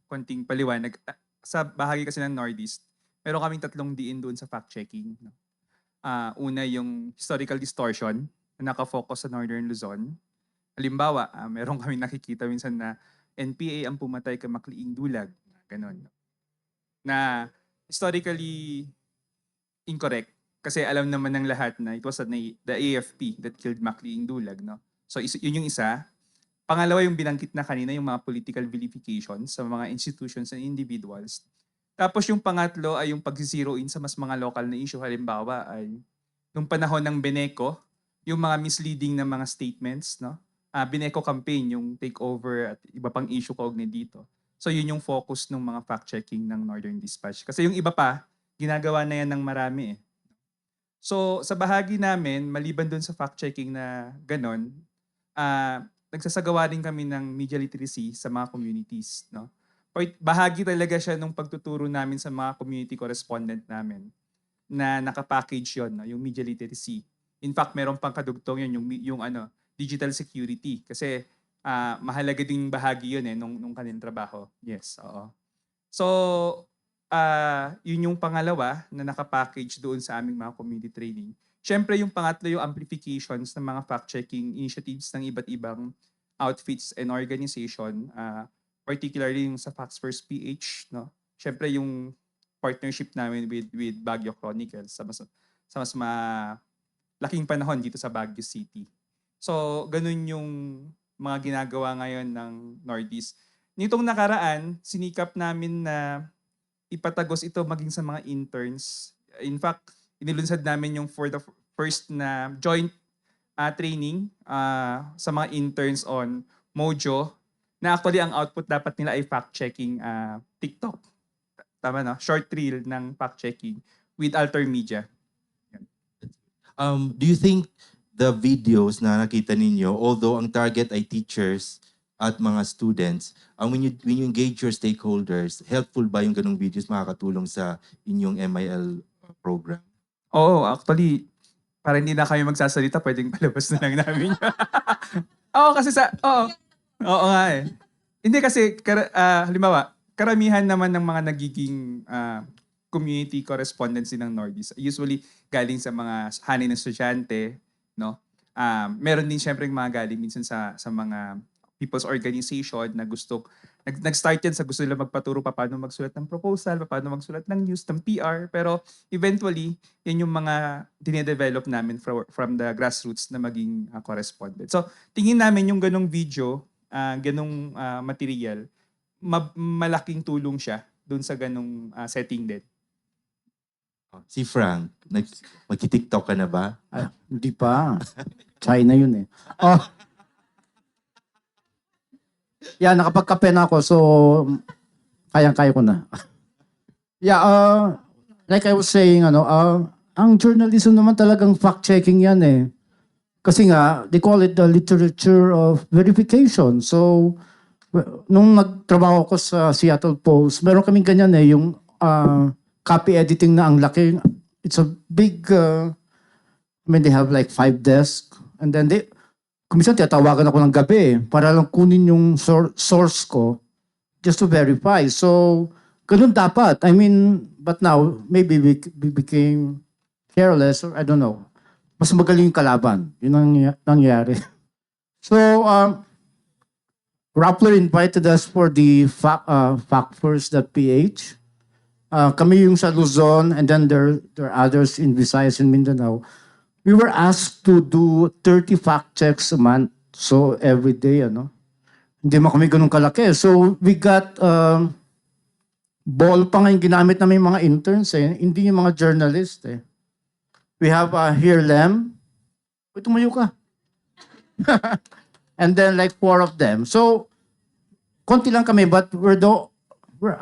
konting paliwanag. Sa bahagi kasi ng Northeast, meron kaming 3 diin doon sa fact-checking. Una, yung historical distortion na nakafocus sa Northern Luzon. Halimbawa, meron kaming nakikita minsan na NPA ang pumatay kay Makliing Dulag. Ganon. Na historically incorrect. Kasi alam naman ng lahat na it was the AFP that killed Makliing Dulag. No? So yun yung isa. Pangalawa, yung binanggit na kanina, yung mga political vilifications sa mga institutions and individuals. Tapos yung pangatlo ay yung pag-zero in sa mas mga local na issue. Halimbawa ay nung panahon ng Beneco, yung mga misleading na mga statements, no? Beneco campaign, yung takeover at iba pang issue kaugnay dito. So yun yung focus ng mga fact-checking ng Northern Dispatch. Kasi yung iba pa, ginagawa na yan ng marami. So sa bahagi namin, maliban dun sa fact-checking na ganon, nagsasagawa rin kami ng media literacy sa mga communities. No? Bahagi talaga siya nung pagtuturo namin sa mga community correspondent namin na nakapackage yun, no? Yung media literacy. In fact, meron pang kadugtong yun, yung digital security. Kasi mahalaga ding bahagi yun nung kanilang trabaho. Yes, oo. So, yun yung pangalawa na nakapackage doon sa aming mga community training. Siyempre, yung pangatlo, yung amplifications ng mga fact-checking initiatives ng iba't ibang outfits and organization, particularly yung sa Facts First PH. No? Siyempre, yung partnership namin with Baguio Chronicles sa mas laking panahon dito sa Baguio City. So, ganun yung mga ginagawa ngayon ng Northeast. Nitong nakaraan, sinikap namin na ipatagos ito maging sa mga interns. In fact, inilunsad namin yung for the first na joint training sa mga interns on Mojo, na actually ang output dapat nila ay fact-checking TikTok. Tama no? Short reel ng fact-checking with Alter Media. Do you think the videos na nakita ninyo, although ang target ay teachers at mga students, when you engage your stakeholders, helpful ba yung ganung videos makakatulong sa inyong MIL program? Oo, actually, para hindi na kami magsasalita, pwedeng palabas na lang namin. Oo, kasi oo nga eh. Hindi kasi, halimbawa, karamihan naman ng mga nagiging community correspondence din ng Northeast. Usually galing sa mga hanay ng estudyante, no? Meron din syempre mga galing minsan sa mga people's organization na nag-start yan sa gusto nila magpaturo paano magsulat ng proposal, paano magsulat ng news, ng PR. Pero eventually, yan yung mga dinedevelop namin from the grassroots na maging correspondent. So, tingin namin yung ganong video, ganong material, malaking tulong siya dun sa ganong setting din. Si Frank, magki-TikTok ka na ba? Hindi pa. China yun eh. Oh. Yeah, nakapagkape na ako, so kayang-kaya ko na. Yeah, like I was saying, ang journalism naman talagang fact-checking yan eh. Kasi nga, they call it the literature of verification. So, nung nagtrabaho ko sa Seattle Post, meron kaming ganyan eh, yung copy editing na ang laki. It's a big, they have like 5 desks. And then kuminsan tiyatawagan ako ng gabi para lang kunin yung source ko just to verify. So, ganun dapat. I mean, but now, maybe we became careless or I don't know. Mas magaling yung kalaban. Yun ang nangyari. So, Rappler invited us for the Factfirst.PH. Kami yung sa Luzon and then there are others in Visayas and Mindanao. We were asked to do 30 fact checks a month. So, every day, Hindi mo kami ganun kalaki. So, we got ball pa nga yung ginamit namin mga interns eh. Hindi yung mga journalist eh. We have here Lem. Uy, tumayo ka. And then like 4 of them. So, konti lang kami but we're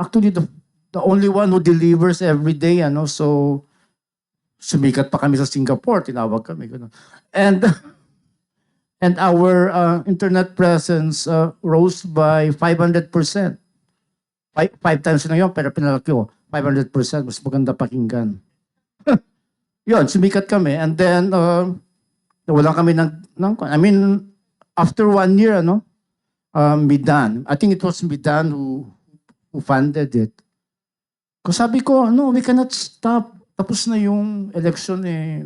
actually the only one who delivers every day, So, sumikat pa kami sa Singapore, tinawag kami. And our internet presence rose by 500%. 5 times na yun, pero pinalaki ko. 500%, mas maganda pakinggan. Yun, sumikat kami. And then, nawalan kami after 1 year, Midan. I think it was Midan who funded it. Kasi sabi ko, we cannot stop. Tapos na yung election eh.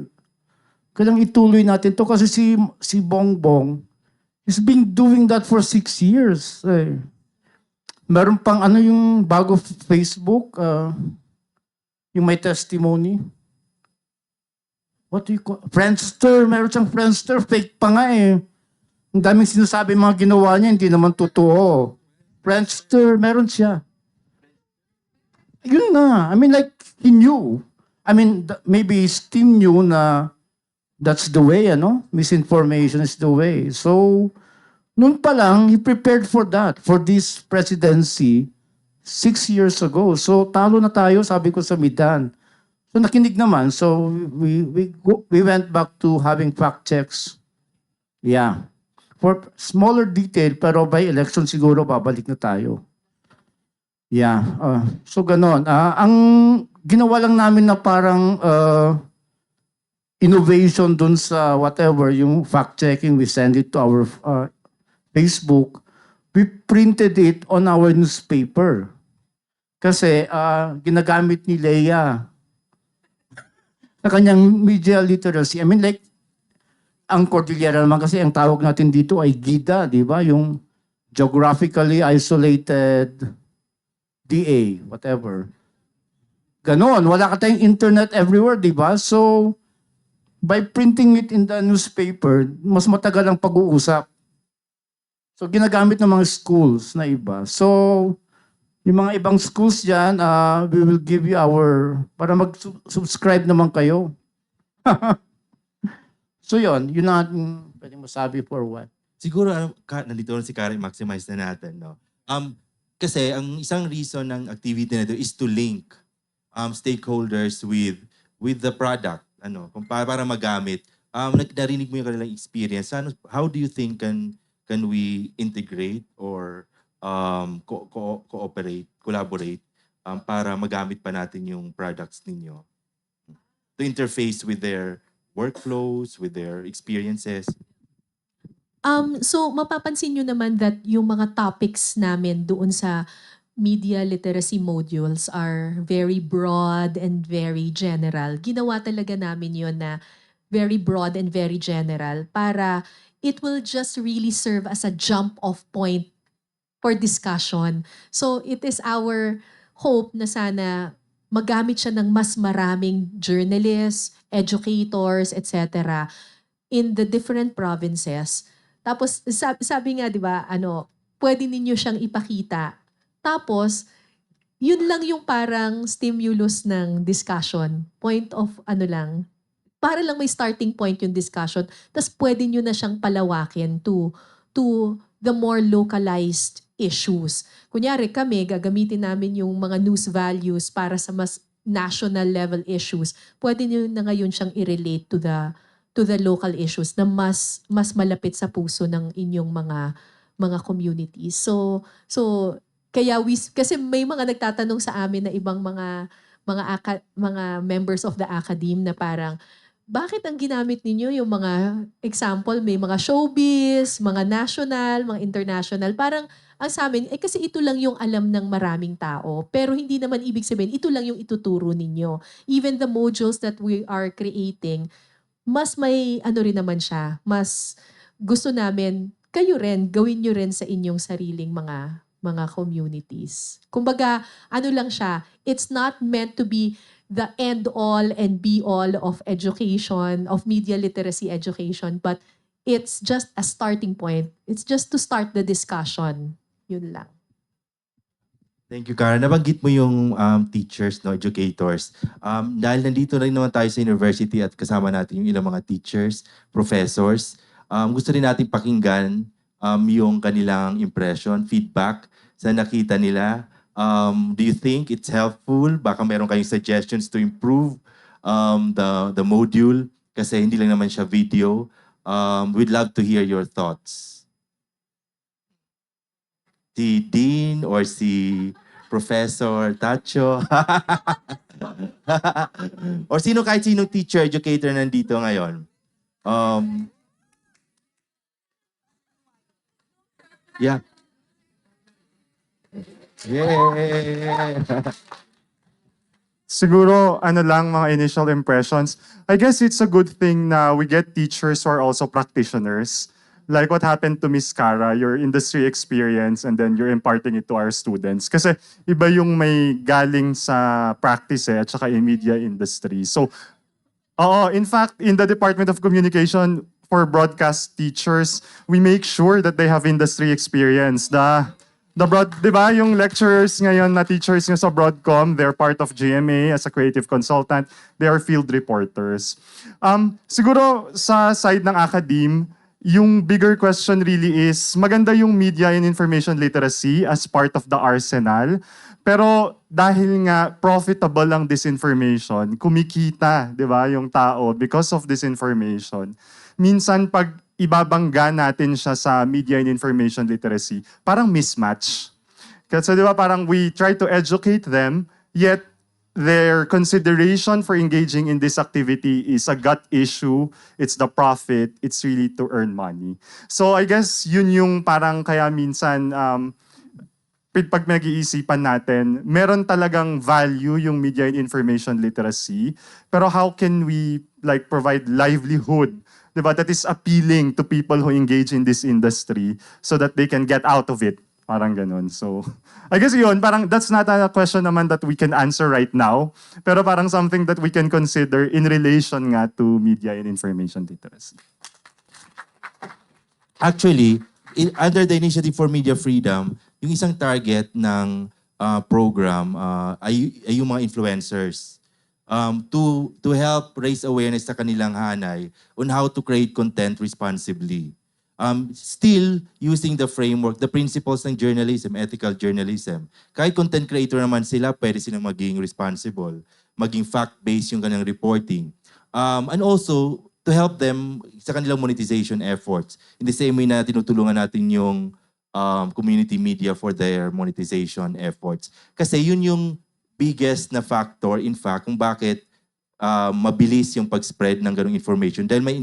Kailang ituloy natin to kasi si Bongbong has been doing that for 6 years. Eh. Meron pang yung bago Facebook, yung may testimony. What do you call? Friendster. Meron siyang Friendster. Fake pa nga eh. Ang daming sinasabi mga ginawa niya, hindi naman totoo. Friendster, meron siya. Yun na. I mean like, he knew. I mean, maybe his team knew na that's the way, Misinformation is the way. So, noon pa lang, he prepared for that, for this presidency 6 years ago. So, talo na tayo, sabi ko sa Midan. So, nakinig naman. So, we went back to having fact checks. Yeah. For smaller detail, pero by election siguro babalik na tayo. Yeah. So, ganon. Ang ginawa lang namin na parang innovation dun sa whatever, yung fact-checking, we send it to our Facebook. We printed it on our newspaper. Kasi ginagamit ni Leia na kanyang media literacy. I mean like, ang Cordillera naman kasi ang tawag natin dito ay GIDA, di ba? Yung geographically isolated DA, whatever. Ganon, wala ka tayong internet everywhere, di ba? So, by printing it in the newspaper, mas matagal ang pag-uusap. So, ginagamit ng mga schools na iba. So, yung mga ibang schools dyan, we will give you para mag-subscribe naman kayo. So, yun na pwede masabi for what. Siguro, nandito si Karen, maximize na natin, no? Kasi, ang isang reason ng activity na ito is to link stakeholders with the product, kung para magamit. Narinig mo yung kanilang experience. How do you think can we integrate or collaborate para magamit pa natin yung products ninyo? To interface with their workflows, with their experiences. So mapapansin nyo naman that yung mga topics namin doon sa media literacy modules are very broad and very general. Ginawa talaga namin yon na very broad and very general para it will just really serve as a jump-off point for discussion. So it is our hope na sana magamit siya ng mas maraming journalists, educators, etc. in the different provinces. Tapos sabi nga 'di ba, pwede ninyo siyang ipakita. Tapos yun lang yung parang stimulus ng discussion. Point of lang, para lang may starting point yung discussion. Tapos pwede nyo na siyang palawakin to the more localized issues. Kunyari kami, gagamitin namin yung mga news values para sa mas national level issues. Pwede nyo na ngayon siyang i-relate to the local issues na mas malapit sa puso ng inyong mga communities. So kaya kasi may mga nagtatanong sa amin na ibang mga members of the academe na parang, bakit ang ginamit ninyo yung mga example, may mga showbiz, mga national, mga international, parang ang sa amin, kasi ito lang yung alam ng maraming tao. Pero hindi naman ibig sabihin, ito lang yung ituturo ninyo. Even the modules that we are creating, mas may rin naman siya, mas gusto namin, kayo rin, gawin nyo rin sa inyong sariling mga communities. Kumbaga, lang siya, it's not meant to be the end-all and be-all of education, of media literacy education, but it's just a starting point. It's just to start the discussion. Yun lang. Thank you, Kara. Nabanggit mo yung teachers, educators. Dahil nandito rin naman tayo sa university at kasama natin yung ilang mga teachers, professors, gusto rin natin pakinggan yung kanilang impression, feedback sa nakita nila. Do you think it's helpful? Baka meron kayong suggestions to improve the module kasi hindi lang naman siya video. We'd love to hear your thoughts. Si Dean or si Professor Tacho or kahit sinong teacher, educator nandito ngayon. Yeah. Yeah. Siguro, mga initial impressions. I guess it's a good thing na we get teachers who are also practitioners. Like what happened to Miss Cara, your industry experience, and then you're imparting it to our students. Kasi iba yung may galing sa practice at saka in media industry. So, in fact, in the Department of Communication, for broadcast teachers, we make sure that they have industry experience. Di ba, yung lecturers ngayon na teachers nyo sa Broadcom, they're part of GMA as a creative consultant. They are field reporters. Siguro sa side ng academe, yung bigger question really is, maganda yung media and information literacy as part of the arsenal. Pero dahil nga profitable ang disinformation, kumikita, di ba, yung tao because of disinformation. Minsan pag ibabangga natin siya sa media and information literacy, parang mismatch. Kasi di ba parang we try to educate them, yet their consideration for engaging in this activity is a gut issue, it's the profit, it's really to earn money. So I guess yun yung parang kaya minsan pag nag-iisipan natin, meron talagang value yung media and information literacy, pero how can we provide livelihood, diba, that is appealing to people who engage in this industry so that they can get out of it? Parang ganun. So, I guess yun, parang that's not a question naman that we can answer right now, pero parang something that we can consider in relation nga to media and information literacy. Actually, under the Initiative for Media Freedom, yung isang target ng program ay yung mga influencers to help raise awareness sa kanilang hanay on how to create content responsibly. Still using the framework, the principles ng journalism, ethical journalism. Kahit content creator naman sila, pwede silang maging responsible, maging fact-based yung kanilang reporting. And also, to help them sa kanilang monetization efforts. In the same way na tinutulungan natin yung community media for their monetization efforts. Kasi yun yung biggest na factor, in fact, kung bakit mabilis yung pag-spread ng ganung information dahil may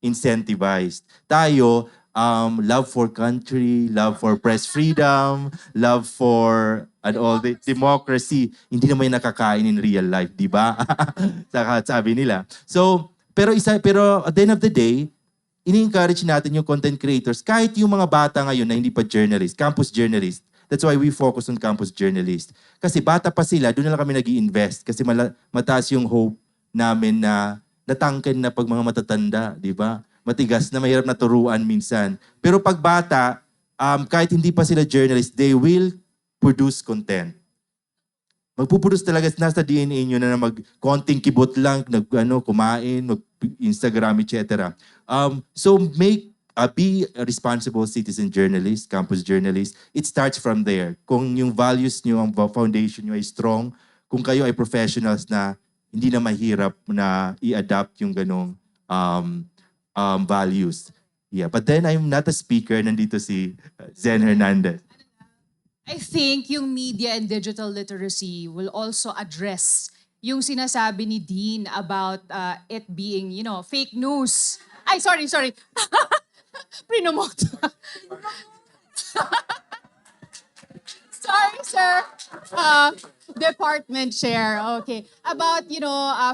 incentivized. Tayo, love for country, love for press freedom, love for and all the democracy. Hindi naman yung nakakain in real life, di ba? Sabi nila. So, pero at the end of the day, ini-encourage natin yung content creators, kahit yung mga bata ngayon na hindi pa journalist, campus journalist. That's why we focus on campus journalist. Kasi bata pa sila, doon na lang kami nag-i-invest. Kasi mataas yung hope namin na natangken na pag mga matatanda, di ba? Matigas na, mahirap na turuan minsan. Pero pag bata, kahit hindi pa sila journalist, they will produce content. Magpuproduce talaga, nasa DNA nyo na konting kibot lang, kumain, Instagram, etc. So be a responsible citizen journalist, campus journalist. It starts from there. Kung yung values nyo, ang foundation nyo ay strong, kung kayo ay professionals na hindi na mahirap na i-adapt yung ganong values. Yeah, but then I'm not a speaker. Nandito si Zen Hernandez. I think yung media and digital literacy will also address yung sinasabi ni Dean about it being, fake news. Ay, sorry. Prinomote. Sorry, sir. Department chair. Okay. About,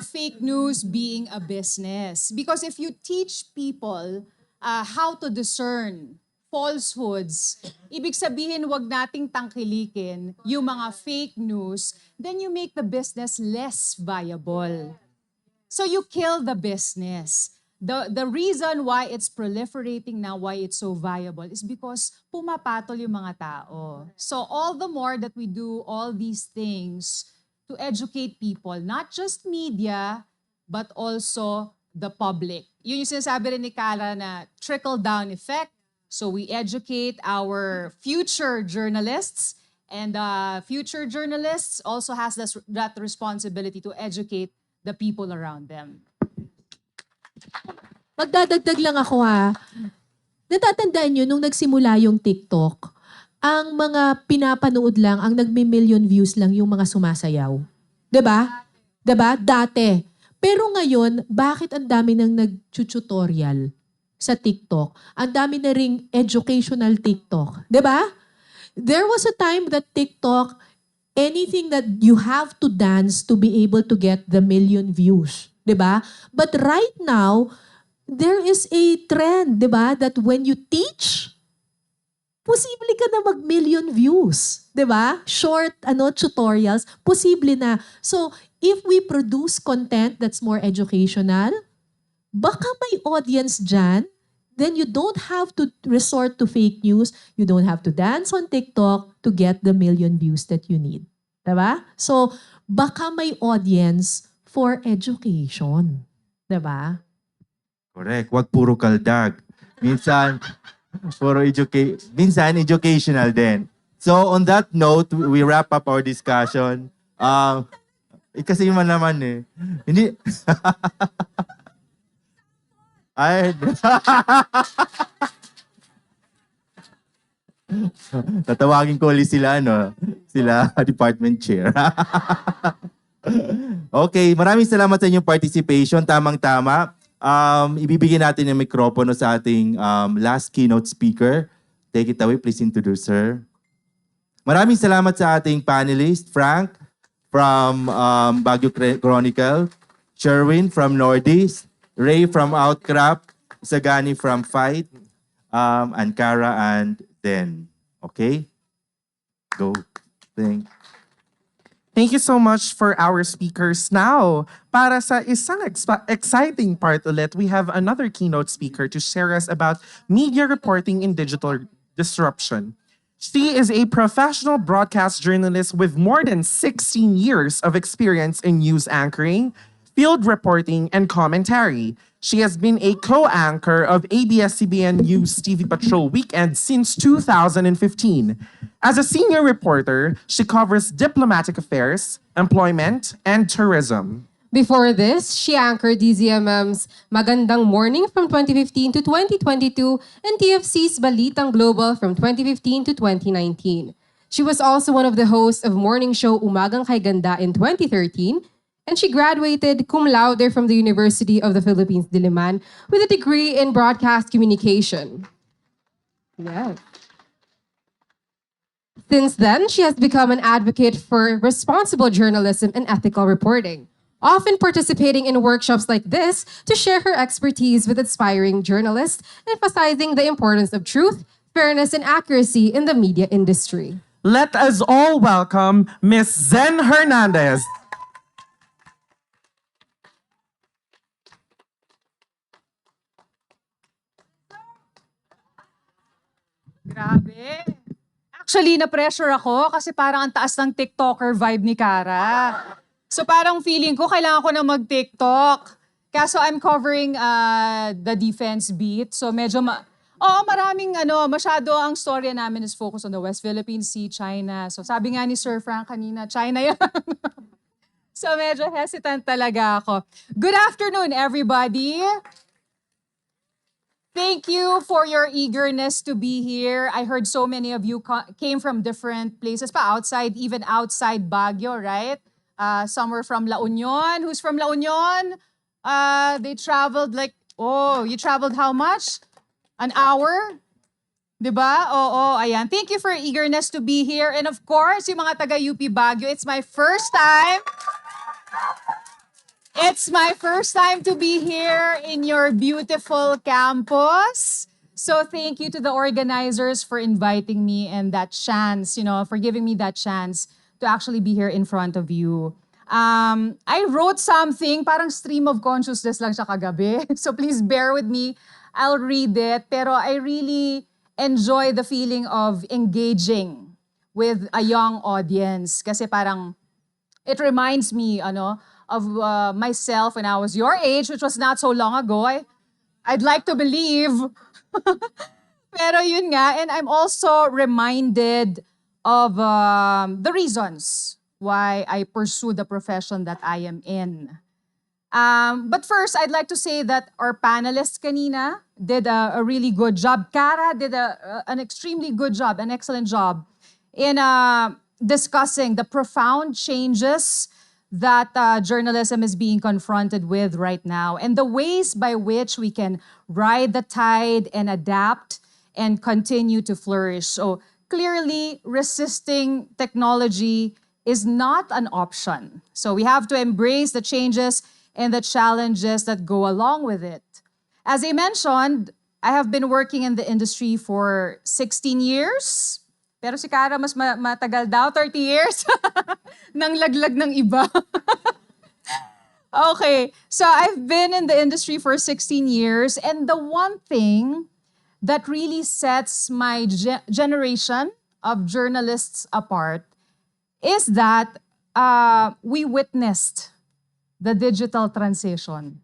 fake news being a business. Because if you teach people how to discern falsehoods, ibig sabihin wag nating tangkilikin yung mga fake news, then you make the business less viable. So you kill the business. The reason why it's proliferating now, why it's so viable, is because pumapatol yung mga tao. So all the more that we do all these things to educate people, not just media, but also the public. Yun yung sinasabi rin ni Kala na trickle-down effect. So we educate our future journalists, and future journalists also has that responsibility to educate the people around them. Magdadagdag lang ako Natatandaan nyo, nung nagsimula yung TikTok, ang mga pinapanood lang, ang nagme-million views lang yung mga sumasayaw. 'Di ba? 'Di ba? Dati. Pero ngayon, bakit ang dami nang nag-tutorial sa TikTok? Ang dami na ring educational TikTok. 'Di ba? There was a time that TikTok, anything that you have to dance to be able to get the million views. 'Di ba? But right now, there is a trend, 'di ba, that when you teach, posible ka na mag-million views, 'di ba? Short tutorials, posible na. So, if we produce content that's more educational, baka may audience dyan, then you don't have to resort to fake news, you don't have to dance on TikTok to get the million views that you need. 'Di ba? So, baka may audience for education. 'Di ba? Correct. Wag puro kaldag. Minsan, minsan educational din. So on that note, we wrap up our discussion. Kasi man naman Hindi. Ay. Tatawagin ko ulit sila, Sila department chair. Okay, maraming salamat sa inyong participation. Tamang-tama. Ibibigay natin yung mikropono sa ating last keynote speaker. Take it away, please introduce her. Maraming salamat sa ating panelist, Frank from Baguio Chronicle, Sherwin from Northeast, Ray from Outcrop, Sagani from Fight, Ankara and Den. Okay? Go. Thank you so much for our speakers. Now, para sa isang exciting part ulit, we have another keynote speaker to share us about media reporting in digital disruption. She is a professional broadcast journalist with more than 16 years of experience in news anchoring, field reporting, and commentary. She has been a co-anchor of ABS-CBN News TV Patrol Weekend since 2015. As a senior reporter, she covers diplomatic affairs, employment, and tourism. Before this, she anchored DZMM's Magandang Morning from 2015 to 2022 and TFC's Balitang Global from 2015 to 2019. She was also one of the hosts of morning show Umagang Kay Ganda in 2013, and she graduated cum laude from the University of the Philippines, Diliman, with a degree in broadcast communication. Yes. Since then, she has become an advocate for responsible journalism and ethical reporting, often participating in workshops like this to share her expertise with aspiring journalists, emphasizing the importance of truth, fairness, and accuracy in the media industry. Let us all welcome Miss Zen Hernandez. Grabe. Actually, na-pressure ako kasi parang ang taas ng TikToker vibe ni Cara. So parang feeling ko kailangan ko na mag-TikTok. Kaso I'm covering the defense beat. So medyo maraming masyado ang storya namin is focused on the West Philippine Sea, China. So sabi nga ni Sir Frank kanina, China yan. So medyo hesitant talaga ako. Good afternoon, everybody. Thank you for your eagerness to be here. I heard so many of you came from different places pa outside, even outside Baguio, right? Some were from La Union. Who's from La Union? They traveled you traveled how much? An hour? Diba? Oo, ayan. Thank you for your eagerness to be here. And of course, yung mga taga UP Baguio, it's my first time. It's my first time to be here in your beautiful campus. So thank you to the organizers for inviting me and that chance, for giving me that chance to actually be here in front of you. I wrote something, parang stream of consciousness lang siya kagabi. So please bear with me. I'll read it. Pero I really enjoy the feeling of engaging with a young audience. Kasi parang it reminds me, of myself when I was your age, which was not so long ago. I'd like to believe. Pero yun nga, and I'm also reminded of the reasons why I pursue the profession that I am in. But first, I'd like to say that our panelists kanina did a really good job. Cara did an extremely good job, an excellent job in discussing the profound changes that journalism is being confronted with right now and the ways by which we can ride the tide and adapt and continue to flourish. So clearly, resisting technology is not an option. So we have to embrace the changes and the challenges that go along with it. As I mentioned, I have been working in the industry for 16 years. Pero si Cara mas matagal daw, 30 years. Nang laglag ng iba. Okay, so I've been in the industry for 16 years and the one thing that really sets my generation of journalists apart is that we witnessed the digital transition.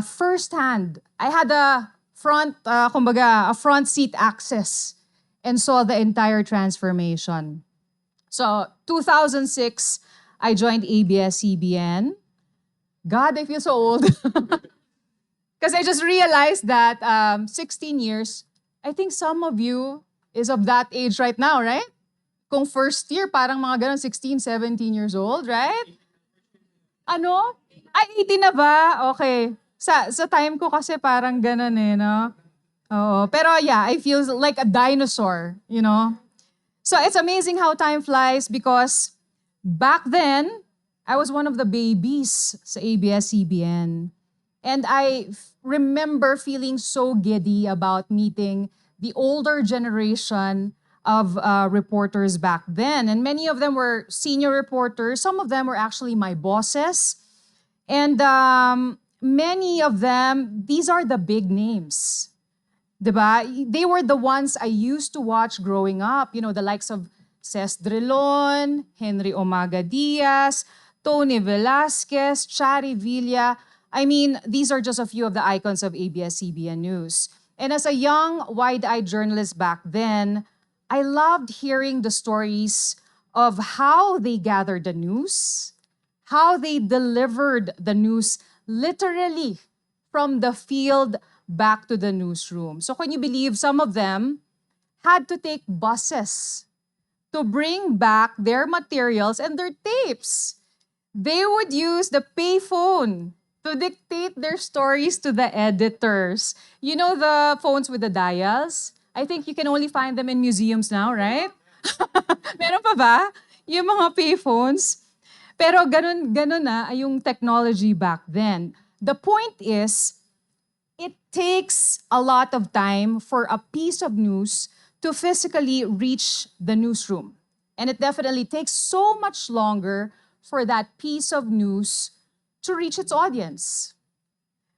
Firsthand, I had a front seat access and saw the entire transformation. So, 2006, I joined ABS-CBN. God, I feel so old. Because I just realized that 16 years, I think some of you is of that age right now, right? Kung first year, parang mga ganun, 16, 17 years old, right? Ano? Ay, 18 na ba? Okay. Sa time ko kasi parang ganun no? Oo. Pero yeah, I feel like a dinosaur, So it's amazing how time flies because back then, I was one of the babies sa ABS-CBN. And I remember feeling so giddy about meeting the older generation of reporters back then. And many of them were senior reporters. Some of them were actually my bosses. And many of them, these are the big names. Diba? They were the ones I used to watch growing up. The likes of Ces Drilon, Henry Omaga Diaz, Tony Velasquez, Chari Villa. I mean, these are just a few of the icons of ABS-CBN News. And as a young, wide-eyed journalist back then, I loved hearing the stories of how they gathered the news, how they delivered the news literally from the field back to the newsroom. So can you believe some of them had to take buses to bring back their materials and their tapes? They would use the payphone to dictate their stories to the editors. You know the phones with the dials? I think you can only find them in museums now, right? Meron pa ba? Yung mga payphones. Pero ganun na yung technology back then. The point is, it takes a lot of time for a piece of news to physically reach the newsroom. And it definitely takes so much longer for that piece of news to reach its audience.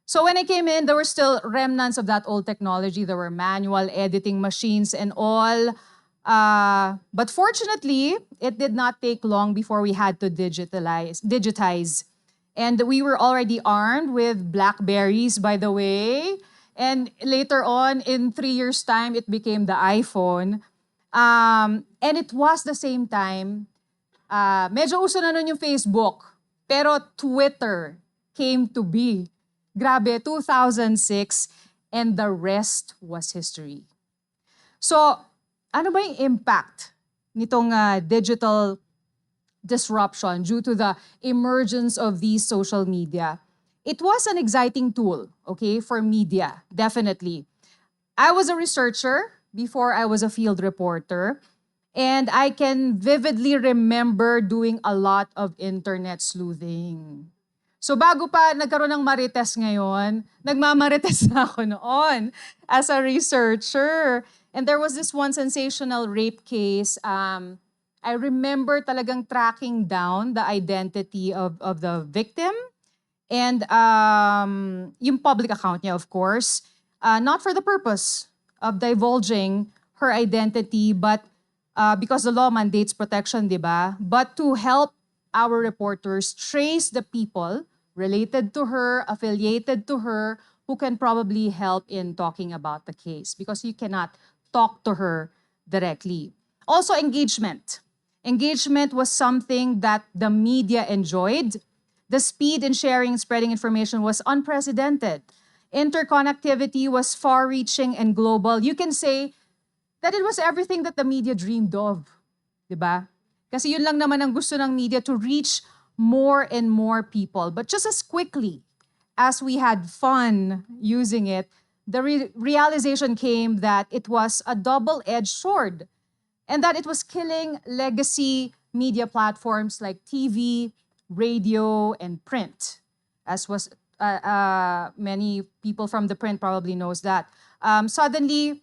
So when I came in, there were still remnants of that old technology. There were manual editing machines and all. But fortunately, it did not take long before we had to digitize. And we were already armed with Blackberries, by the way. And later on, in 3 years' time, it became the iPhone. And it was the same time, medyo uso na nun yung Facebook. Pero Twitter came to be. Grabe, 2006, and the rest was history. So, ano ba yung impact nitong digital disruption due to the emergence of these social media? It was an exciting tool, okay, for media, definitely. I was a researcher before I was a field reporter, and I can vividly remember doing a lot of internet sleuthing. So bago pa nagkaroon ng Marites ngayon, nagmamarites na ako noon as a researcher. And there was this one sensational rape case. I remember talagang tracking down the identity of the victim and yung public account niya, of course. Not for the purpose of divulging her identity, but because the law mandates protection, di ba? But to help our reporters trace the people related to her, affiliated to her, who can probably help in talking about the case because you cannot talk to her directly. Also, engagement. Engagement was something that the media enjoyed. The speed in sharing and spreading information was unprecedented. Interconnectivity was far-reaching and global. You can say that it was everything that the media dreamed of. Diba? Kasi yun lang naman ang gusto ng media, to reach more and more people. But just as quickly as we had fun using it, the realization came that it was a double-edged sword and that it was killing legacy media platforms like TV, radio, and print, as was many people from the print probably knows that. Suddenly,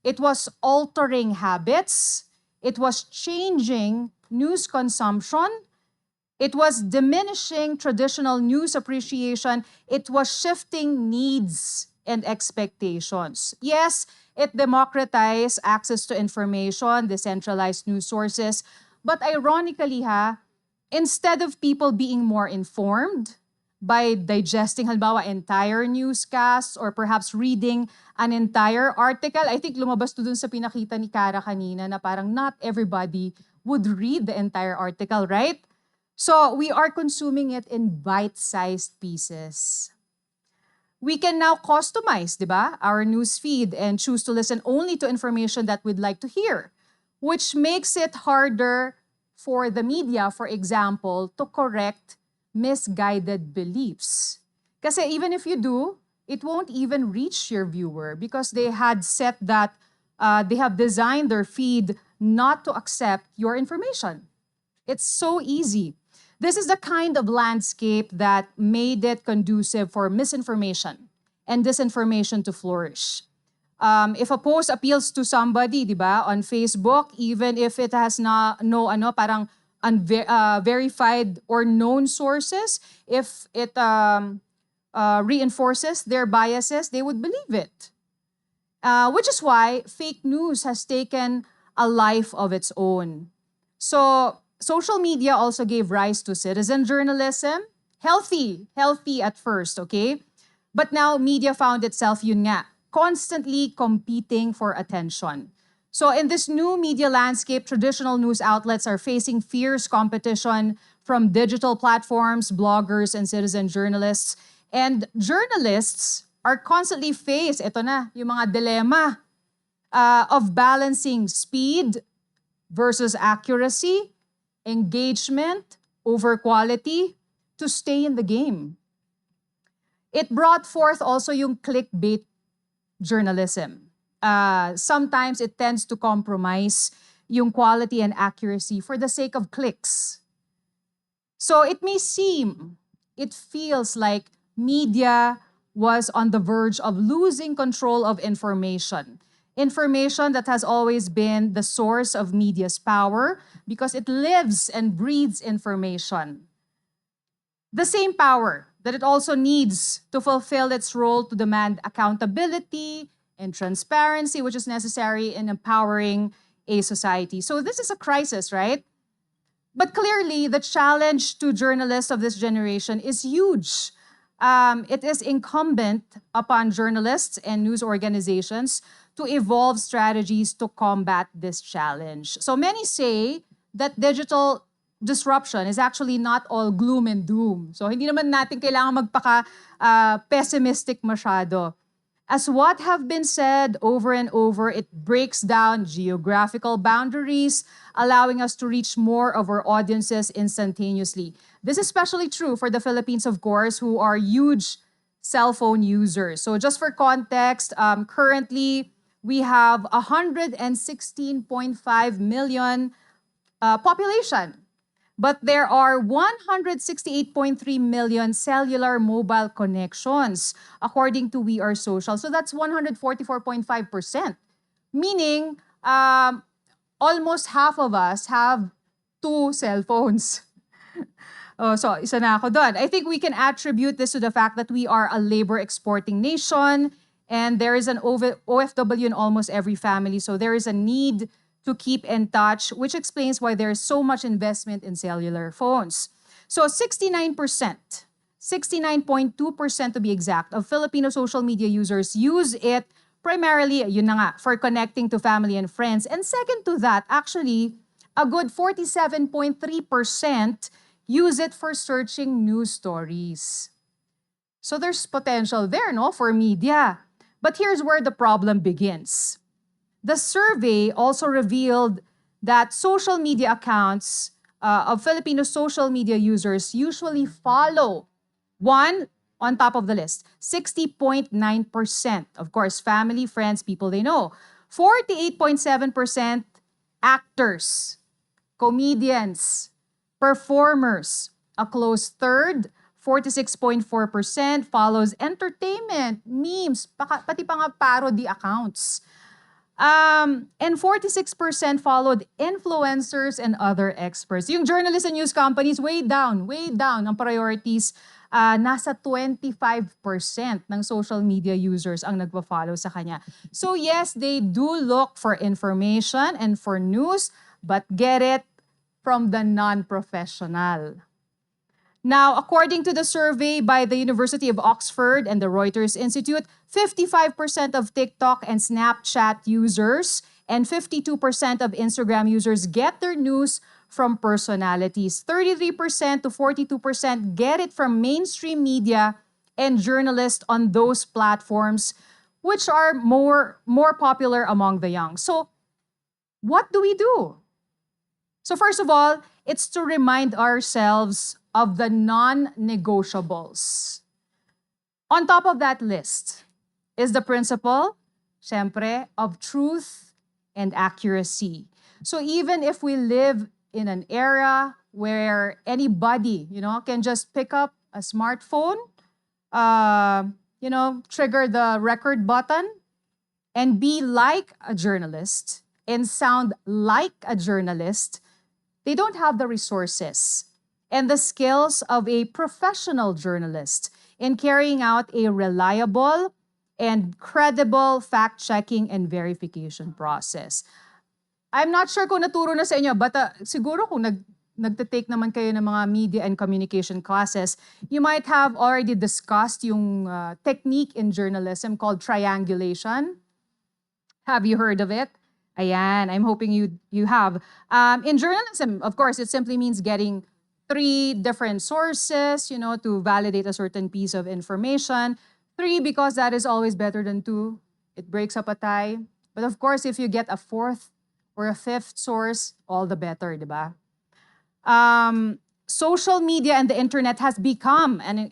it was altering habits. It was changing news consumption. It was diminishing traditional news appreciation. It was shifting needs and expectations. Yes, it democratized access to information, decentralized news sources. But ironically, instead of people being more informed by digesting, halimbawa, entire newscasts or perhaps reading an entire article, I think lumabas to dun sa pinakita ni Cara kanina na parang not everybody would read the entire article, right? So we are consuming it in bite-sized pieces. We can now customize, diba, our news feed and choose to listen only to information that we'd like to hear, which makes it harder for the media, for example, to correct misguided beliefs. Kasi even if you do, it won't even reach your viewer because they had set that, they have designed their feed not to accept your information. It's so easy. This is the kind of landscape that made it conducive for misinformation and disinformation to flourish. If a post appeals to somebody, diba, on Facebook, even if it has parang verified or known sources, if it reinforces their biases, they would believe it. Which is why fake news has taken a life of its own. So social media also gave rise to citizen journalism. Healthy at first, okay? But now media found itself, yun nga, constantly competing for attention. So in this new media landscape, traditional news outlets are facing fierce competition from digital platforms, bloggers, and citizen journalists. And journalists are constantly faced, ito na, yung mga dilemma of balancing speed versus accuracy, engagement over quality to stay in the game. It brought forth also yung clickbait journalism. sometimes it tends to compromise yung quality and accuracy for the sake of clicks. So it may seem, it feels like media was on the verge of losing control of information. Information that has always been the source of media's power because it lives and breathes information. The same power that it also needs to fulfill its role to demand accountability and transparency, which is necessary in empowering a society. So this is a crisis, right? But clearly, the challenge to journalists of this generation is huge. It is incumbent upon journalists and news organizations to evolve strategies to combat this challenge. So many say that digital disruption is actually not all gloom and doom. So hindi naman natin kailangan magpaka-pessimistic masyado. As what have been said over and over, it breaks down geographical boundaries, allowing us to reach more of our audiences instantaneously. This is especially true for the Philippines, of course, who are huge cell phone users. So just for context, currently we have 116.5 million population. But there are 168.3 million cellular mobile connections, according to We Are Social. So that's 144.5%, meaning almost half of us have 2 cell phones. So isa na ako doon. I think we can attribute this to the fact that we are a labor exporting nation and there is an OFW in almost every family. So there is a need to keep in touch, which explains why there is so much investment in cellular phones. So 69%, 69.2% to be exact, of Filipino social media users use it primarily, yun na nga, for connecting to family and friends. And second to that, actually, a good 47.3% use it for searching news stories. So there's potential there, no, for media. But here's where the problem begins. The survey also revealed that social media accounts of Filipino social media users usually follow one on top of the list, 60.9%. Of course, family, friends, people they know. 48.7% actors, comedians, performers. A close third, 46.4%, follows entertainment, memes, pati pa nga parody accounts. And 46% followed influencers and other experts. Yung journalists and news companies, way down ang priorities. Nasa 25% ng social media users ang nagpa-follow sa kanya. So yes, they do look for information and for news, but get it from the non-professional. Now, according to the survey by the University of Oxford and the Reuters Institute, 55% of TikTok and Snapchat users and 52% of Instagram users get their news from personalities. 33% to 42% get it from mainstream media and journalists on those platforms, which are more popular among the young. So, what do we do? So first of all, it's to remind ourselves of the non-negotiables. On top of that list is the principle, syempre, of truth and accuracy. So even if we live in an era where anybody, can just pick up a smartphone, trigger the record button, and be like a journalist and sound like a journalist, they don't have the resources and the skills of a professional journalist in carrying out a reliable and credible fact-checking and verification process. I'm not sure kung naturo na sa inyo, but siguro kung nagtitake naman kayo ng mga media and communication classes, you might have already discussed yung technique in journalism called triangulation. Have you heard of it? Ayan, I'm hoping you have. In journalism, of course, it simply means getting 3 different sources, to validate a certain piece of information. 3 because that is always better than 2. It breaks up a tie. But of course, if you get a 4th or a 5th source, all the better, di ba? Social media and the internet has become an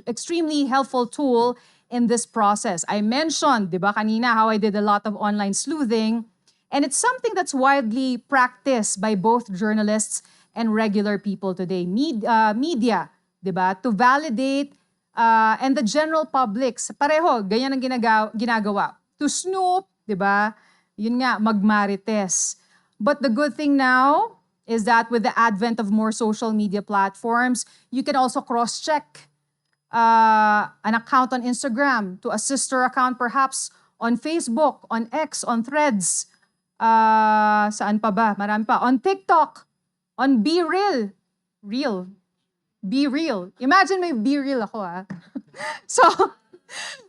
extremely helpful tool in this process. I mentioned, di ba kanina, how I did a lot of online sleuthing, and it's something that's widely practiced by both journalists and regular people today. Media, di ba, to validate and the general public, pareho, ganyan ang ginagawa. To snoop, di ba, yun nga, magmarites. But the good thing now is that with the advent of more social media platforms, you can also cross-check an account on Instagram to a sister account perhaps on Facebook, on X, on Threads. Saan pa ba? Marami pa. On TikTok, on Be Real. Be Real. Imagine may Be Real ako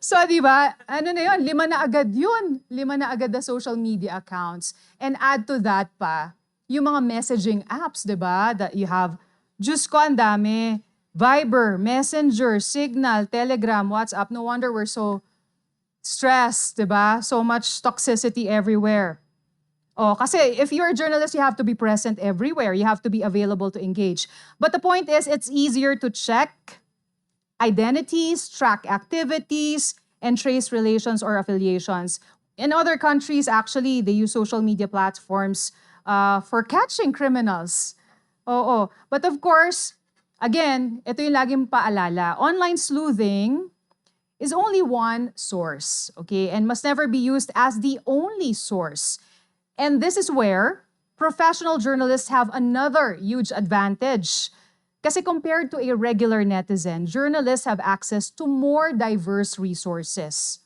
So, di ba, ano na yun? 5 na agad yun. 5 na agad na social media accounts. And add to that pa, yung mga messaging apps, di ba, that you have. Diyos ko, ang dami. Viber, Messenger, Signal, Telegram, WhatsApp. No wonder we're so stressed, di ba? So much toxicity everywhere. Kasi if you're a journalist, you have to be present everywhere. You have to be available to engage. But the point is, it's easier to check identities, track activities, and trace relations or affiliations. In other countries, actually, they use social media platforms for catching criminals. But of course, again, ito yung laging paalala. Online sleuthing is only one source, okay? And must never be used as the only source. And this is where professional journalists have another huge advantage. Kasi compared to a regular netizen, journalists have access to more diverse resources.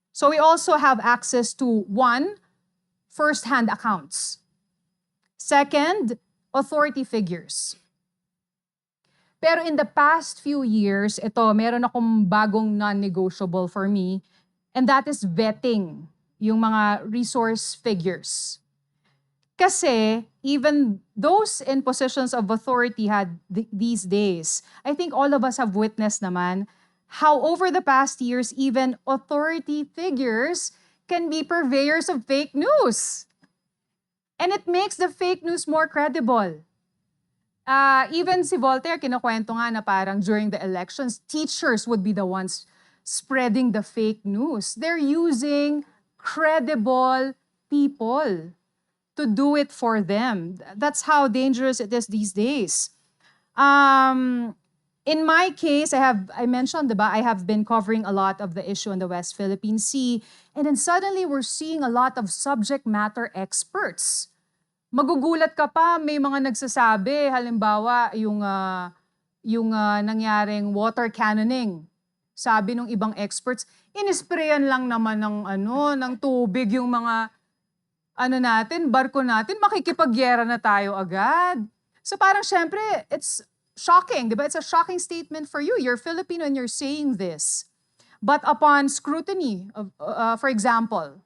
So we also have access to, 1, first-hand accounts. Second, authority figures. Pero in the past few years, meron akong bagong non-negotiable for me, and that is vetting yung mga resource figures. Kasi even those in positions of authority these days, I think all of us have witnessed naman how over the past years, even authority figures can be purveyors of fake news. And it makes the fake news more credible. Even si Voltaire, kinukwento nga na parang during the elections, teachers would be the ones spreading the fake news. They're using credible people to do it for them. That's how dangerous it is these days. In my case, I mentioned, diba, I have been covering a lot of the issue in the West Philippine Sea, and then suddenly we're seeing a lot of subject matter experts. Magugulat ka pa, may mga nagsasabi, halimbawa, yung nangyaring water cannoning. Sabi ng ibang experts, inisprayan lang naman ng tubig yung mga barko natin, makikipagyera na tayo agad. So parang syempre, it's shocking, di ba? It's a shocking statement for you. You're Filipino and you're saying this. But upon scrutiny, for example,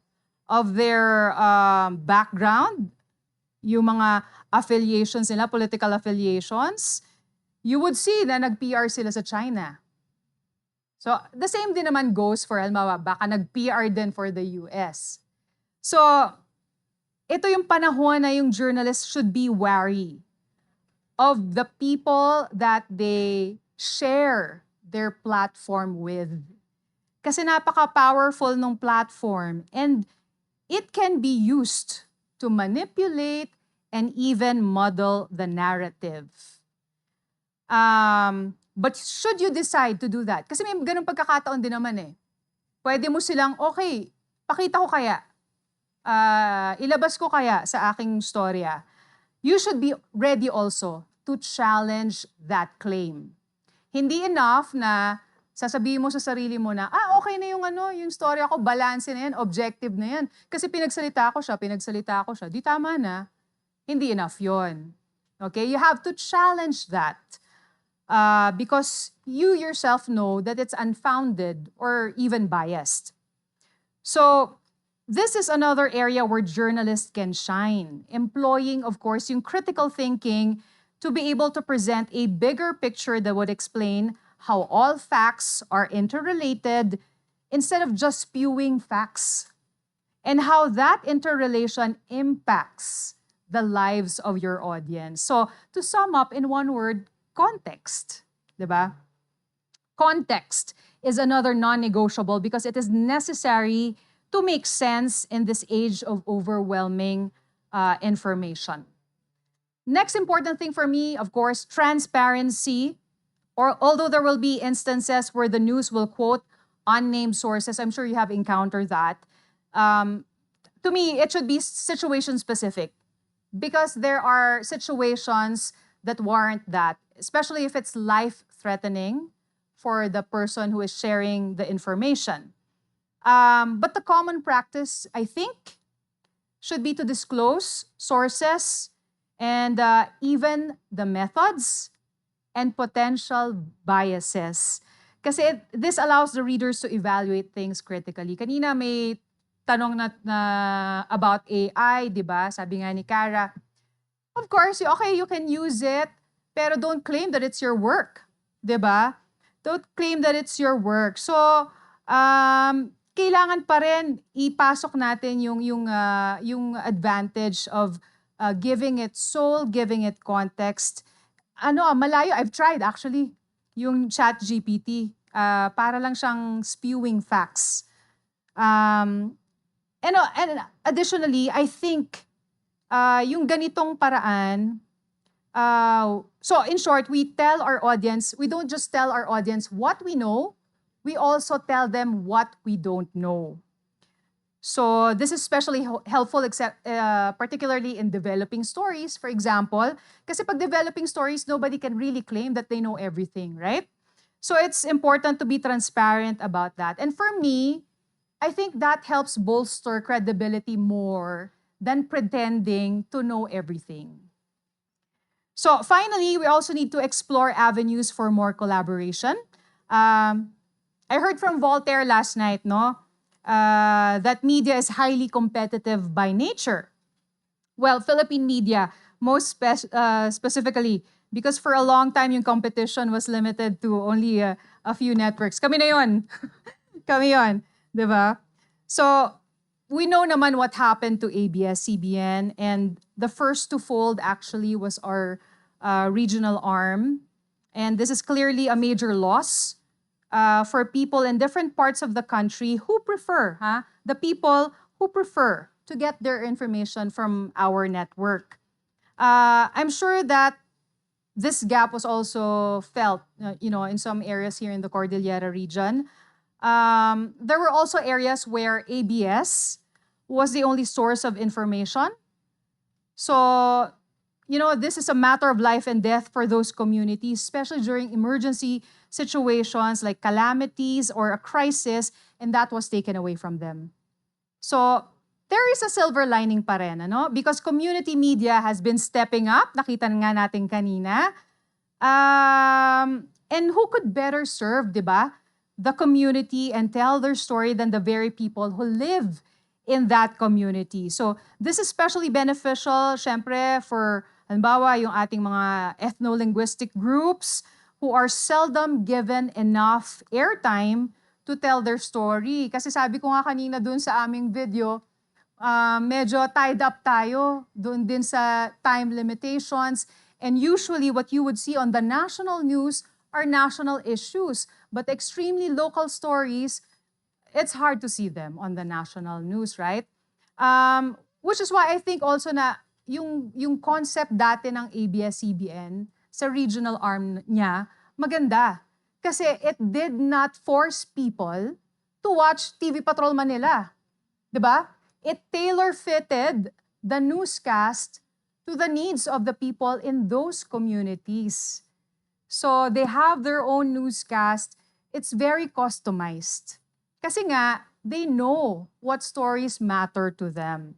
of their background, yung mga affiliations nila, political affiliations, you would see na nag-PR sila sa China. So the same din naman goes for, halimbawa, baka nag-PR din for the US. So, ito yung panahon na yung journalists should be wary of the people that they share their platform with. Kasi napaka-powerful ng platform and it can be used to manipulate and even muddle the narrative. But should you decide to do that? Kasi may ganung pagkakataon din naman eh. Pwede mo silang, okay, pakita ko kaya. Ilabas ko kaya sa aking storya. You should be ready also to challenge that claim. Hindi enough na sasabihin mo sa sarili mo na, okay na yung storya ko, balance na yan, objective na yan. Kasi pinagsalita ko siya. Di tama na. Hindi enough yon. Okay? You have to challenge that. Because you yourself know that it's unfounded or even biased. So, this is another area where journalists can shine, employing, of course, yung critical thinking to be able to present a bigger picture that would explain how all facts are interrelated instead of just spewing facts, and how that interrelation impacts the lives of your audience. So, to sum up in one word, context, diba? Context is another non-negotiable because it is necessary to make sense in this age of overwhelming information. Next important thing for me, of course, transparency. Or although there will be instances where the news will quote unnamed sources, I'm sure you have encountered that. To me, it should be situation specific because there are situations that warrant that, especially if it's life-threatening for the person who is sharing the information. But the common practice, I think, should be to disclose sources and even the methods and potential biases. Kasi this allows the readers to evaluate things critically. Kanina may tanong na about AI, di ba? Sabi nga ni Cara, of course, okay, you can use it, pero don't claim that it's your work. Di ba? Don't claim that it's your work. So, kailangan pa rin ipasok natin yung advantage of giving it soul, giving it context. Malayo, I've tried actually, yung ChatGPT. Para lang siyang spewing facts. And additionally, I think yung ganitong paraan, so in short, we don't just tell our audience what we know, we also tell them what we don't know. So this is especially helpful particularly in developing stories, for example. Kasi pag developing stories, nobody can really claim that they know everything, right? So it's important to be transparent about that. And for me, I think that helps bolster credibility more than pretending to know everything. So finally, we also need to explore avenues for more collaboration. I heard from Voltaire last night, no? That media is highly competitive by nature. Well, Philippine media, most specifically, because for a long time yung competition was limited to only a few networks. Kami na yun. Kami yun. Diba? So, we know naman what happened to ABS-CBN, and the first to fold actually was our regional arm. And this is clearly a major loss for people in different parts of the country who prefer, the people who prefer to get their information from our network. I'm sure that this gap was also felt, in some areas here in the Cordillera region. There were also areas where ABS was the only source of information. So, this is a matter of life and death for those communities, especially during emergency situations like calamities or a crisis, and that was taken away from them. So, there is a silver lining pa rin, because community media has been stepping up, nakita nga natin kanina. And who could better serve, di ba, the community and tell their story than the very people who live in that community. So, this is especially beneficial, syempre, for, halimbawa, yung ating mga ethno-linguistic groups who are seldom given enough airtime to tell their story. Kasi sabi ko nga kanina dun sa aming video, medyo tied up tayo dun din sa time limitations. And usually what you would see on the national news are national issues. But extremely local stories, it's hard to see them on the national news, right? Which is why I think also na yung concept dati ng ABS-CBN sa regional arm niya, maganda. Kasi it did not force people to watch TV Patrol Manila. Diba? It tailor-fitted the newscast to the needs of the people in those communities. So they have their own newscast. It's very customized. Kasi nga, they know what stories matter to them.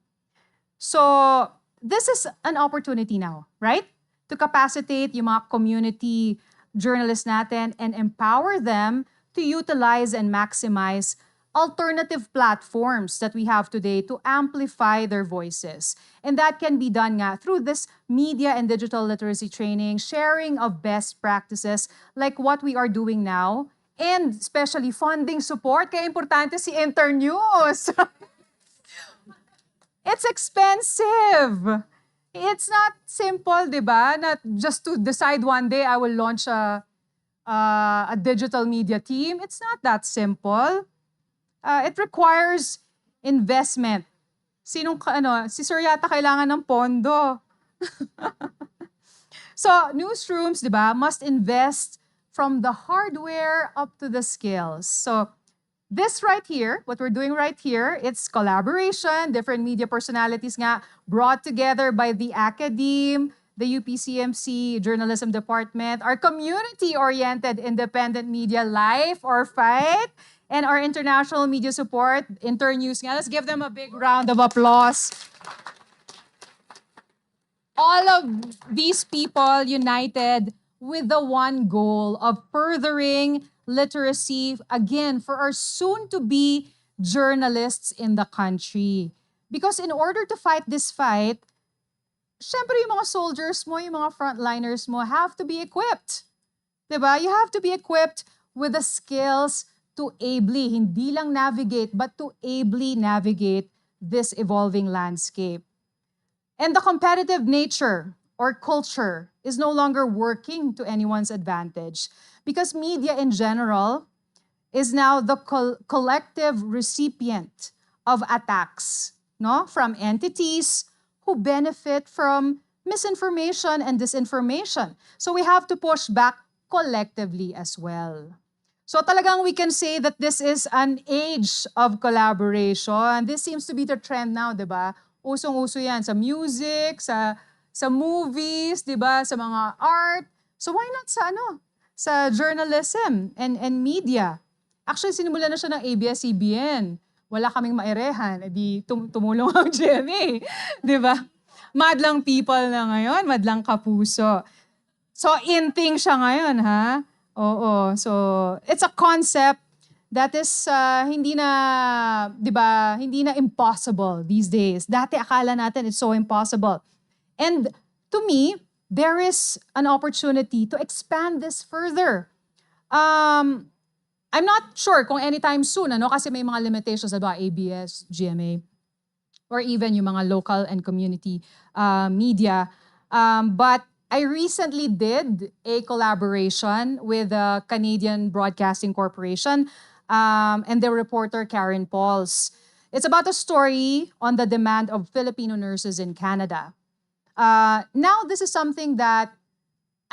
So this is an opportunity now, right? To capacitate yung mga community journalists natin and empower them to utilize and maximize alternative platforms that we have today to amplify their voices. And that can be done nga through this media and digital literacy training, sharing of best practices like what we are doing now, and especially funding support. Kaya importante si Internews. It's expensive. It's not simple, di ba? Not just to decide one day I will launch a a digital media team. It's not that simple. It requires investment. Si Sir yata kailangan ng pondo. So, newsrooms, di ba, must invest from the hardware up to the skills. So, this right here, what we're doing right here, it's collaboration, different media personalities nga brought together by the academe, the UPCMC Journalism Department, our community-oriented independent media Lyf or Fight, and our international media support, Internews nga. Let's give them a big round of applause. All of these people united with the one goal of furthering literacy, again, for our soon-to-be journalists in the country. Because in order to fight this fight, syempre yung mga soldiers mo, yung mga frontliners mo have to be equipped. Diba? You have to be equipped with the skills to ably, hindi lang navigate, but to ably navigate this evolving landscape. And the competitive nature or culture is no longer working to anyone's advantage because media in general is now the collective recipient of attacks, no? From entities who benefit from misinformation and disinformation. So we have to push back collectively as well. So talagang we can say that this is an age of collaboration. This seems to be the trend now, di ba? Usong-uso yan sa music, sa movies, 'di ba, sa mga art. So why not sa journalism and media? Actually sinimulan na siya ng ABS-CBN. Wala kaming mairehan, edi tumulong ang GMA, 'di ba? Madlang people na ngayon, madlang kapuso. So in thing siya ngayon, ha? Oo. So it's a concept that is hindi na, 'di ba, hindi na impossible these days. Dati akala natin it's so impossible. And to me, there is an opportunity to expand this further. I'm not sure kung anytime soon, kasi may mga limitations sa ABS, GMA, or even yung mga local and community media. But I recently did a collaboration with the Canadian Broadcasting Corporation and the reporter Karen Pauls. It's about a story on the demand of Filipino nurses in Canada. Now, this is something that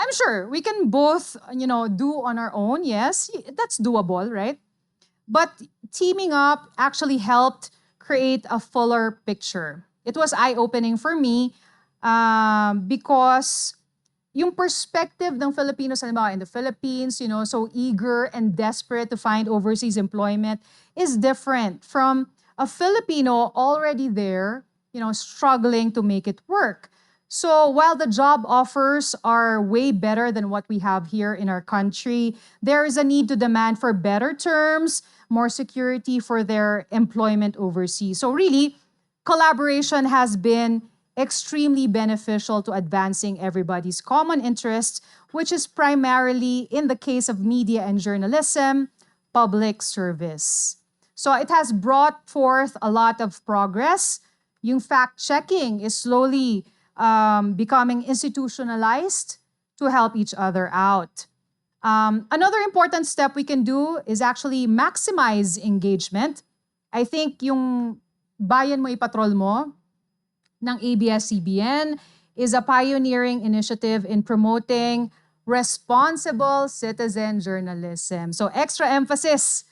I'm sure we can both, do on our own. Yes, that's doable, right? But teaming up actually helped create a fuller picture. It was eye-opening for me because yung perspective ng Filipinos, halimbawa in the Philippines, so eager and desperate to find overseas employment is different from a Filipino already there, struggling to make it work. So while the job offers are way better than what we have here in our country, there is a need to demand for better terms, more security for their employment overseas. So really, collaboration has been extremely beneficial to advancing everybody's common interest, which is primarily, in the case of media and journalism, public service. So it has brought forth a lot of progress. Yung fact-checking is slowly becoming institutionalized to help each other out. Another important step we can do is actually maximize engagement. I think yung Bayan Mo Ipatrol Mo ng ABS-CBN is a pioneering initiative in promoting responsible citizen journalism. So extra emphasis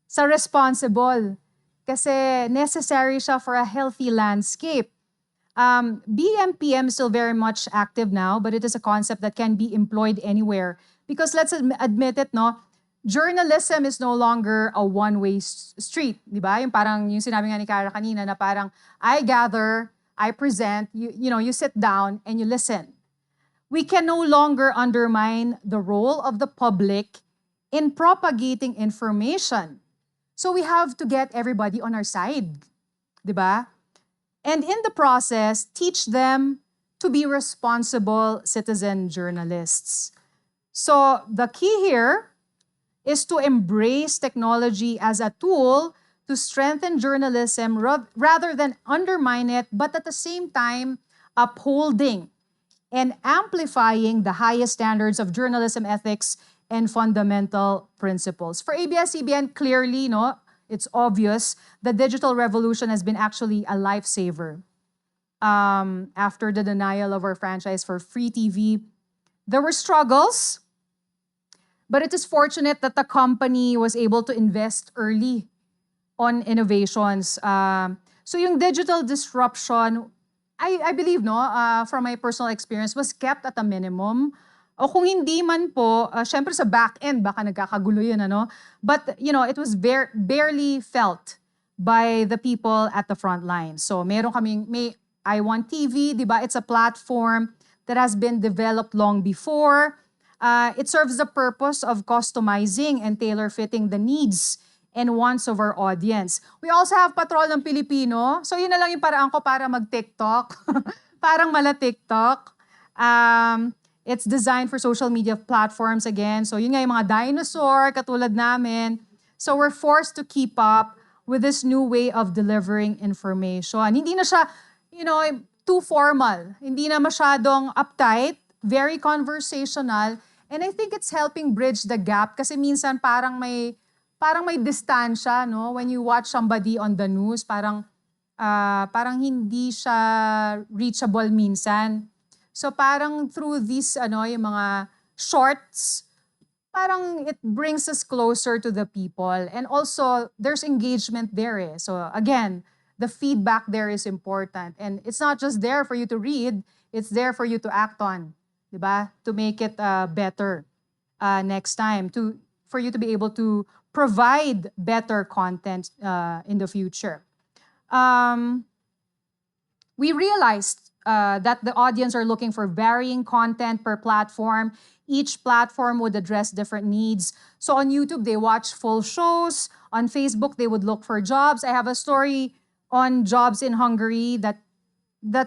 sa responsible kasi necessary siya for a healthy landscape. BMPM is still very much active now, but it is a concept that can be employed anywhere. Because let's admit it, journalism is no longer a one-way street, di ba? Yung parang yung sinabi nga ni Cara kanina na parang I gather, I present, you sit down and you listen. We can no longer undermine the role of the public in propagating information. So we have to get everybody on our side, di ba? And in the process, teach them to be responsible citizen journalists. So the key here is to embrace technology as a tool to strengthen journalism rather than undermine it, but at the same time, upholding and amplifying the highest standards of journalism ethics and fundamental principles. For ABS-CBN, clearly, no, it's obvious the digital revolution has been actually a lifesaver. After the denial of our franchise for free TV, there were struggles, but it is fortunate that the company was able to invest early on innovations. So yung digital disruption, I believe, no, from my personal experience, was kept at a minimum. O kung hindi man po, syempre sa back end, baka nagkakagulo yun, ano? But, you know, it was barely felt by the people at the front line. So meron kaming, may I Want TV, di ba? It's a platform that has been developed long before. It serves the purpose of customizing and tailor-fitting the needs and wants of our audience. We also have Patrol ng Pilipino. So yun na lang yung paraan ko para mag-TikTok. Parang mala TikTok. It's designed for social media platforms again. So yun nga yung mga dinosaur, katulad namin. So we're forced to keep up with this new way of delivering information. Hindi na siya, you know, too formal. Hindi na masyadong uptight, very conversational. And I think it's helping bridge the gap kasi minsan parang may distansya, no? When you watch somebody on the news, parang hindi siya reachable minsan. So parang through these yung mga shorts, parang it brings us closer to the people. And also there's engagement there. So again, the feedback there is important. And it's not just there for you to read, it's there for you to act on, diba? To make it better next time, for you to be able to provide better content in the future. We realized that the audience are looking for varying content per platform. Each platform would address different needs. So on YouTube, they watch full shows. On Facebook, they would look for jobs. I have a story on jobs in Hungary that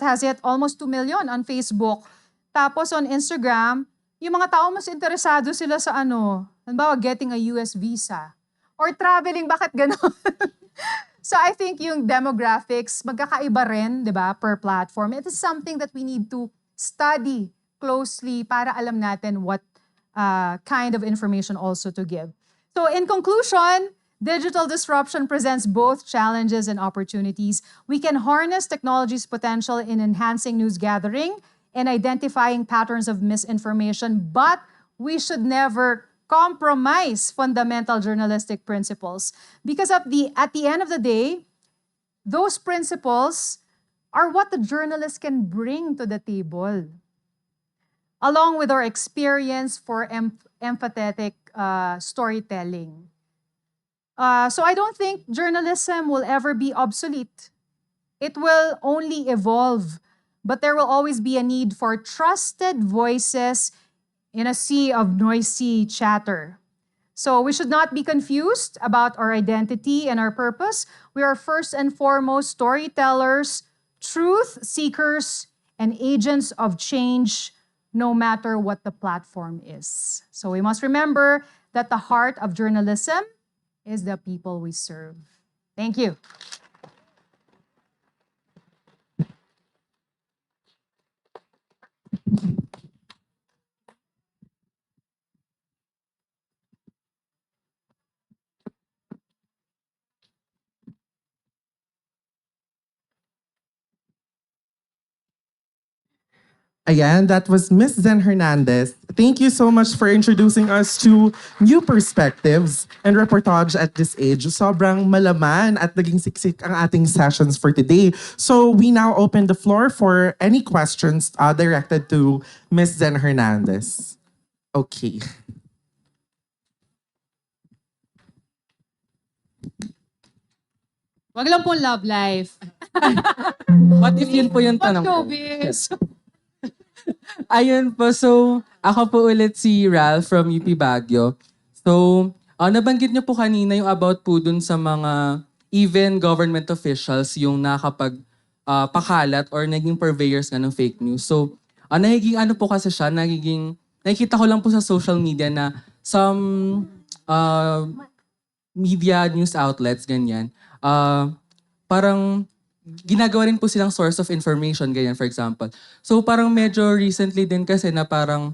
has hit almost 2 million on Facebook. Tapos on Instagram, yung mga tao mas interesado sila sa halimbawa, getting a US visa. Or traveling, bakit gano'n? So I think yung demographics, magkakaiba rin, di ba, per platform. It is something that we need to study closely para alam natin what kind of information also to give. So in conclusion, digital disruption presents both challenges and opportunities. We can harness technology's potential in enhancing news gathering and identifying patterns of misinformation, but we should never compromise fundamental journalistic principles. Because at the end of the day, those principles are what the journalist can bring to the table, along with our experience for empathetic storytelling. So I don't think journalism will ever be obsolete. It will only evolve, but there will always be a need for trusted voices in a sea of noisy chatter. So we should not be confused about our identity and our purpose. We are first and foremost storytellers, truth seekers, and agents of change, no matter what the platform is. So we must remember that the heart of journalism is the people we serve. Thank you. Ayan, that was Miss Zen Hernandez. Thank you so much for introducing us to new perspectives and reportage at this age. Sobrang malaman at naging siksik ang ating sessions for today. So we now open the floor for any questions directed to Miss Zen Hernandez. Okay. Wag lang pong love life. What if yun po yung tanong ko? Showbiz. Ayun po, so ako po ulit si Ralph from UP Baguio. So, nabanggit niyo po kanina yung about po dun sa mga even government officials yung nakapag pakalat or naging purveyors nga ng fake news. So, nagiging po kasi siya, nakikita ko lang po sa social media na some media news outlets, ganyan, parang ginagawa rin po silang source of information, ganyan, for example. So parang medyo recently din kasi na parang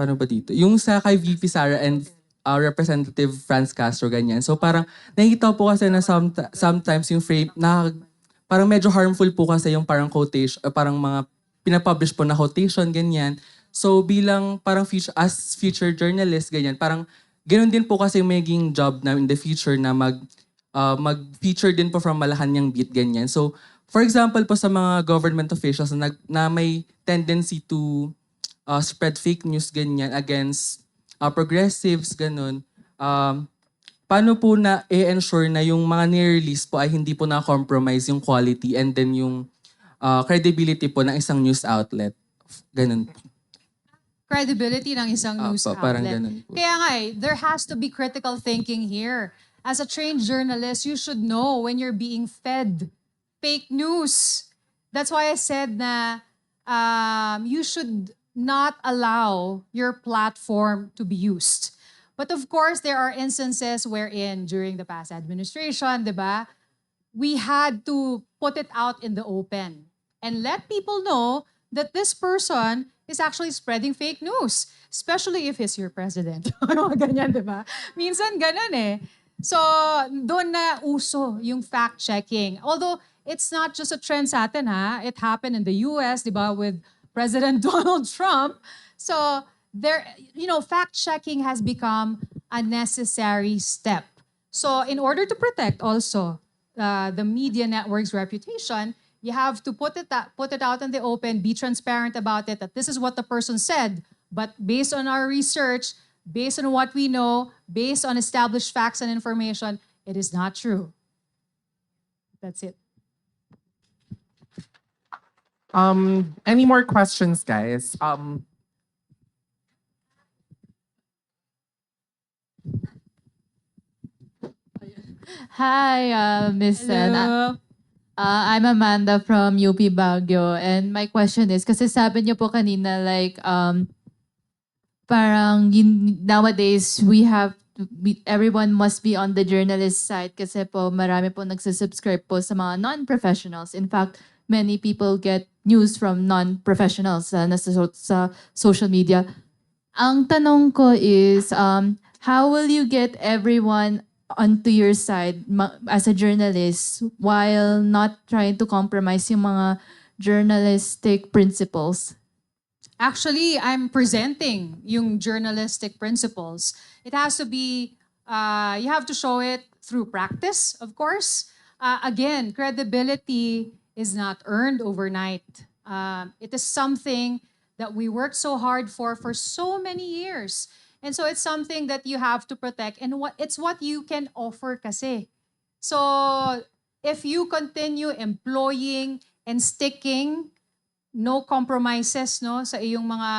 paano ba dito? Yung sa kay VP Sara and Representative Franz Castro, ganyan. So parang nakikita po kasi na sometimes yung frame, na parang medyo harmful po kasi yung parang quotation, parang mga pinapublish po na quotation, ganyan. So bilang parang as future journalist, ganyan, parang ganoon din po kasi yung maging job na in the future na mag-feature din po from Malacanang beat, ganyan. So, for example po sa mga government officials na may tendency to spread fake news, ganyan, against progressives, ganun. Paano po na i-ensure na yung mga nire-release po ay hindi po na-compromise yung quality and then yung credibility po ng isang news outlet? Ganun po. Credibility ng isang news outlet. Parang ganun po. Kaya nga there has to be critical thinking here. As a trained journalist, you should know when you're being fed fake news. That's why I said na you should not allow your platform to be used. But of course, there are instances wherein during the past administration, diba, we had to put it out in the open and let people know that this person is actually spreading fake news, especially if he's your president. Ganyan, diba? Minsan ganun eh. So, doon na uso yung fact-checking. Although, it's not just a trend sa atin, ha? It happened in the US, diba, with President Donald Trump. So, fact-checking has become a necessary step. So, in order to protect also the media network's reputation, you have to put it out in the open, be transparent about it, that this is what the person said. But based on our research, based on what we know, based on established facts and information, it is not true. That's it. Any more questions, guys? Hi, Miss Sen. Hello. I'm Amanda from UP Baguio, and my question is, kasi sabi niyo po kanina, like, parang nowadays everyone must be on the journalist side kasi po marami po nagsasubscribe po sa mga non-professionals. In fact, many people get news from non-professionals sa social media. Ang tanong ko is, how will you get everyone onto your side as a journalist while not trying to compromise yung mga journalistic principles? Actually, I'm presenting yung journalistic principles. It has to be, you have to show it through practice, of course. Again, credibility is not earned overnight. It is something that we worked so hard for so many years. And so it's something that you have to protect, and it's what you can offer kasi. So if you continue employing and sticking, no compromises sa iyong mga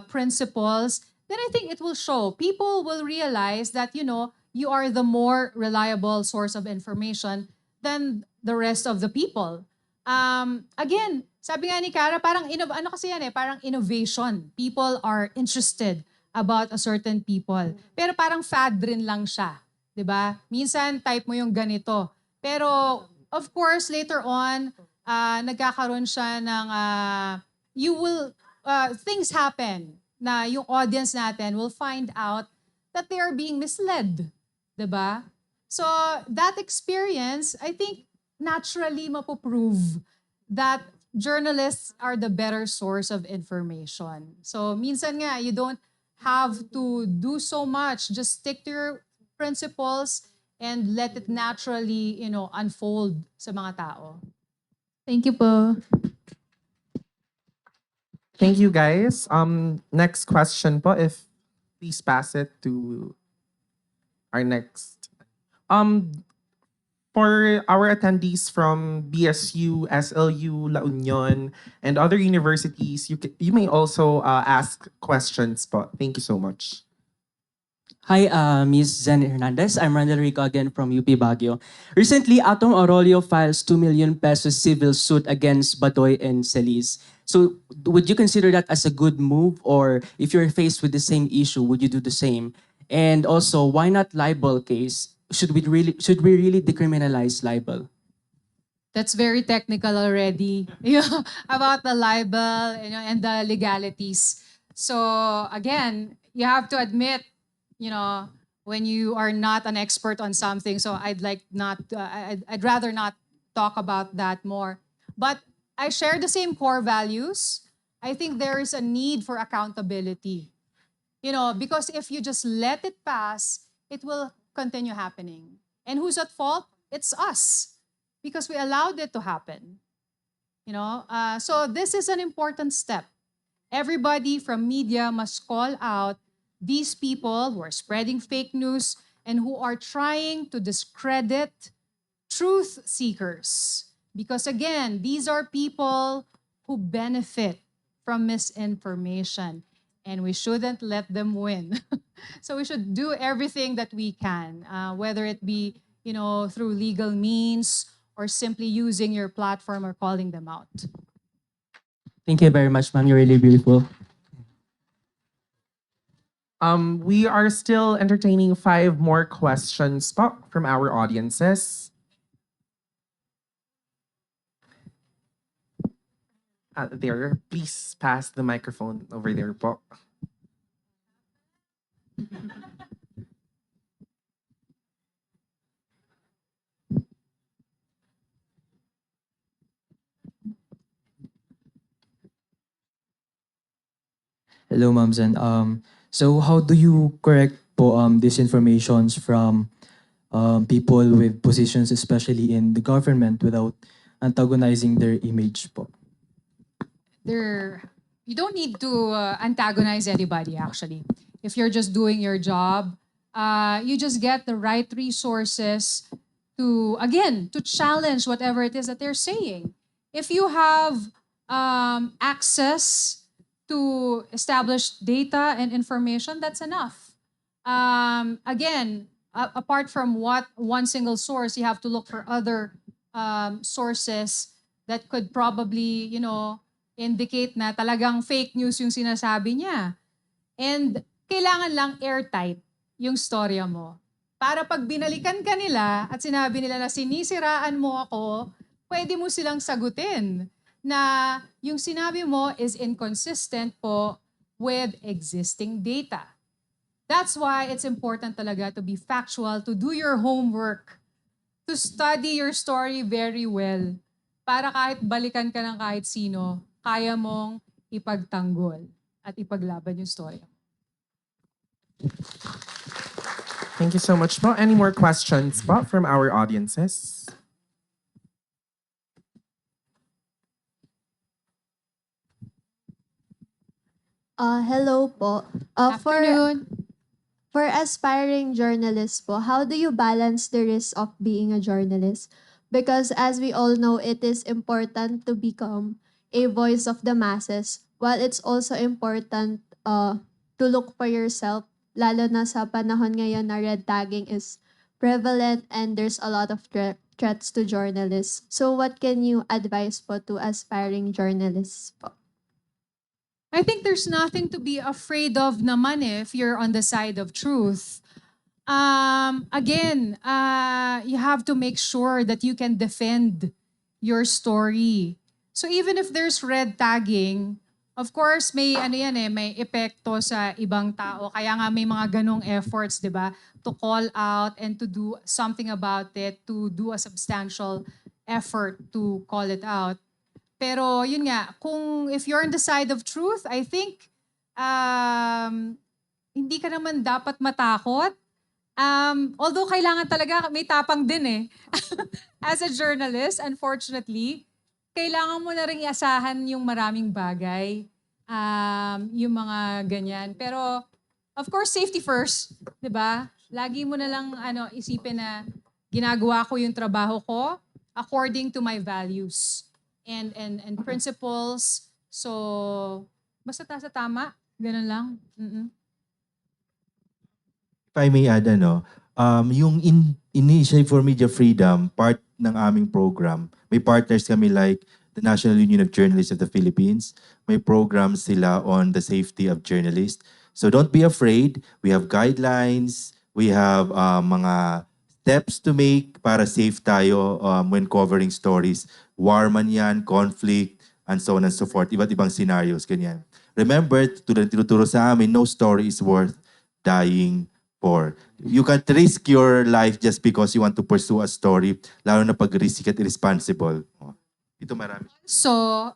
principles, then I think it will show. People will realize that, you are the more reliable source of information than the rest of the people. Again, sabi nga ni Cara, parang kasi yan parang innovation. People are interested about a certain people. Pero parang fad rin lang siya. 'Di ba? Minsan type mo yung ganito. Pero of course, later on, nagkakaroon siya ng, things happen na yung audience natin will find out that they are being misled. 'Di ba? So that experience, I think, naturally mapoprove that journalists are the better source of information. So minsan nga, you don't have to do so much. Just stick to your principles and let it naturally, unfold sa mga tao. Thank you po. Thank you, guys. Next question po, if please pass it to our next. For our attendees from BSU, SLU, La Union, and other universities, you may also ask questions po. Thank you so much. Hi, Ms. Zen Hernandez. I'm Randall Rico again from UP Baguio. Recently, Atom Aurolio files 2 million pesos civil suit against Badoy and Celis. So would you consider that as a good move? Or if you're faced with the same issue, would you do the same? And also, why not libel case? Should we really decriminalize libel? That's very technical already. About the libel, and the legalities. So again, you have to admit, when you are not an expert on something. So I'd rather not talk about that more. But I share the same core values. I think there is a need for accountability. Because if you just let it pass, it will continue happening. And who's at fault? It's us, because we allowed it to happen. So this is an important step. Everybody from media must call out these people who are spreading fake news and who are trying to discredit truth seekers. Because again, these are people who benefit from misinformation, and we shouldn't let them win. So we should do everything that we can, whether it be through legal means or simply using your platform or calling them out. Thank you very much, ma'am. You're really beautiful. We are still entertaining 5 more questions po from our audiences. There, please pass the microphone over there po. Hello, Ma'am Zen. So how do you correct po disinformations from people with positions, especially in the government, without antagonizing their image po? You don't need to antagonize anybody, actually. If you're just doing your job, you just get the right resources to challenge whatever it is that they're saying. If you have access to established data and information, that's enough. Apart from one single source, you have to look for other sources that could probably, indicate na talagang fake news yung sinasabi niya. And kailangan lang airtight yung storya mo. Para pag binalikan ka nila at sinabi nila na sinisiraan mo ako, pwede mo silang sagutin na yung sinabi mo is inconsistent po with existing data. That's why it's important talaga to be factual, to do your homework, to study your story very well, para kahit balikan ka ng kahit sino, kaya mong ipagtanggol at ipaglaban yung story. Thank you so much po. Any more questions po from our audiences? Hello po. Afternoon. For aspiring journalists po, how do you balance the risk of being a journalist? Because as we all know, it is important to become a voice of the masses, while it's also important to look for yourself, lalo na sa panahon ngayon na red tagging is prevalent and there's a lot of threats to journalists. So what can you advise po to aspiring journalists po? I think there's nothing to be afraid of naman if you're on the side of truth. You have to make sure that you can defend your story. So even if there's red tagging, of course may may epekto sa ibang tao. Kaya nga may mga ganong efforts, 'di ba? To call out and to do something about it, to do a substantial effort to call it out. Pero yun nga, if you're on the side of truth, I think hindi ka naman dapat matakot. Although kailangan talaga may tapang din eh. As a journalist, unfortunately, kailangan mo na rin iasahan yung maraming bagay, yung mga ganyan. Pero of course, safety first, 'di ba? Lagi mo na lang isipin na ginagawa ko yung trabaho ko according to my values and principles. So basta sa tama, ganun lang. If I may add, yung Initiative for Media Freedom, part ng aming program, may partners kami like the National Union of Journalists of the Philippines. May programs sila on the safety of journalists. So don't be afraid. We have guidelines. We have mga steps to make para safe tayo when covering stories. War man yan, conflict, and so on and so forth. Iba't ibang scenarios, ganyan. Remember, tulad ng tinuturo sa amin, no story is worth dying for. You can't risk your life just because you want to pursue a story, lalo na pag risky at irresponsible. Ito marami. So,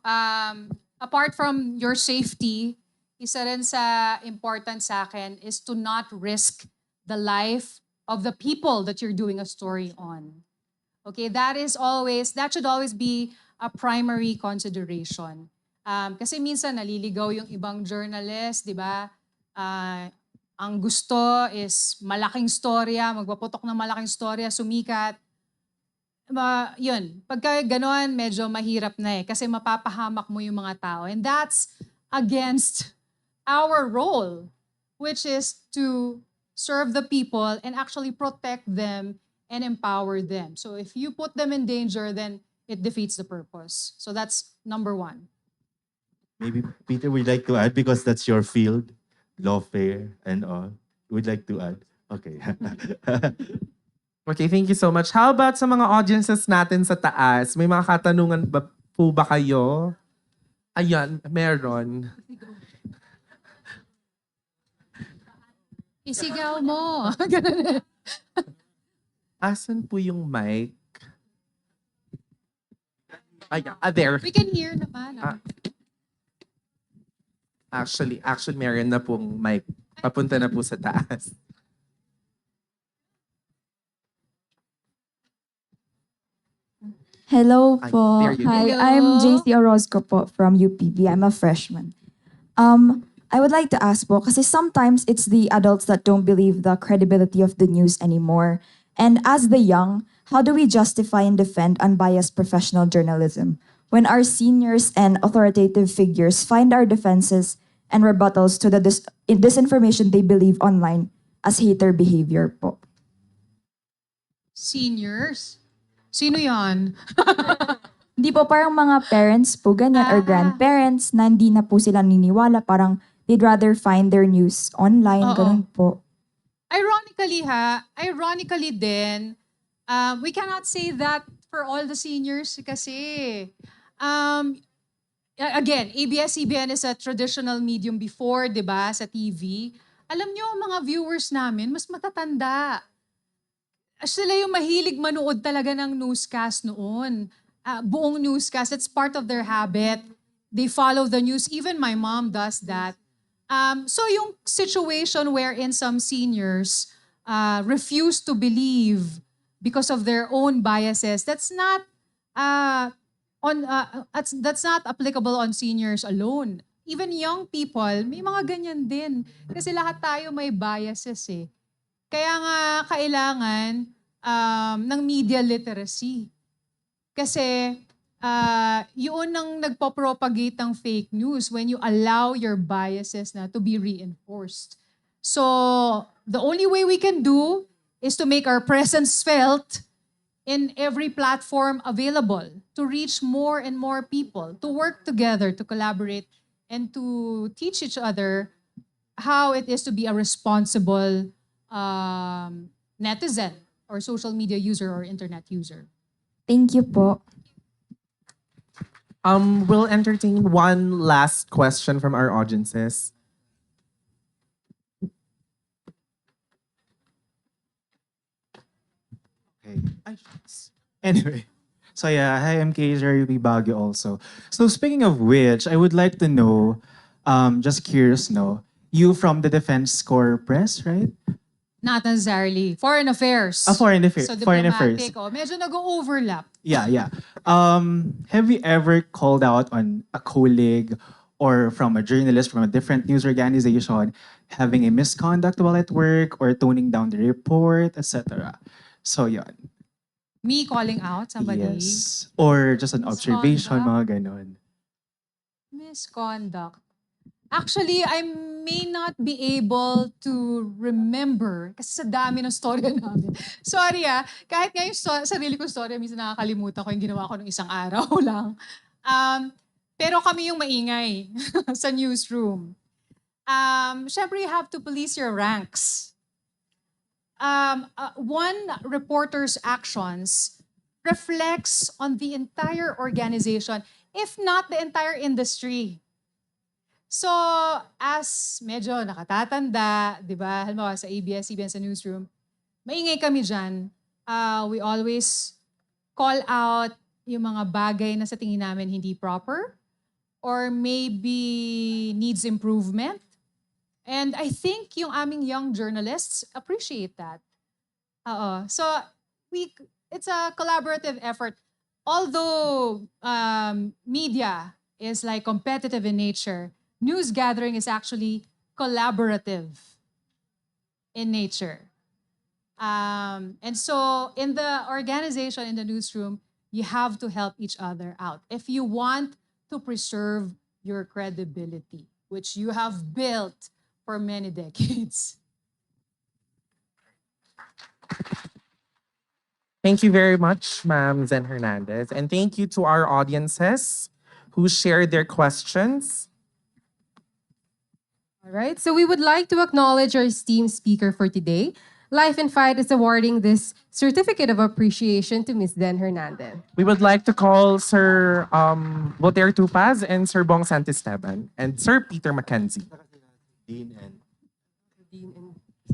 apart from your safety, isa rin sa important sa akin is to not risk the life of the people that you're doing a story on. Okay, that should always be a primary consideration. Kasi minsan naliligaw yung ibang journalist, di ba? Ang gusto is malaking storya, magpaputok ng malaking storya, sumikat. Yun, pagka gano'n, medyo mahirap na kasi mapapahamak mo yung mga tao. And that's against our role, which is to serve the people and actually protect them and empower them. So if you put them in danger, then it defeats the purpose. So that's number one. Maybe Peter would like to add because that's your field, lawfare and all. Would like to add? Okay. Okay, thank you so much. How about sa mga audiences natin sa taas? May mga katanungan po ba kayo? Ayan, meron. Isigaw mo. Asan po yung mic? Ayan, there. We can hear naman. Actually, meron na pong mic. Papunta na po sa taas. Hello Ay, po. there you go. Hi, Hello. I'm JC Orozco po from UPB. I'm a freshman. I would like to ask po, kasi sometimes it's the adults that don't believe the credibility of the news anymore. And as the young, how do we justify and defend unbiased professional journalism when our seniors and authoritative figures find our defenses and rebuttals to the disinformation they believe online as hater behavior po? Seniors? Sino yan? Hindi po, parang mga parents po ganyan or grandparents na hindi na po sila niniwala. Parang they'd rather find their news online. Oo. Ganun po. Ironically din, we cannot say that for all the seniors kasi, again, ABS-CBN is a traditional medium before, di ba, sa TV. Alam nyo, mga viewers namin, mas matatanda. Sila yung mahilig manood talaga ng newscast noon. Buong newscast, it's part of their habit. They follow the news. Even my mom does that. So yung situation wherein some seniors refuse to believe because of their own biases, that's not applicable on seniors alone. Even young people, may mga ganyan din. Kasi lahat tayo may biases eh. Kaya nga kailangan ng media literacy. Kasi yun ang nagpo-propagate ng fake news when you allow your biases na to be reinforced. So the only way we can do is to make our presence felt in every platform available, to reach more and more people, to work together, to collaborate, and to teach each other how it is to be a responsible netizen or social media user or internet user. Thank you po. We'll entertain one last question from our audiences. Okay. Anyway, so yeah, hi, I'm KJ Baguio also. So speaking of which, I would like to know, just curious, no, you from the Defense Corps Press, right? Not necessarily. Foreign affairs. Foreign affairs. So Foreign affairs. diplomatic. Oh, medyo nag-overlap. Yeah. Have you ever called out on a colleague or from a journalist from a different news organization having a misconduct while at work or toning down the report, etc.? So yun. Me calling out somebody. Yes. Or just an observation, mga ganon. Misconduct. Actually, I may not be able to remember kasi sa dami ng storya namin. Sorry kahit nga yung sarili kong storya, minsan nakakalimutan ko yung ginawa ko nung isang araw lang. Pero kami yung maingay sa newsroom. Syempre, you have to police your ranks. One reporter's actions reflects on the entire organization, if not the entire industry. So, as medyo nakatatanda, di ba, halimbawa sa ABS-CBN sa newsroom, maingay kami dyan. We always call out yung mga bagay na sa tingin namin hindi proper or maybe needs improvement. And I think yung aming young journalists appreciate that. So, it's a collaborative effort. Although media is like competitive in nature, news gathering is actually collaborative in nature. And so in the organization, in the newsroom, you have to help each other out if you want to preserve your credibility, which you have built for many decades. Thank you very much, Ma'am Zen Hernandez. And thank you to our audiences who shared their questions. All right, so we would like to acknowledge our esteemed speaker for today. Life and Fight is awarding this certificate of appreciation to Ms. Den Hernandez. We would like to call Sir Voltaire Tupaz and Sir Bong Santisteban and Sir Peter Mackenzie.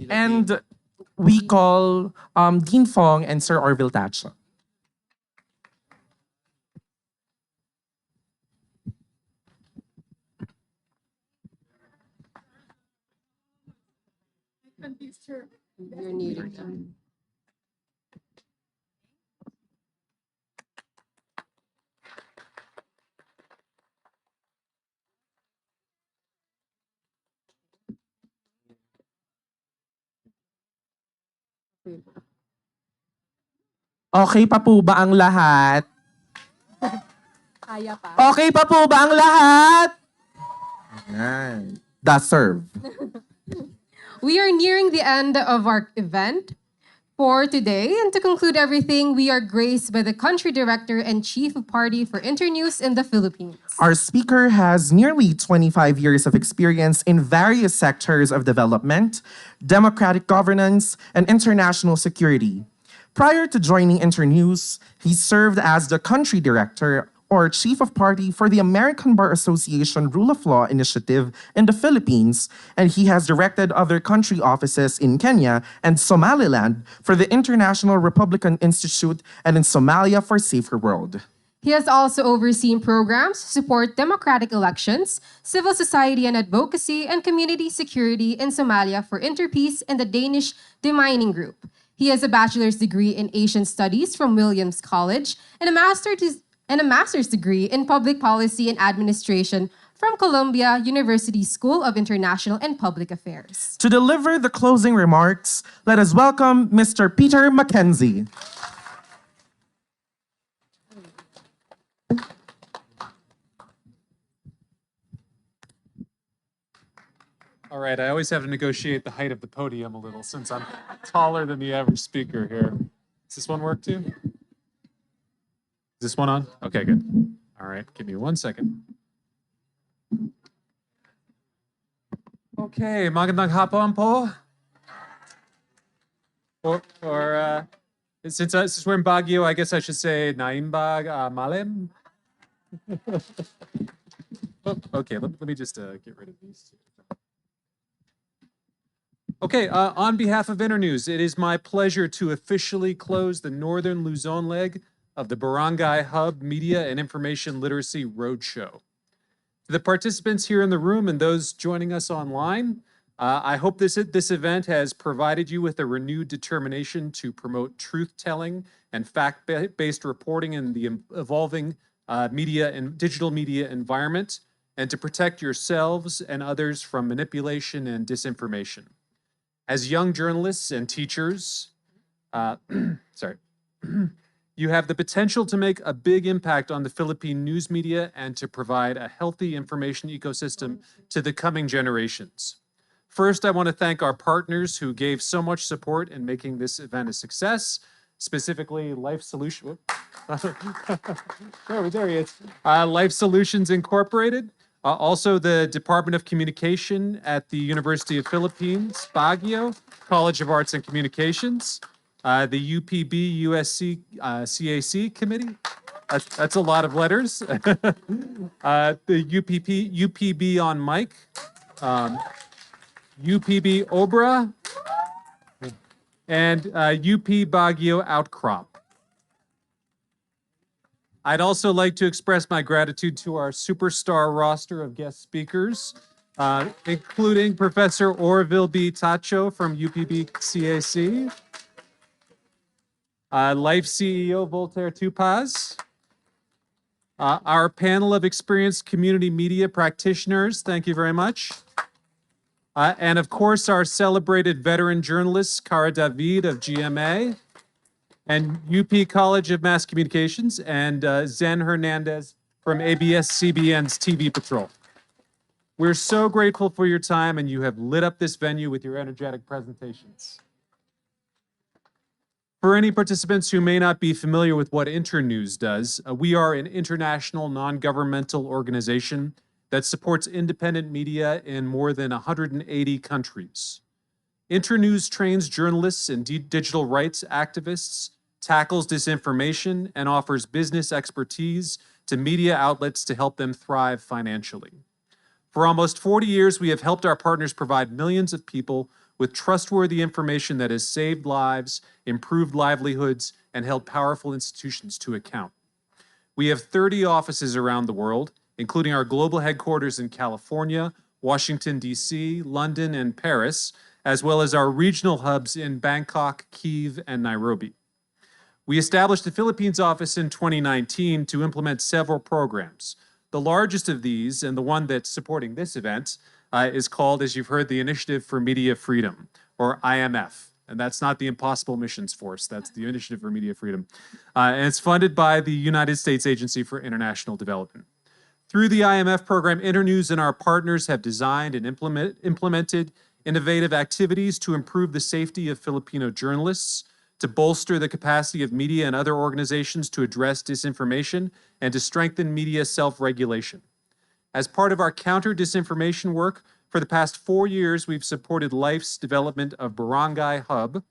And we call Dean Fong and Sir Orville Tacho. You're muted now. Okay pa po ba ang lahat? Kaya pa. Okay pa po ba ang lahat? Ayan. The serve. We are nearing the end of our event for today. And to conclude everything, we are graced by the Country Director and Chief of Party for Internews in the Philippines. Our speaker has nearly 25 years of experience in various sectors of development, democratic governance, and international security. Prior to joining Internews, he served as the Country Director or Chief of Party for the American Bar Association Rule of Law Initiative in the Philippines, and he has directed other country offices in Kenya and Somaliland for the International Republican Institute and in Somalia for Safer World. He has also overseen programs to support democratic elections, civil society and advocacy, and community security in Somalia for Interpeace and the Danish Demining Group. He has a bachelor's degree in Asian Studies from Williams College and a master's degree in Public Policy and Administration from Columbia University School of International and Public Affairs. To deliver the closing remarks, let us welcome Mr. Peter Mackenzie. All right, I always have to negotiate the height of the podium a little since I'm taller than the average speaker here. Does this one work too? Is this one on? Okay, good. All right, give me 1 second. Okay, magandang hapon po. Since we're in Baguio, I guess I should say naimbag malem. Okay, let me just get rid of these two. Okay, on behalf of Internews, it is my pleasure to officially close the Northern Luzon leg of the BarangayHub Media and Information Literacy Roadshow. To the participants here in the room and those joining us online, I hope this event has provided you with a renewed determination to promote truth-telling and fact-based reporting in the evolving media and digital media environment, and to protect yourselves and others from manipulation and disinformation. As young journalists and teachers, you have the potential to make a big impact on the Philippine news media and to provide a healthy information ecosystem to the coming generations. First, I want to thank our partners who gave so much support in making this event a success, specifically Life Solutions. There he is. Life Solutions Incorporated. Also, the Department of Communication at the University of Philippines, Baguio, College of Arts and Communications, the UPB-CAC Committee, That's a lot of letters. The UPB on mic, UPB OBRA, and UP Baguio Outcrop. I'd also like to express my gratitude to our superstar roster of guest speakers, including Professor Orville B. Tacho from UPB-CAC, Lyf CEO Voltaire Tupaz, our panel of experienced community media practitioners, thank you very much. And of course, our celebrated veteran journalists, Cara David of GMA, and UP College of Mass Communications, and Zen Hernandez from ABS-CBN's TV Patrol. We're so grateful for your time, and you have lit up this venue with your energetic presentations. For any participants who may not be familiar with what Internews does, we are an international non-governmental organization that supports independent media in more than 180 countries. Internews trains journalists and digital rights activists, tackles disinformation, and offers business expertise to media outlets to help them thrive financially. For almost 40 years, we have helped our partners provide millions of people with trustworthy information that has saved lives, improved livelihoods, and held powerful institutions to account. We have 30 offices around the world, including our global headquarters in California, Washington, D.C., London, and Paris, as well as our regional hubs in Bangkok, Kyiv, and Nairobi. We established the Philippines office in 2019 to implement several programs. The largest of these, and the one that's supporting this event, is called, as you've heard, the Initiative for Media Freedom, or IMF. And that's not the Impossible Missions Force, that's the Initiative for Media Freedom. And it's funded by the United States Agency for International Development. Through the IMF program, Internews and our partners have designed and implemented innovative activities to improve the safety of Filipino journalists, to bolster the capacity of media and other organizations to address disinformation, and to strengthen media self-regulation. As part of our counter-disinformation work, for the past 4 years, we've supported Lyf's development of BarangayHub,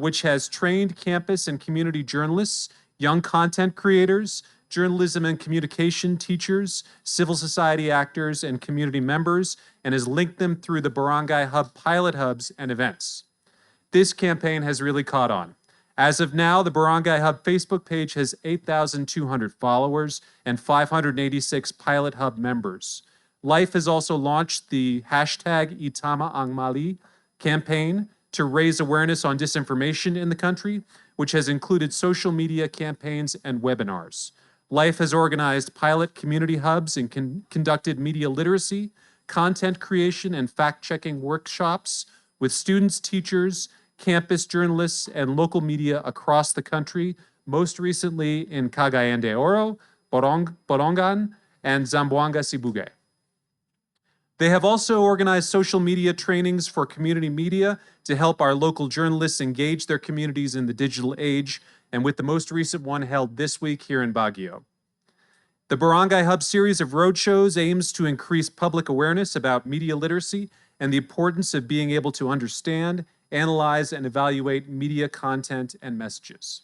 which has trained campus and community journalists, young content creators, journalism and communication teachers, civil society actors, and community members, and has linked them through the BarangayHub pilot hubs and events. This campaign has really caught on. As of now, the BarangayHub Facebook page has 8,200 followers and 586 pilot hub members. Lyf has also launched the hashtag Itama ang Mali campaign to raise awareness on disinformation in the country, which has included social media campaigns and webinars. Lyf has organized pilot community hubs and conducted media literacy, content creation, and fact-checking workshops with students, teachers, campus journalists, and local media across the country, most recently in Cagayan de Oro, Borongan, and Zamboanga, Sibugay. They have also organized social media trainings for community media to help our local journalists engage their communities in the digital age, and with the most recent one held this week here in Baguio. The BarangayHub series of roadshows aims to increase public awareness about media literacy and the importance of being able to understand, analyze, and evaluate media content and messages.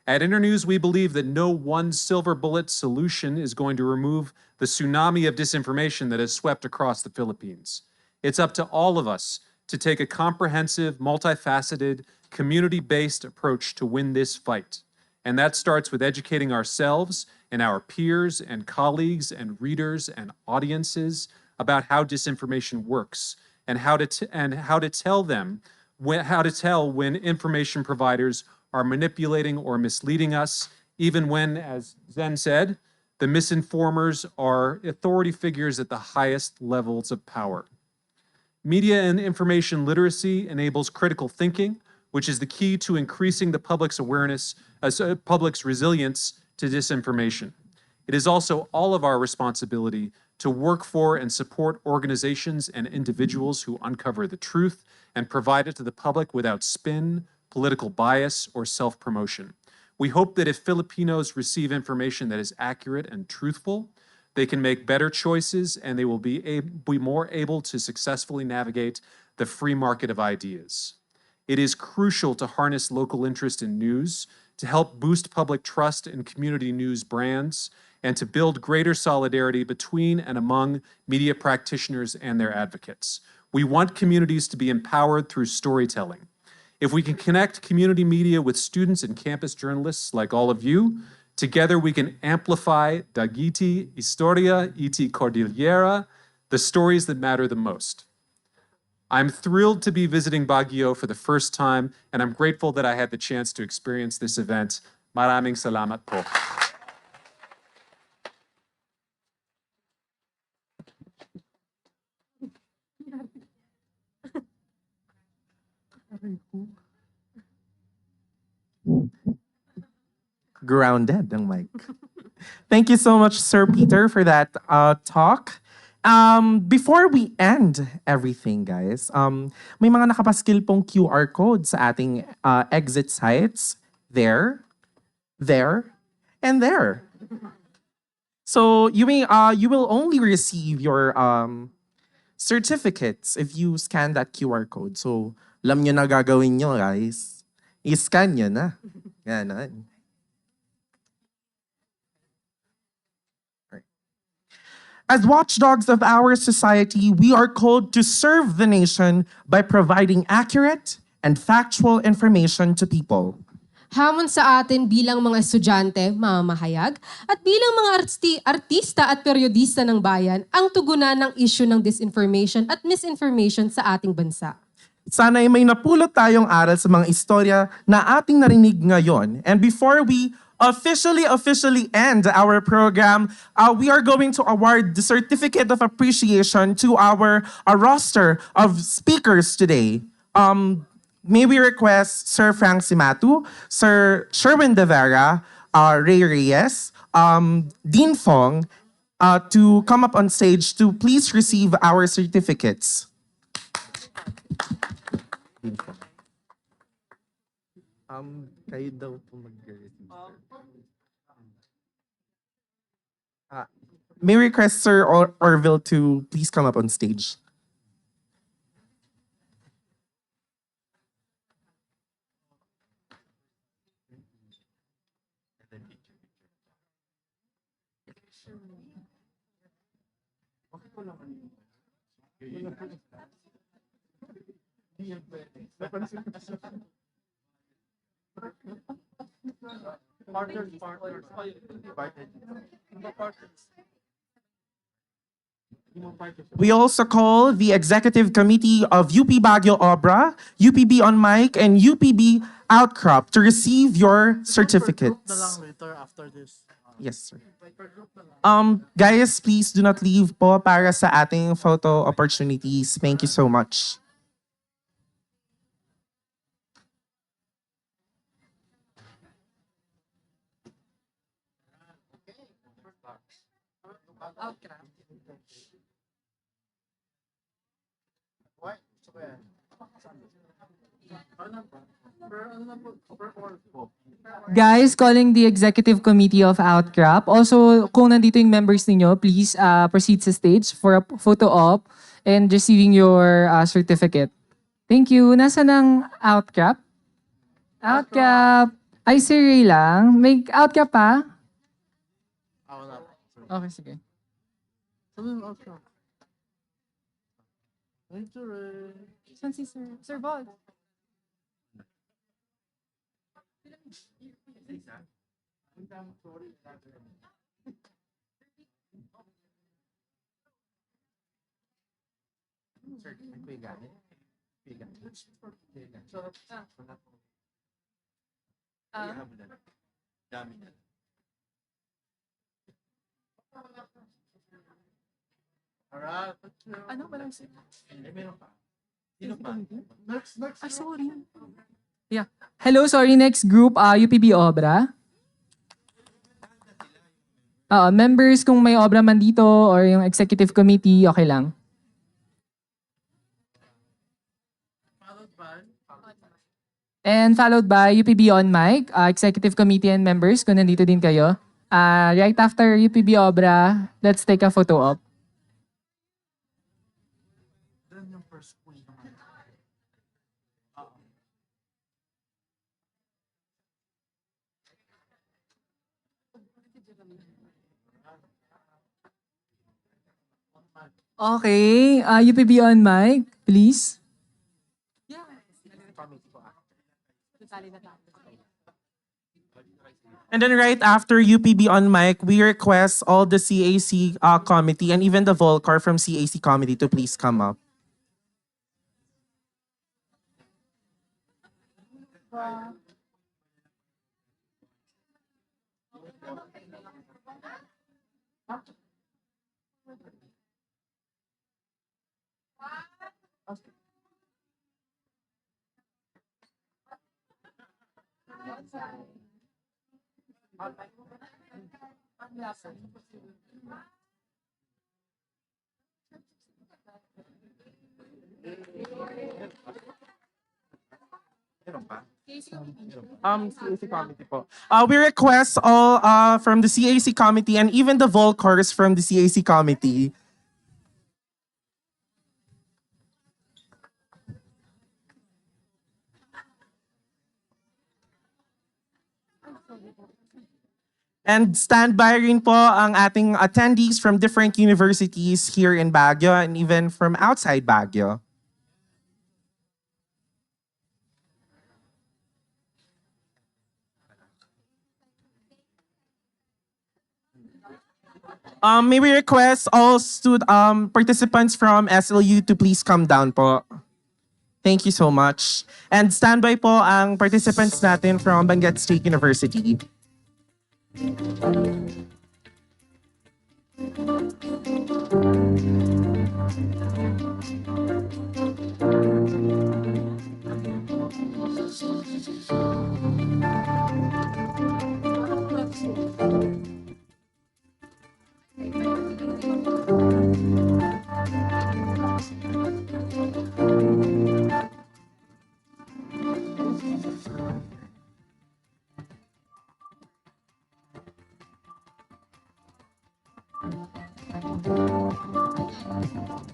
At Internews, we believe that no one silver bullet solution is going to remove the tsunami of disinformation that has swept across the Philippines. It's up to all of us to take a comprehensive, multifaceted, community-based approach to win this fight. And that starts with educating ourselves and our peers and colleagues and readers and audiences about how disinformation works and how to tell when information providers are manipulating or misleading us, even when, as Zen said, the misinformers are authority figures at the highest levels of power. Media and information literacy enables critical thinking, which is the key to increasing the public's awareness, public's resilience to disinformation. It is also all of our responsibility to work for and support organizations and individuals who uncover the truth and provide it to the public without spin, political bias, or self-promotion. We hope that if Filipinos receive information that is accurate and truthful, they can make better choices and they will be more able to successfully navigate the free market of ideas. It is crucial to harness local interest in news to help boost public trust in community news brands, and to build greater solidarity between and among media practitioners and their advocates. We want communities to be empowered through storytelling. If we can connect community media with students and campus journalists like all of you, together we can amplify Dagiti Istorya, iti Cordillera, the stories that matter the most. I'm thrilled to be visiting Baguio for the first time, and I'm grateful that I had the chance to experience this event. Maraming salamat po. Grounded ang mic. Thank you so much, Sir Peter, for that talk. Before we end everything, guys, may mga nakapaskil pong QR code sa ating exit sites. There, and there. So you will only receive your certificates if you scan that QR code. So alam nyo na gagawin nyo, guys. I-scan nyo na. Ganon. As watchdogs of our society, we are called to serve the nation by providing accurate and factual information to people. Hamon sa atin bilang mga estudyante, mamamahayag, at bilang mga artista at periodista ng bayan, ang tugunan ng issue ng disinformation at misinformation sa ating bansa. Sana'y may napulot tayong aral sa mga istorya na ating narinig ngayon. And before we officially end our program, we are going to award the Certificate of Appreciation to our roster of speakers today. May we request Sir Frank Simatu, Sir Sherwin De Vera, Ray Reyes, Dean Fong, to come up on stage to please receive our certificates. Kayo daw po mag-receive. May we request Sir Orville to please come up on stage. We also call the Executive Committee of UP Baguio OBRA, UPB on Mic, and UPB Outcrop to receive your certificates. Yes, sir. Guys, please do not leave po para sa ating photo opportunities. Thank you so much. Guys, calling the Executive Committee of Outcrop. Also, kung nandito yung members ninyo, please proceed sa stage for a photo op and receiving your certificate. Thank you. Nasa ng Outcrop? Outcrop. Ay, si Ray lang. May Outcrop pa? Okay, sige. Saan si Sir? Sir Bolt? Ano ba lang siya? Ay, sorry. Yeah. Hello, sorry. Next group, UPB OBRA. Members, kung may OBRA man dito or yung executive committee, okay lang. And followed by UPB on mic, executive committee and members, kung nandito din kayo. Right after UPB OBRA, let's take a photo op. Okay, UPB on mic, please. And then right after UPB on mic, we request all the CAC committee and even the Volcar from CAC committee to please come up. CAC committee po. We request all from the CAC committee and even the Volcars from the CAC committee. And standby rin po ang ating attendees from different universities here in Baguio and even from outside Baguio. May we request all participants from SLU to please come down po. Thank you so much. And standby po ang participants natin from Benguet State University.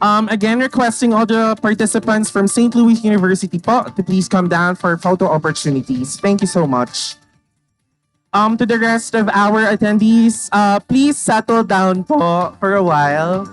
Again, requesting all the participants from St. Louis University po to please come down for photo opportunities. Thank you so much. To the rest of our attendees, please settle down po for a while.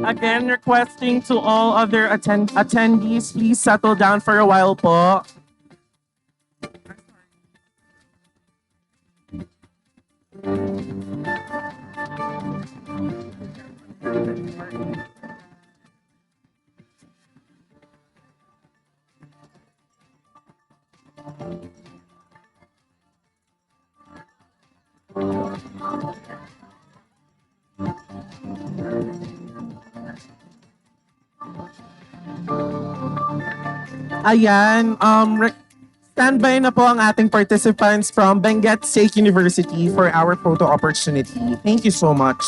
Again, requesting to all other attendees, please settle down for a while po. Ayan, standby na po ang ating participants from Benguet State University for our photo opportunity. Thank you so much.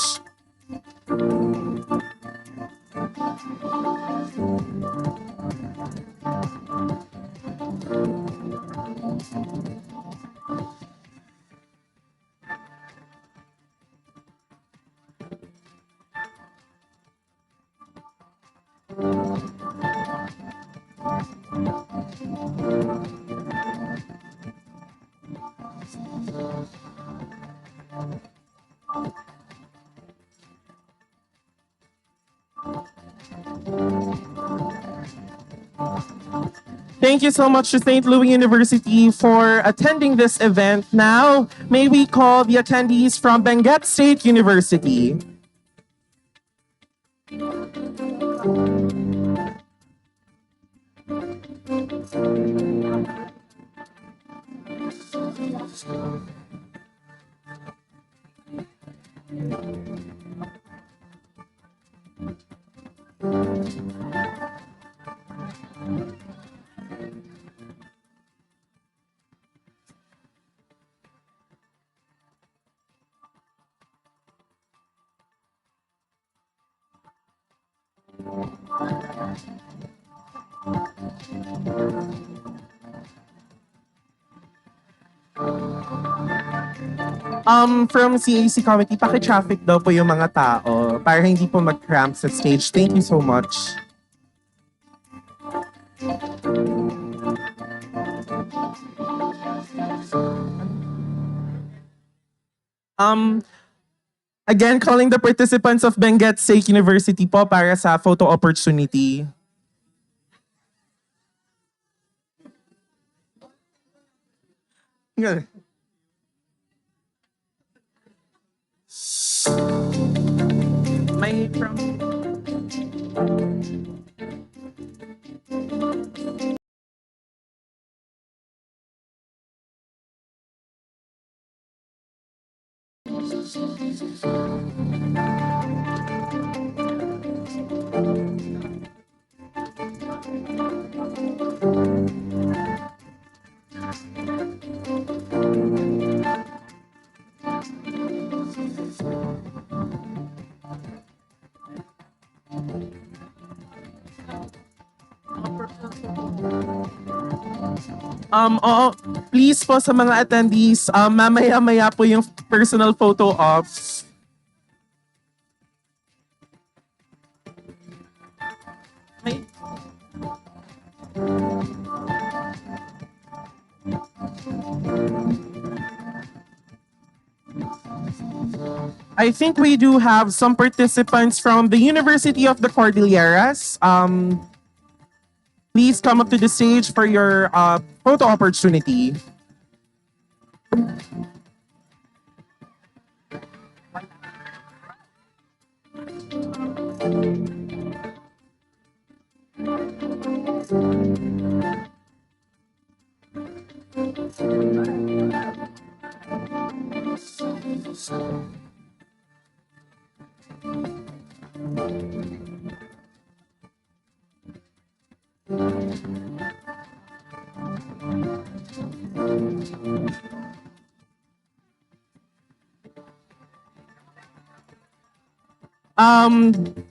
Thank you so much to St. Louis University for attending this event. Now, may we call the attendees from Benguet State University. From CAC Committee, paki-traffic daw po yung mga tao para hindi po mag-cramp sa stage. Thank you so much. Um, Again, calling the participants of Benguet State University po para sa photo opportunity. Good. May from... Oo, please po sa mga attendees, mamaya-maya po yung personal photo ops. I think we do have some participants from the University of the Cordilleras. Please come up to the stage for your photo opportunity.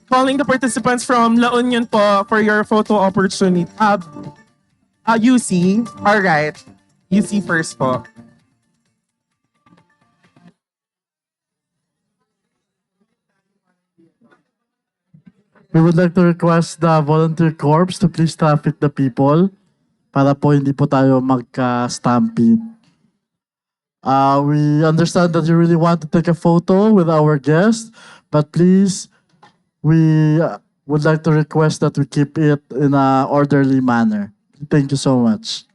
Calling the participants from La Union po for your photo opportunity. UC. All right. UC first po. We would like to request the volunteer corps to please traffic the people para po hindi po tayo magka-stampede. We understand that you really want to take a photo with our guest, but please, we would like to request that we keep it in a orderly manner. Thank you so much.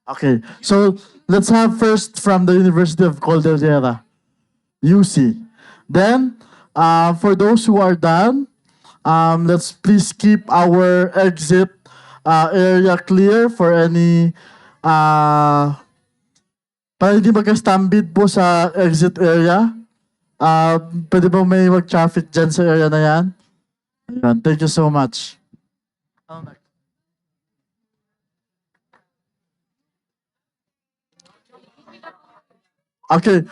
Okay, so let's have first from the University of Cordillera, UC. Then, for those who are done, let's please keep our exit area clear for any para hindi magka-stampede po sa exit area. Pwede ba may mag-traffic dyan sa area na yan? Ayan, thank you so much. Okay.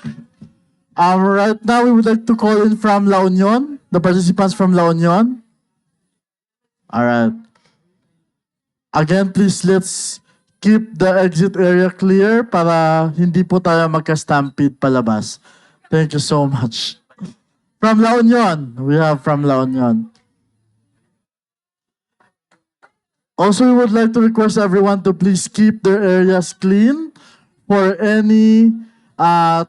Right now, we would like to call in from La Union, the participants from La Union. All right. Again, please let's keep the exit area clear para hindi po tayo magka-stampede palabas. Thank you so much. From La Union, we have from La Union. Also, we would like to request everyone to please keep their areas clean for any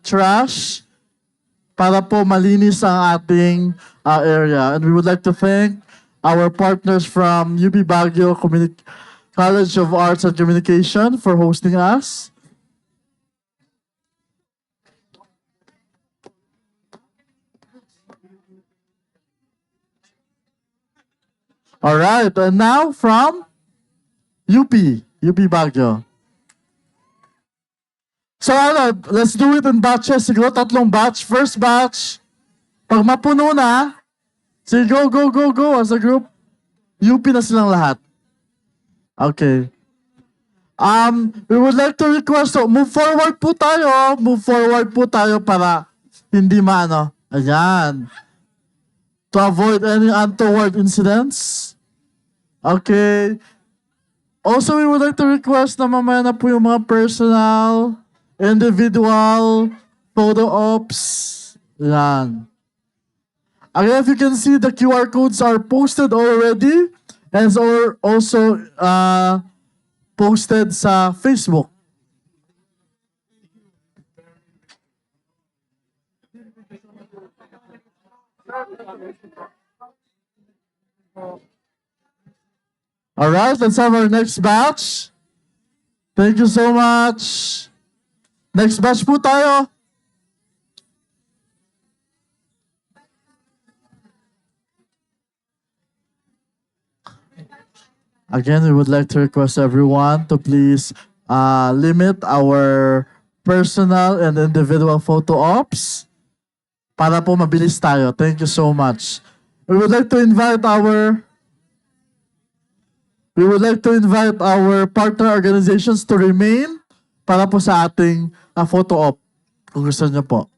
trash para po malinis ang ating area. And we would like to thank our partners from UP Baguio College of Arts and Communication for hosting us. All right, and now from UP Baguio. So let's do it in batches. Siguro 3 batch. First batch, pag mapuno na, sige go as a group. UP na silang lahat. Okay. We would like to request, move forward po tayo. Move forward po tayo para hindi Ayan. To avoid any untoward incidents. Okay. Also, we would like to request na mamaya na po yung mga personal, individual, photo ops. Yan. Again, if you can see, the QR codes are posted already and also posted sa Facebook. All right, let's have our next batch. Thank you so much. Next batch po tayo. Again, we would like to request everyone to please limit our personal and individual photo ops para po mabilis tayo. Thank you so much. We would like to invite our partner organizations to remain para po sa ating photo op. Kung gusto niyo po.